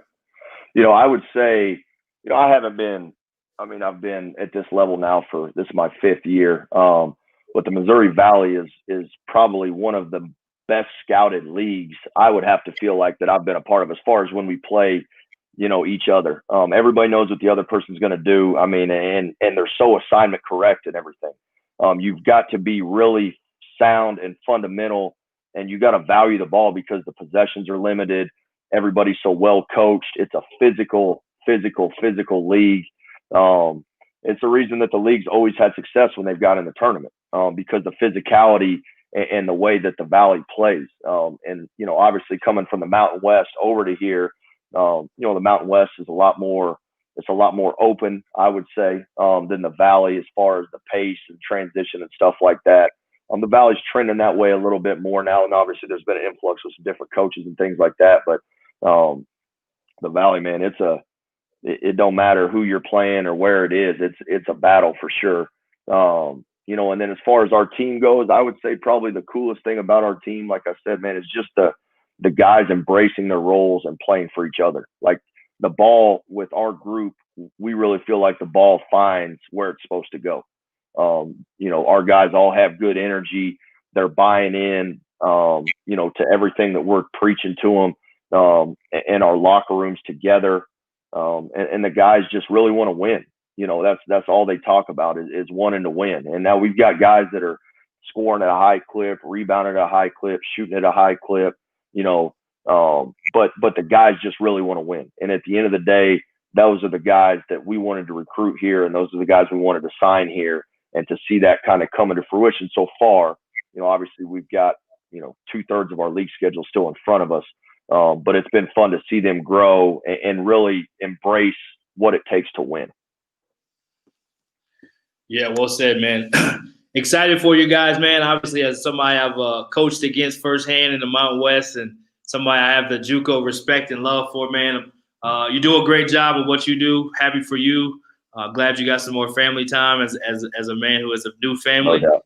I would say, I've been at this level now this is my 5th year. But the Missouri Valley is probably one of the best scouted leagues I would have to feel like that I've been a part of, as far as when we play, each other. Everybody knows what the other person's going to do. And they're so assignment correct and everything. You've got to be really sound and fundamental, and you got to value the ball because the possessions are limited. Everybody's so well coached. It's a physical league. It's the reason that the league's always had success when they've got in the tournament, because the physicality and the way that the Valley plays. And obviously coming from the Mountain West over to here, the Mountain West is a lot more open, I would say, than the Valley as far as the pace and transition and stuff like that. The Valley's trending that way a little bit more now, and obviously there's been an influx with some different coaches and things like that. But the Valley, man, it don't matter who you're playing or where it is. It's a battle for sure. And then as far as our team goes, I would say probably the coolest thing about our team, like I said, man, is just the guys embracing their roles and playing for each other. Like the ball with our group, we really feel like the ball finds where it's supposed to go. Our guys all have good energy. They're buying in, to everything that we're preaching to them in our locker rooms together. And the guys just really want to win. That's all they talk about is wanting to win. And now we've got guys that are scoring at a high clip, rebounding at a high clip, shooting at a high clip, but the guys just really want to win. And at the end of the day, those are the guys that we wanted to recruit here, and those are the guys we wanted to sign here. And to see that kind of come into fruition so far, obviously we've got, 2/3 of our league schedule still in front of us. But it's been fun to see them grow and really embrace what it takes to win. Yeah, well said, man. Excited for you guys, man. Obviously, as somebody I've coached against firsthand in the Mountain West, and somebody I have the JUCO respect and love for, man. You do a great job of what you do. Happy for you. Glad you got some more family time as a man who has a new family. No doubt.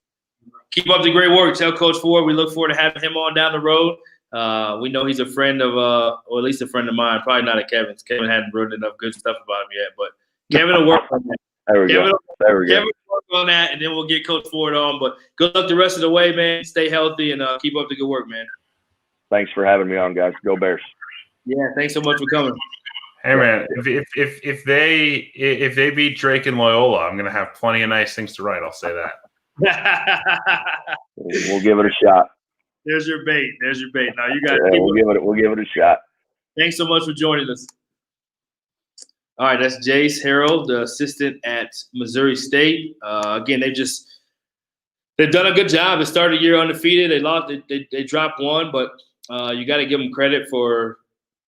Keep up the great work. Tell Coach Ford we look forward to having him on down the road. We know he's a friend of, or at least a friend of mine. Probably not a Kevin's. Kevin hadn't written enough good stuff about him yet, but Kevin will work on that. There we go. Kevin will work on that, and then we'll get Coach Ford on. But good luck the rest of the way, man. Stay healthy and keep up the good work, man. Thanks for having me on, guys. Go Bears. Yeah, thanks so much for coming. Hey man, if they beat Drake and Loyola, I'm gonna have plenty of nice things to write. I'll say that. We'll give it a shot. There's your bait. Now you got. Yeah, we'll give it a shot. Thanks so much for joining us. All right, that's Jace Harold, the assistant at Missouri State. Again, they've done a good job. They started the year undefeated. They lost. They dropped one, but you got to give them credit for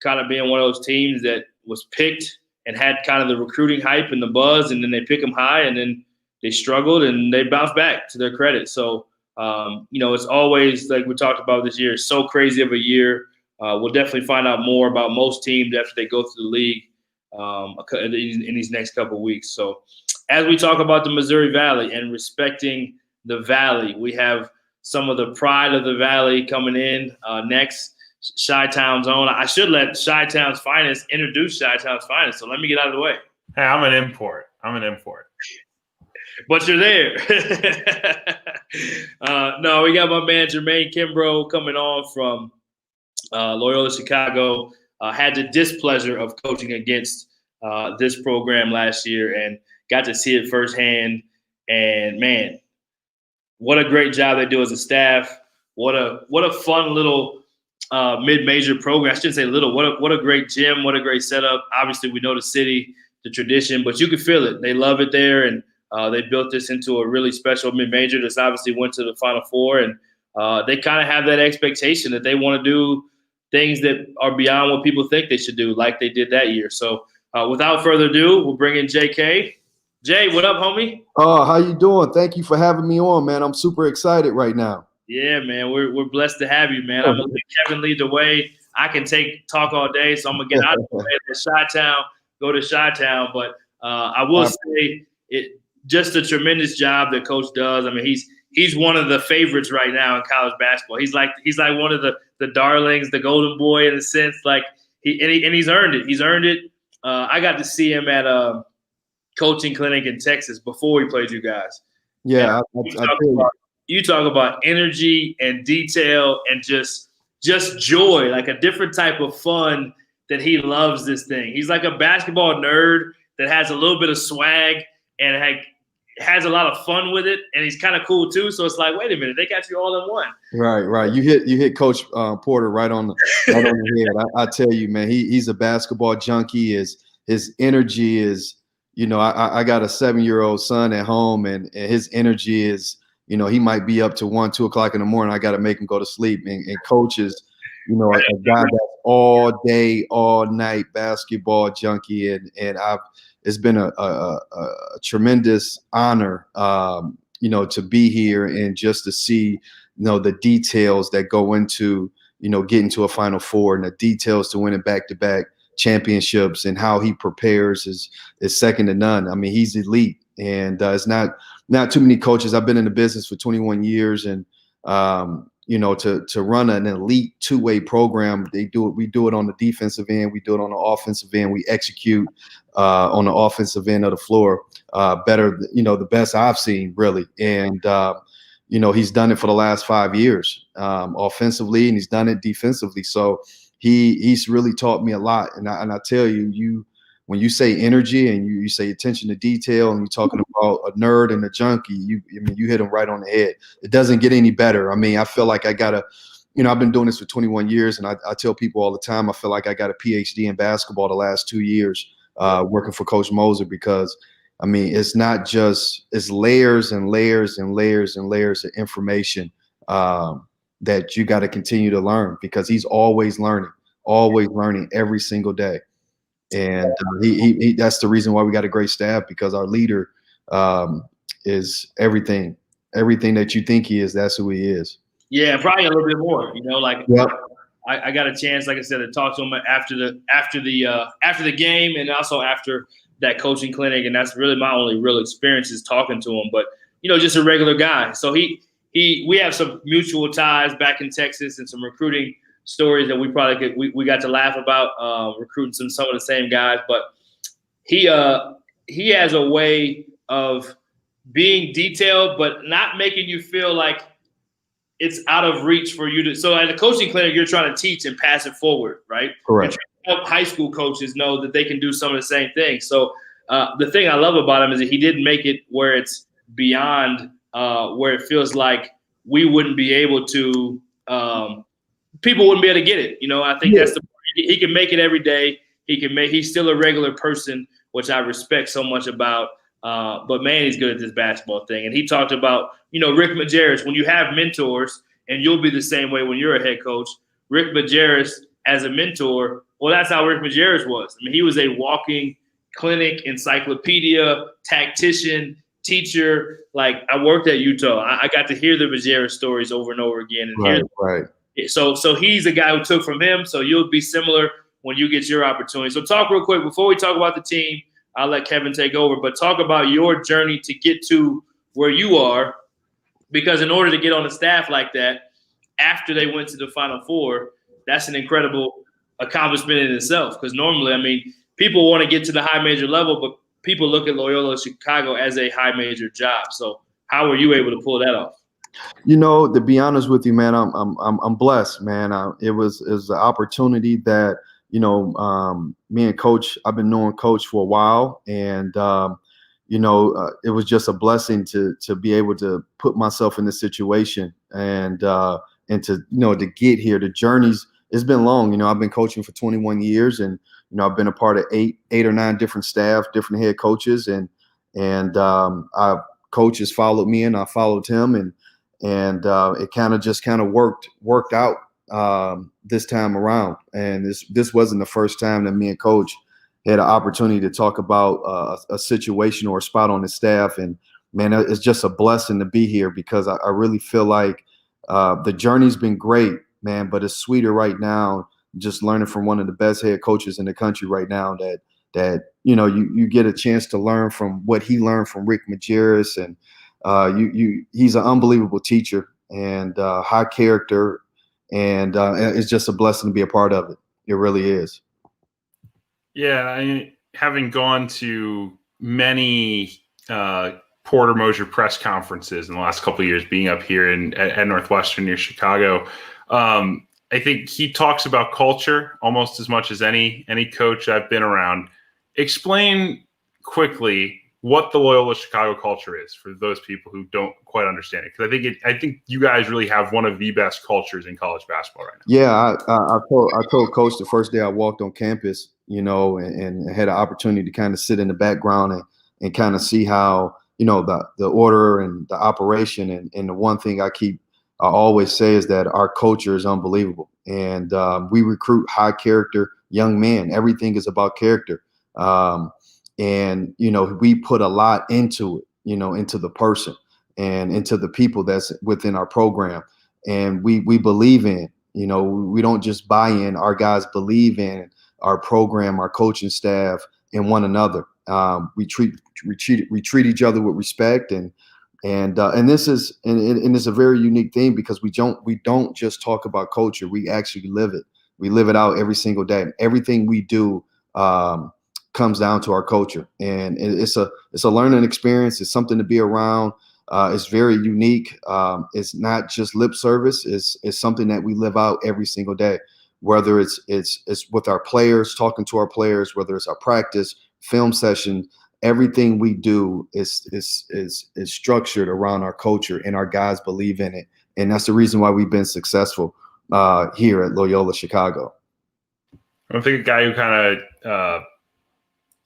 kind of being one of those teams that was picked and had kind of the recruiting hype and the buzz, and then they pick them high, and then they struggled and they bounced back, to their credit. So, it's always, like we talked about this year, so crazy of a year. We'll definitely find out more about most teams after they go through the league in these next couple of weeks. So as we talk about the Missouri Valley and respecting the Valley, we have some of the pride of the Valley coming in next. Chi-Town's own. I should let Chi-Town's finest introduce Chi-Town's finest. So let me get out of the way. Hey, I'm an import. But you're there. No, we got my man Jermaine Kimbrough coming on from Loyola Chicago. Had the displeasure of coaching against this program last year and got to see it firsthand. And man, what a great job they do as a staff. What a fun little mid-major program. I shouldn't say little. What a great gym. What a great setup. Obviously, we know the city, the tradition, but you can feel it. They love it there, and they built this into a really special mid-major that's obviously went to the Final Four, and they kind of have that expectation that they want to do things that are beyond what people think they should do, like they did that year. So without further ado, we'll bring in JK. Jay, what up, homie? Oh, how you doing? Thank you for having me on, man. I'm super excited right now. Yeah, man, we're blessed to have you, man. I'm gonna let Kevin lead the way. I can talk all day, so I'm gonna get out of the way to Chi-Town, go to Chi-Town. But I will say it just a tremendous job that Coach does. I mean, he's one of the favorites right now in college basketball. He's like one of the darlings, the golden boy in a sense. Like he's earned it. He's earned it. I got to see him at a coaching clinic in Texas before he played you guys. Yeah, you talk about energy and detail and just joy, like a different type of fun that he loves this thing. He's like a basketball nerd that has a little bit of swag and has a lot of fun with it, and he's kind of cool too. So it's like, wait a minute, they got you all in one. Right. You hit Coach Porter right on the head. I tell you, man, he's a basketball junkie. His energy is, I got a 7-year-old son at home, and his energy is, he might be up to 1, 2 o'clock in the morning. I got to make him go to sleep. And Coach is, a guy that's all day, all night basketball junkie, and it's been a tremendous honor, to be here and just to see, the details that go into, getting to a Final Four, and the details to winning back-to-back championships, and how he prepares is second to none. I mean, he's elite, and it's not too many coaches. I've been in the business for 21 years, and to run an elite two-way program. We do it on the defensive end. We do it on the offensive end. We execute on the offensive end of the floor better, the best I've seen, really. And, he's done it for the last 5 years offensively, and he's done it defensively. So he's really taught me a lot. And I tell you, when you say energy and you say attention to detail and you're talking about a nerd and a junkie, you hit him right on the head. It doesn't get any better. I mean, I feel like I got I've been doing this for 21 years, and I tell people all the time, I feel like I got a PhD in basketball the last 2 years working for Coach Moser, because I mean, it's not just, it's layers and layers and layers and layers of information that you got to continue to learn, because he's always learning every single day. And he that's the reason why we got a great staff, because our leader is everything that you think he is. That's who he is. Yeah, probably a little bit more. Yep. I got a chance, like I said, to talk to him after the game, and also after that coaching clinic, and that's really my only real experience is talking to him. But just a regular guy. So we have some mutual ties back in Texas, and some recruiting stories that we got to laugh about, recruiting some of the same guys. But he has a way of being detailed, but not making you feel like it's out of reach for you to. So at the coaching clinic, you're trying to teach and pass it forward, right? Correct. Help high school coaches know that they can do some of the same things. So the thing I love about him is that he didn't make it where it's beyond where it feels like we wouldn't be able to. People wouldn't be able to get it. I think that's the point. He can make it every day. He's still a regular person, which I respect so much about. But man, he's good at this basketball thing. And he talked about, Rick Majerus, when you have mentors, and you'll be the same way when you're a head coach. Rick Majerus as a mentor, well, that's how Rick Majerus was. I mean, he was a walking clinic, encyclopedia, tactician, teacher. Like, I worked at Utah. I got to hear the Majerus stories over and over again. And right. So he's a guy who took from him. So you'll be similar when you get your opportunity. So talk real quick before we talk about the team. I'll let Kevin take over, but talk about your journey to get to where you are, because in order to get on a staff like that, after they went to the Final Four, that's an incredible accomplishment in itself. Because normally, I mean, people want to get to the high major level, but people look at Loyola Chicago as a high major job. So how were you able to pull that off? To be honest with you, man, I'm blessed, man. It was an opportunity that, me and Coach, I've been knowing Coach for a while, and it was just a blessing to be able to put myself in this situation and to get here. The journey's, it's been long. I've been coaching for 21 years, and I've been a part of eight or nine different staff, different head coaches, and Coach has followed me, and I followed him, and it kind of worked out this time around. And this wasn't the first time that me and Coach had an opportunity to talk about a situation or a spot on the staff. And man, it's just a blessing to be here, because I really feel like the journey's been great, man, but it's sweeter right now just learning from one of the best head coaches in the country right now, that you get a chance to learn from what he learned from Rick Majerus. And he's an unbelievable teacher, and high character, and it's just a blessing to be a part of it. It really is. Yeah, having gone to many Porter Moser press conferences in the last couple of years, being up here at Northwestern near Chicago, I think he talks about culture almost as much as any coach I've been around. Explain quickly what the Loyola Chicago culture is for those people who don't quite understand it, because I think you guys really have one of the best cultures in college basketball right now. Yeah, I told Coach the first day I walked on campus, and had an opportunity to kind of sit in the background and kind of see how the order and the operation, and the one thing I always say is that our culture is unbelievable, and we recruit high character young men. Everything is about character. And, we put a lot into it, into the person and into the people that's within our program. And we believe in, we don't just buy in. Our guys believe in our program, our coaching staff, and one another. We treat each other with respect, and And this is and it's a very unique thing because we don't just talk about culture. We actually live it. We live it out every single day. Everything we do comes down to our culture, and it's a learning experience. It's something to be around. It's very unique. It's not just lip service. It's something that we live out every single day. Whether it's with our players, talking to our players, whether it's our practice, film session, everything we do is structured around our culture, and our guys believe in it, and that's the reason why we've been successful here at Loyola Chicago. I think a guy who kind of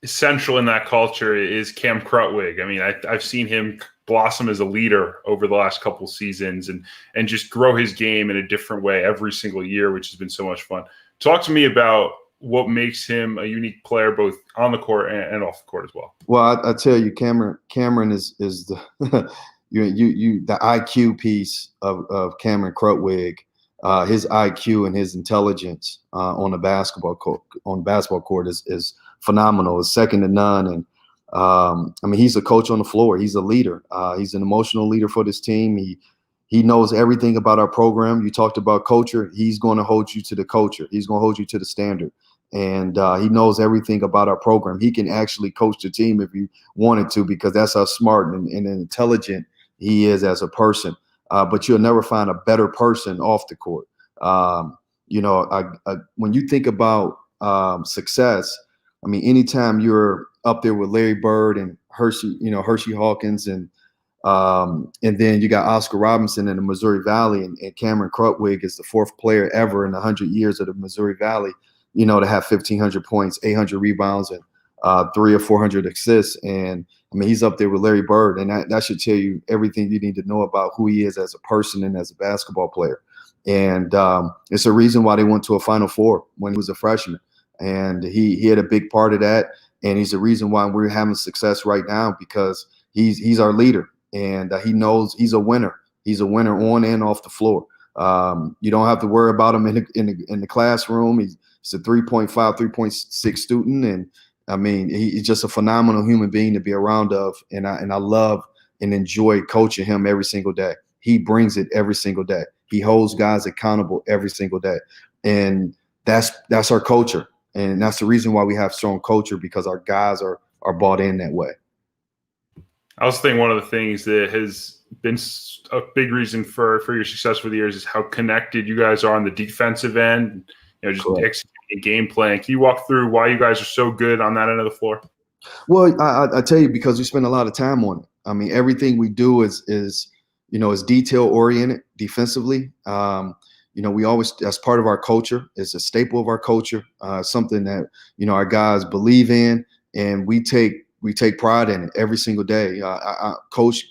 essential in that culture is Cam Krutwig. I mean, I've seen him blossom as a leader over the last couple seasons and just grow his game in a different way every single year, which has been so much fun. Talk to me about what makes him a unique player, both on the court and off the court as well. Well, I tell you, Cameron is the the IQ piece of Cameron Krutwig. His IQ and his intelligence on the basketball court is phenomenal. It's second to none. And I mean, he's a coach on the floor. He's a leader. He's an emotional leader for this team. He knows everything about our program. You talked about culture. He's going to hold you to the culture. He's going to hold you to the standard. And he knows everything about our program. He can actually coach the team if he wanted to, because that's how smart and intelligent he is as a person. But you'll never find a better person off the court. When you think about success, I mean, anytime you're up there with Larry Bird and Hershey Hawkins, and then you got Oscar Robinson in the Missouri Valley, and Cameron Krutwig is the fourth player ever in 100 years of the Missouri Valley, to have 1,500 points, 800 rebounds, and 300 or 400 assists. And I mean, he's up there with Larry Bird, and that should tell you everything you need to know about who he is as a person and as a basketball player. And it's a reason why they went to a Final Four when he was a freshman. And he had a big part of that. And he's the reason why we're having success right now, because he's our leader, and he knows he's a winner. He's a winner on and off the floor. You don't have to worry about him in the classroom. He's a 3.5, 3.6 student. And I mean, he's just a phenomenal human being to be around of. And I love and enjoy coaching him every single day. He brings it every single day. He holds guys accountable every single day. And that's our culture. And that's the reason why we have strong culture, because our guys are bought in that way. I also think one of the things that has been a big reason for your success for the years is how connected you guys are on the defensive end, just executing game plan. Can you walk through why you guys are so good on that end of the floor? Well, I tell you, because we spend a lot of time on it. I mean, everything we do is detail oriented defensively. We always, that's part of our culture. It's a staple of our culture, something that, our guys believe in, and we take pride in it every single day. Coach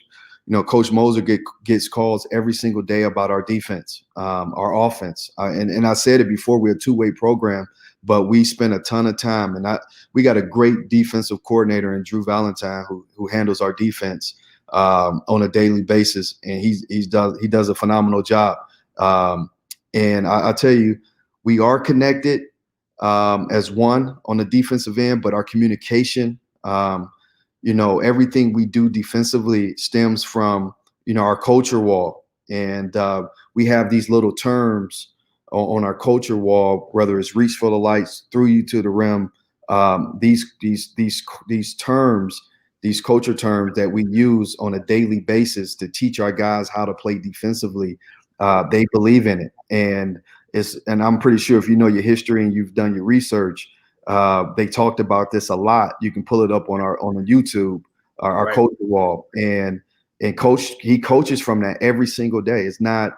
Moser gets calls every single day about our defense, our offense. And I said it before, we're a two-way program, but we spend a ton of time, and we got a great defensive coordinator in Drew Valentine who handles our defense on a daily basis, and he does a phenomenal job. And I tell you, we are connected as one on the defensive end, but our communication, everything we do defensively stems from, our culture wall. And we have these little terms on our culture wall, whether it's reach for the lights, through you to the rim. These terms, these culture terms that we use on a daily basis to teach our guys how to play defensively. They believe in it, and I'm pretty sure if you know your history and you've done your research, they talked about this a lot. You can pull it up on the YouTube, our right. Culture wall, and he coaches from that every single day. It's not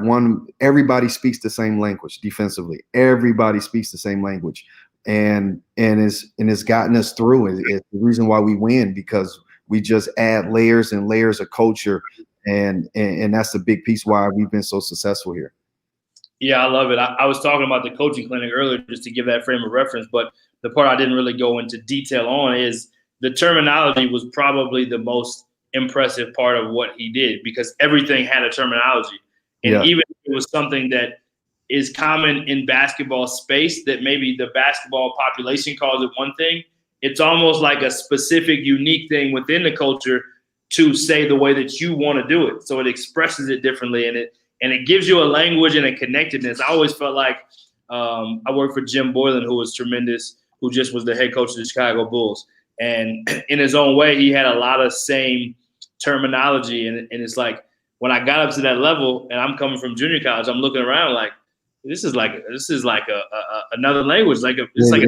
one. Everybody speaks the same language defensively. Everybody speaks the same language, and it's gotten us through. It's the reason why we win, because we just add layers and layers of culture. And that's the big piece why we've been so successful here. Yeah, I love it. I was talking about the coaching clinic earlier just to give that frame of reference, but the part I didn't really go into detail on is the terminology was probably the most impressive part of what he did, because everything had a terminology. And even if it was something that is common in basketball space that maybe the basketball population calls it one thing, it's almost like a specific, unique thing within the culture to say the way that you want to do it. So it expresses it differently, and it gives you a language and a connectedness. I always felt like I worked for Jim Boylan, who was tremendous, who just was the head coach of the Chicago Bulls. And in his own way, he had a lot of same terminology. And it's like when I got up to that level and I'm coming from junior college, I'm looking around like, this is like another language. It's funny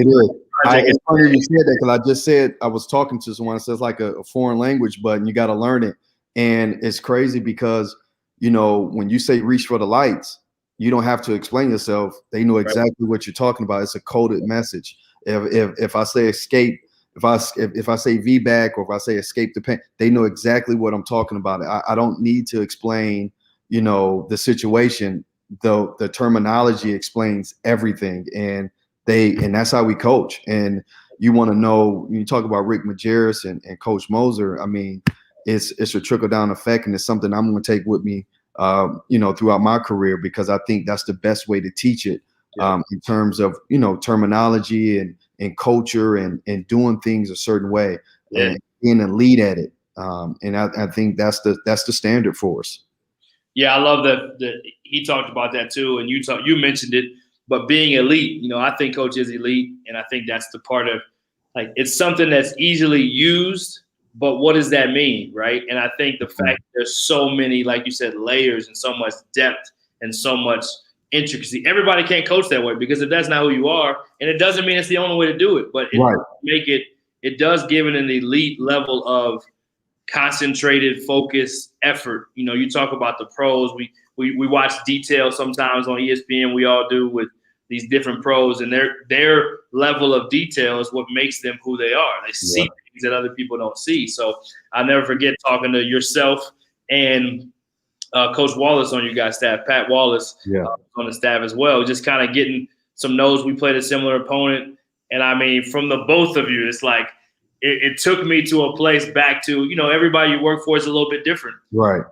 you said that, because I just said I was talking to someone that says like a foreign language, but you got to learn it. And it's crazy because, you know, when you say reach for the lights, you don't have to explain yourself. They know exactly what you're talking about. It's a coded message. If I say escape, if I say VBAC, or if I say escape the pain, they know exactly what I'm talking about. I don't need to explain, you know, the situation. The terminology explains everything, and that's how we coach. And you want to know, when you talk about Rick Majerus and Coach Moser, I mean, it's a trickle down effect, and it's something I'm going to take with me, you know, throughout my career, because I think that's the best way to teach it, in terms of, you know, terminology and culture and doing things a certain way, and being a lead at it. And I think that's the standard for us. Yeah, I love that he talked about that too, and you mentioned it. But being elite, you know, I think Coach is elite, and I think that's the part of, like, it's something that's easily used, but what does that mean, right? And I think the fact there's so many, like you said, layers and so much depth and so much intricacy. Everybody can't coach that way, because if that's not who you are, and it doesn't mean it's the only way to do it, but it does give it an elite level of concentrated, focused effort. You know, you talk about the pros. We watch detail sometimes on ESPN. We all do, with these different pros, and their level of detail is what makes them who they are. They see things that other people don't see. So I'll never forget talking to yourself and Coach Wallace on you guys' staff, Pat Wallace, on the staff as well, just kind of getting some notes. We played a similar opponent, and I mean, from the both of you, it's like, it took me to a place back to, you know, everybody you work for is a little bit different. Right.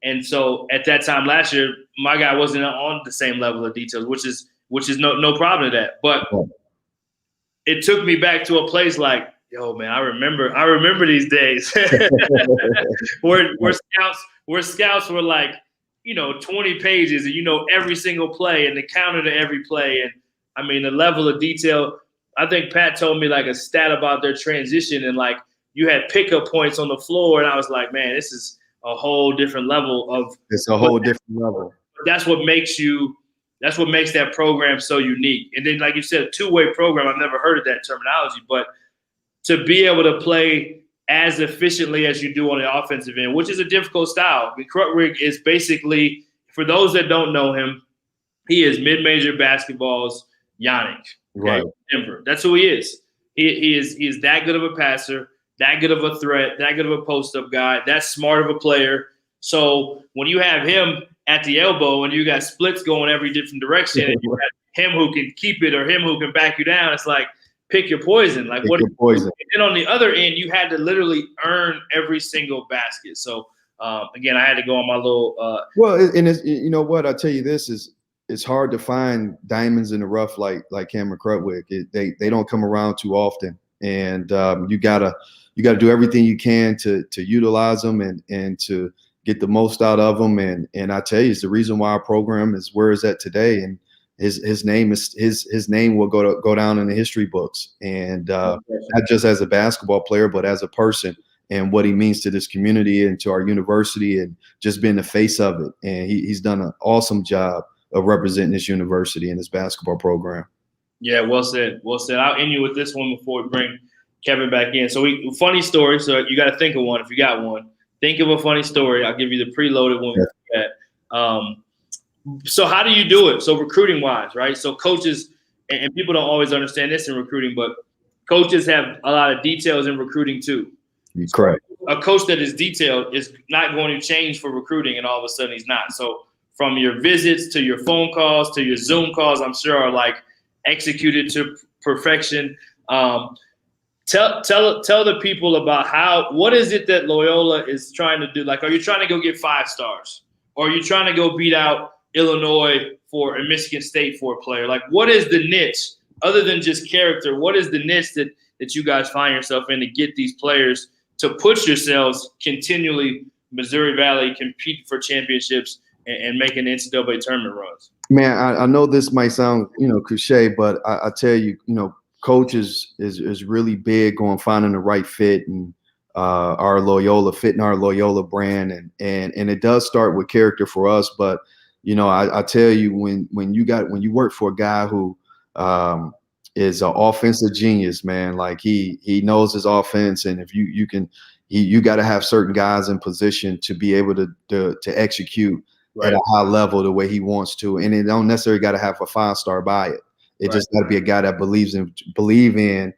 And so at that time last year, my guy wasn't on the same level of details, which is no problem to that. But it took me back to a place like, yo, man, I remember these days where scouts were like, you know, 20 pages, and you know every single play and the counter to every play. And I mean, the level of detail. I think Pat told me like a stat about their transition, and like you had pickup points on the floor, and I was like, man, this is a whole different level of. It's a whole different level. That's what makes that program so unique. And then, like you said, a two-way program. I've never heard of that terminology, but to be able to play as efficiently as you do on the offensive end, which is a difficult style. Krutwig is basically, for those that don't know him, he is mid-major basketball's Yannick. Okay? Right. Denver. That's who he is. He is that good of a passer, that good of a threat, that good of a post-up guy, that smart of a player. So when you have him at the elbow and you got splits going every different direction, and you got him who can keep it or him who can back you down, it's like, pick your poison. Like, what? And then on the other end, you had to literally earn every single basket. So again, I had to go on my little. Well, and it's, you know what, I tell you, this is, it's hard to find diamonds in the rough like Cameron Krutwig. They don't come around too often, and you gotta do everything you can to utilize them and to get the most out of them. And I tell you, it's the reason why our program is where it's at today. And his name will go down in the history books, and not just as a basketball player, but as a person, and what he means to this community and to our university, and just being the face of it. And he's done an awesome job of representing this university and this basketball program. Yeah, well said. Well said. I'll end you with this one before we bring Kevin back in. So funny story. So you got to think of one if you got one. Think of a funny story. I'll give you the preloaded one. So how do you do it? So recruiting wise, right? So coaches, and people don't always understand this in recruiting, but coaches have a lot of details in recruiting too. Correct. A coach that is detailed is not going to change for recruiting, and all of a sudden he's not. So from your visits to your phone calls to your Zoom calls, I'm sure are like executed to perfection. Tell the people about what is it that Loyola is trying to do? Like, are you trying to go get 5 stars, or are you trying to go beat out Illinois and Michigan State for a player? Like, what is the niche other than just character? What is the niche that you guys find yourself in to get these players to push yourselves continually. Missouri Valley compete for championships and making NCAA tournament runs. Man, I know this might sound, cliche, but I tell you, coach is really big on finding the right fit and fitting our Loyola brand. And it does start with character for us. But, I tell you, when you work for a guy who is an offensive genius, man, like he knows his offense. And if you got to have certain guys in position to be able to execute at a high level the way he wants to. And it don't necessarily got to have a 5-star by it. It just got to be a guy that believe in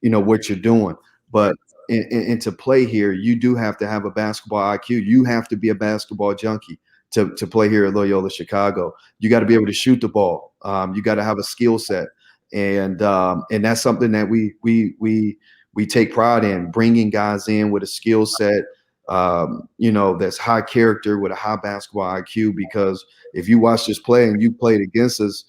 what you're doing. But and to play here, you do have to have a basketball IQ. You have to be a basketball junkie to play here at Loyola Chicago. You got to be able to shoot the ball. You got to have a skill set. And that's something that we take pride in, bringing guys in with a skill set, that's high character with a high basketball IQ. Because if you watch this play and you played against us,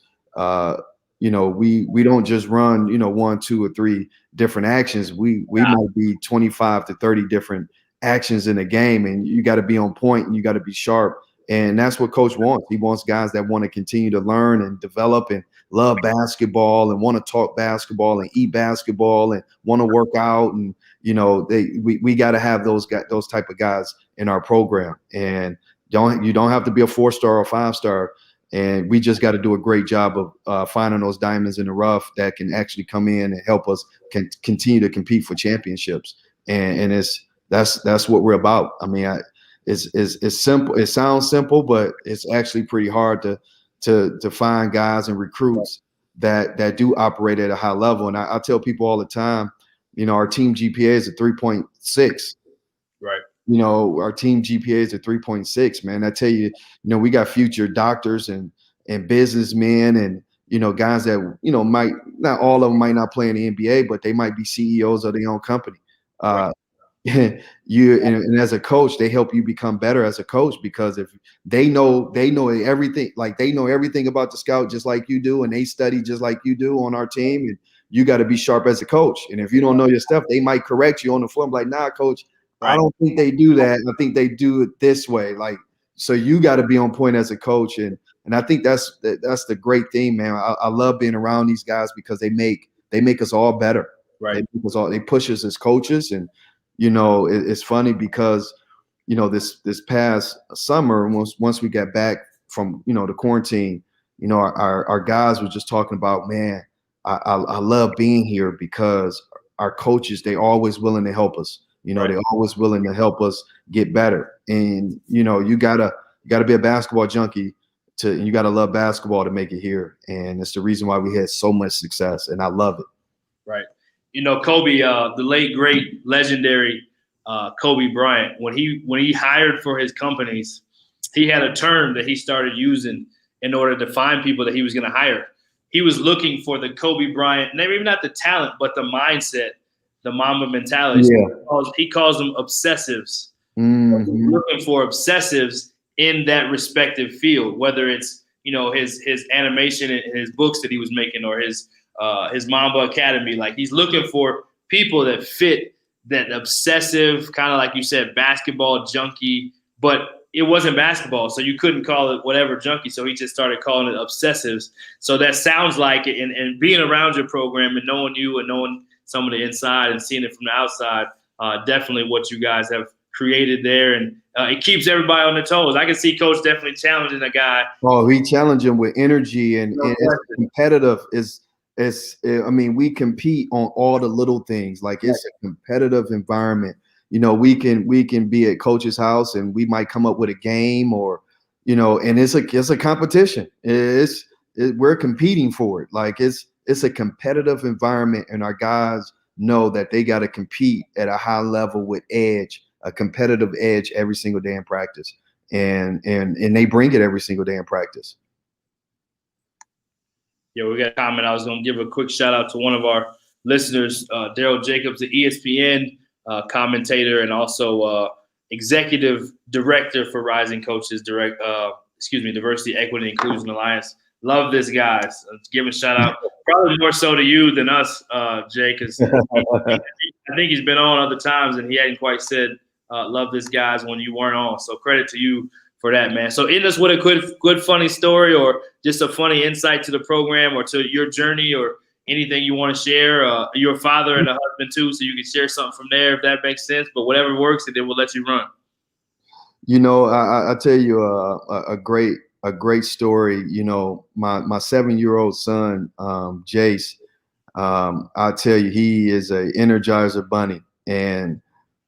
we don't just run, 1, 2, or 3 different actions. We might be 25 to 30 different actions in a game, and you got to be on point and you got to be sharp. And that's what coach wants. He wants guys that want to continue to learn and develop and love basketball and want to talk basketball and eat basketball and want to work out. And, we got to have those type of guys in our program. And you don't have to be a 4-star or 5-star. And we just got to do a great job of finding those diamonds in the rough that can actually come in and help us continue to compete for championships. And that's what we're about. I mean, it's simple. It sounds simple, but it's actually pretty hard to find guys and recruits that do operate at a high level. And I tell people all the time, our team GPA is a 3.6. Right. Our team GPA is a 3.6, man. I tell you, we got future doctors and businessmen and, guys that, might not all of them might not play in the NBA, but they might be CEOs of their own company. And as a coach, they help you become better as a coach, because if they know everything, like they know everything about the scout just like you do, and they study just like you do on our team, and you got to be sharp as a coach. And if you don't know your stuff, they might correct you on the floor. I'm like, nah, coach, I don't think they do that. I think they do it this way. Like, so you got to be on point as a coach. And I think that's the great thing, man. I love being around these guys because they make us all better. Right. They push us as coaches. And, it's funny because, this past summer, once we got back from, the quarantine, our guys were just talking about, man, I love being here because our coaches, they always willing to help us. They're always willing to help us get better. And, you gotta be a basketball junkie you gotta love basketball to make it here. And it's the reason why we had so much success, and I love it. Right. Kobe, the late, great, legendary Kobe Bryant, when he hired for his companies, he had a term that he started using in order to find people that he was going to hire. He was looking for the Kobe Bryant, maybe not the talent, but the mindset, the Mamba mentality. Yeah. So he calls them obsessives. Mm-hmm. Looking for obsessives in that respective field, whether it's his animation and his books that he was making, or his Mamba Academy. Like, he's looking for people that fit that obsessive, kind of like you said, basketball junkie, but it wasn't basketball, so you couldn't call it whatever junkie. So he just started calling it obsessives. So that sounds like it. And being around your program and knowing you and knowing some of the inside and seeing it from the outside, definitely what you guys have created there. And it keeps everybody on their toes. I can see Coach definitely challenging a guy. Oh, he challenged him with energy and it's competitive. We compete on all the little things. Like, it's a competitive environment. We can be at coach's house and we might come up with a game, or, and it's a competition. We're competing for it. Like, it's a competitive environment, and our guys know that they got to compete at a high level with edge, a competitive edge every single day in practice. And they bring it every single day in practice. Yeah, we got a comment. I was going to give a quick shout out to one of our listeners, Daryl Jacobs, the ESPN commentator and also executive director for Rising Coaches Diversity, Equity, Inclusion Alliance. Love this guy. So give a shout out, probably more so to you than us, Jay, because I think he's been on other times, and he hadn't quite said love this guys when you weren't on. So credit to you for that, man. So end us with a good funny story or just a funny insight to the program or to your journey or anything you want to share. You're a father and a husband too, so you can share something from there if that makes sense. But whatever works, and then we'll let you run. You know, I tell you a great story. You know, my 7-year-old son, Jace, I tell you, he is a Energizer bunny, and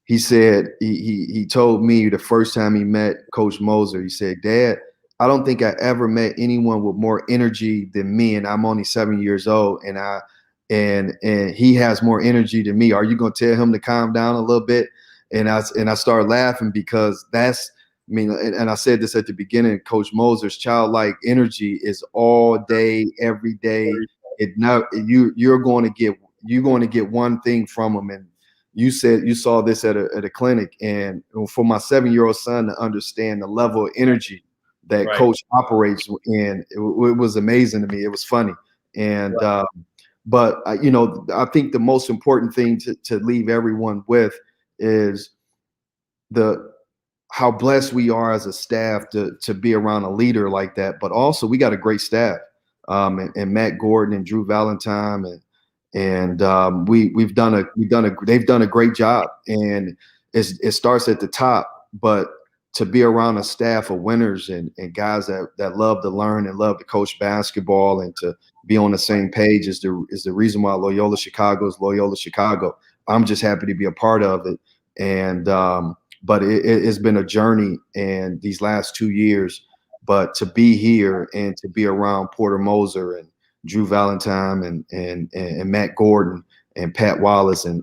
he said he told me the first time he met Coach Moser, he said, "Dad, I don't think I ever met anyone with more energy than me, and I'm only 7 years old, and he has more energy than me. Are you going to tell him to calm down a little bit?" And I started laughing because that's, I mean, and I said this at the beginning, Coach Moser's childlike energy is all day, every day. You're going to get one thing from him. And you said you saw this at a clinic, and for my 7-year-old son to understand the level of energy that Coach operates in, it was amazing to me. It was funny. And but you know, I think the most important thing to leave everyone with is how blessed we are as a staff to be around a leader like that. But also, we got a great staff, and Matt Gordon and Drew Valentine, and they've done a great job. And it starts at the top, but to be around a staff of winners and guys that love to learn and love to coach basketball and to be on the same page is the reason why Loyola Chicago is Loyola Chicago. I'm just happy to be a part of it. And but it's been a journey and these last 2 years, but to be here and to be around Porter Moser and Drew Valentine and Matt Gordon and Pat Wallace and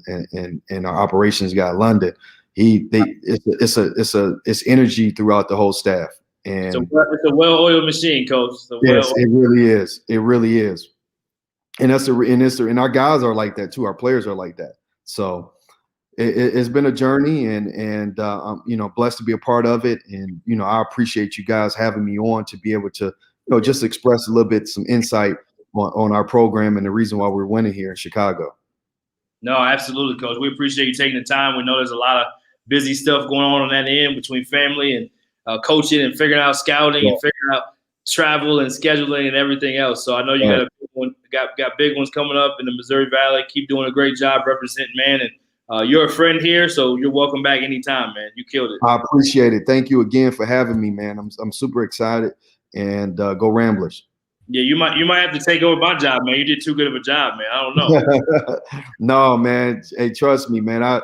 our operations guy London, it's energy throughout the whole staff. And it's a well-oiled machine, Coach. Yes, it really is. It really is. And and our guys are like that too. Our players are like that. So it's been a journey, and I'm, you know, blessed to be a part of it. And you know, I appreciate you guys having me on to be able to, you know, just express a little bit some insight on our program and the reason why we're winning here in Chicago. No, absolutely, Coach. We appreciate you taking the time. We know there's a lot of busy stuff going on that end between family and coaching and figuring out scouting and figuring out travel and scheduling and everything else. So I know you got a big one, got big ones coming up in the Missouri Valley. Keep doing a great job representing, man. And you're a friend here, so you're welcome back anytime, man. You killed it. I appreciate it. Thank you again for having me, man. I'm super excited. And go Ramblers. Yeah, you might have to take over my job, man. You did too good of a job, man. I don't know. No, man. Hey, trust me, man. I've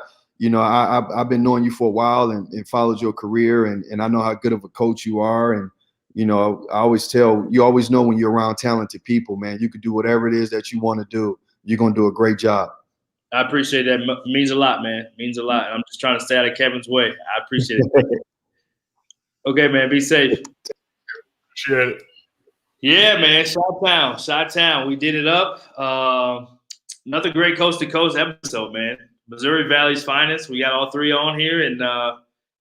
been knowing you for a while and followed your career, and I know how good of a coach you are. And you know, I always tell you, always know when you're around talented people, man. You could do whatever it is that you want to do. You're gonna do a great job. I appreciate that. Means a lot, man. Means a lot. I'm just trying to stay out of Kevin's way. I appreciate it. Okay, man. Be safe. Appreciate it. Yeah, man. Chi-Town. We did it up. Another great Coast-to-Coast episode, man. Missouri Valley's finest. We got all three on here and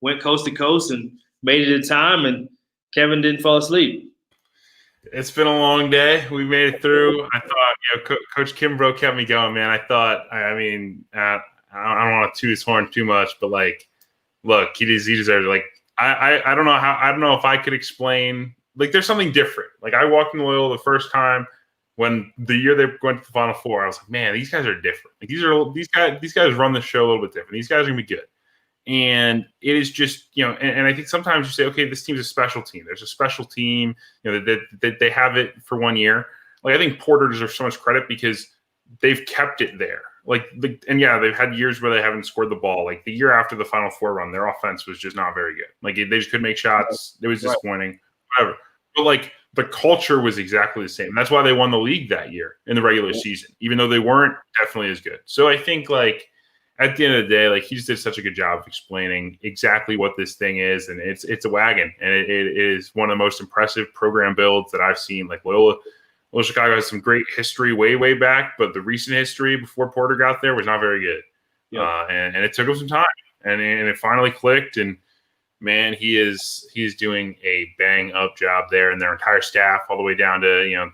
went coast to coast and made it in time. And Kevin didn't fall asleep. It's been a long day. We made it through. I thought, you know, Coach Kimbrough kept me going, man. I thought, I don't want to toot his horn too much, but like, look, he deserves it. Like, I don't know if I could explain. Like, there's something different. Like, I walked in Loyola the first time when the year they went to the Final Four. I was like, man, these guys are different. Like, these guys run the show a little bit different. These guys are gonna be good. And it is just, you know, and I think sometimes you say, okay, this team's a special team. There's a special team, you know, that they have it for 1 year. Like, I think Porter deserves so much credit because they've kept it there. And yeah, they've had years where they haven't scored the ball. Like the year after the Final Four run, their offense was just not very good. Like they just couldn't make shots. It was disappointing. Whatever. But like the culture was exactly the same. That's why they won the league that year in the regular season, even though they weren't definitely as good. So I think like at the end of the day, like he just did such a good job of explaining exactly what this thing is, and it's a wagon, and it is one of the most impressive program builds that I've seen. Like Loyola Chicago has some great history way back, but the recent history before Porter got there was not very good. Yeah. And it took him some time, and it finally clicked. And man, he's doing a bang up job there, and their entire staff, all the way down to, you know,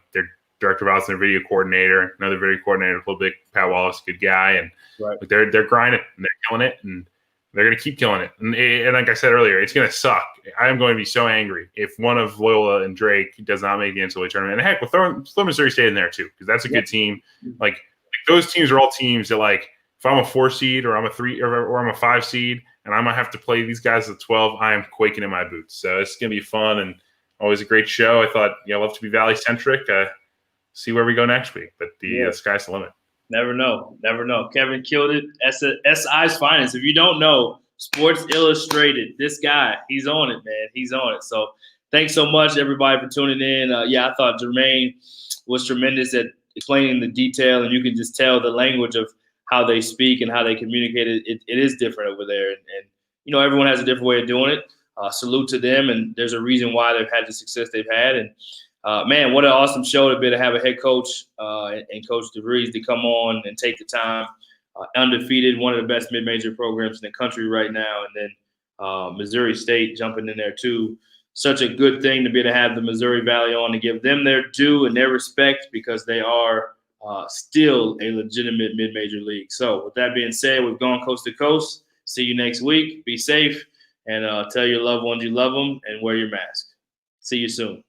director of ops and their video coordinator, another video coordinator, a little bit. Pat Wallace, good guy, and Right. like they're grinding and they're killing it, and they're going to keep killing it. And like I said earlier, it's going to suck. I am going to be so angry if one of Loyola and Drake does not make the NCAA tournament. And heck, we'll throw Missouri State in there too, because that's a good team. Like those teams are all teams that, like, if I'm a 4 seed or I'm a 3 or I'm a 5 seed and I might have to play these guys at 12, I am quaking in my boots. So it's going to be fun and always a great show. I thought, I love to be Valley centric. See where we go next week, but the sky's the limit. Never know. Kevin killed it. SI's finest. If you don't know, Sports Illustrated, this guy, he's on it, man. He's on it. So thanks so much, everybody, for tuning in. I thought Jermaine was tremendous at explaining the detail, and you can just tell the language of how they speak and how they communicate. It is different over there. And everyone has a different way of doing it. Salute to them, and there's a reason why they've had the success they've had. And man, what an awesome show to be to have a head coach and Coach DeVries to come on and take the time. Undefeated, one of the best mid-major programs in the country right now. And then Missouri State jumping in there too. Such a good thing to be able to have the Missouri Valley on to give them their due and their respect, because they are still a legitimate mid-major league. So with that being said, we've gone coast to coast. See you next week. Be safe, and tell your loved ones you love them and wear your mask. See you soon.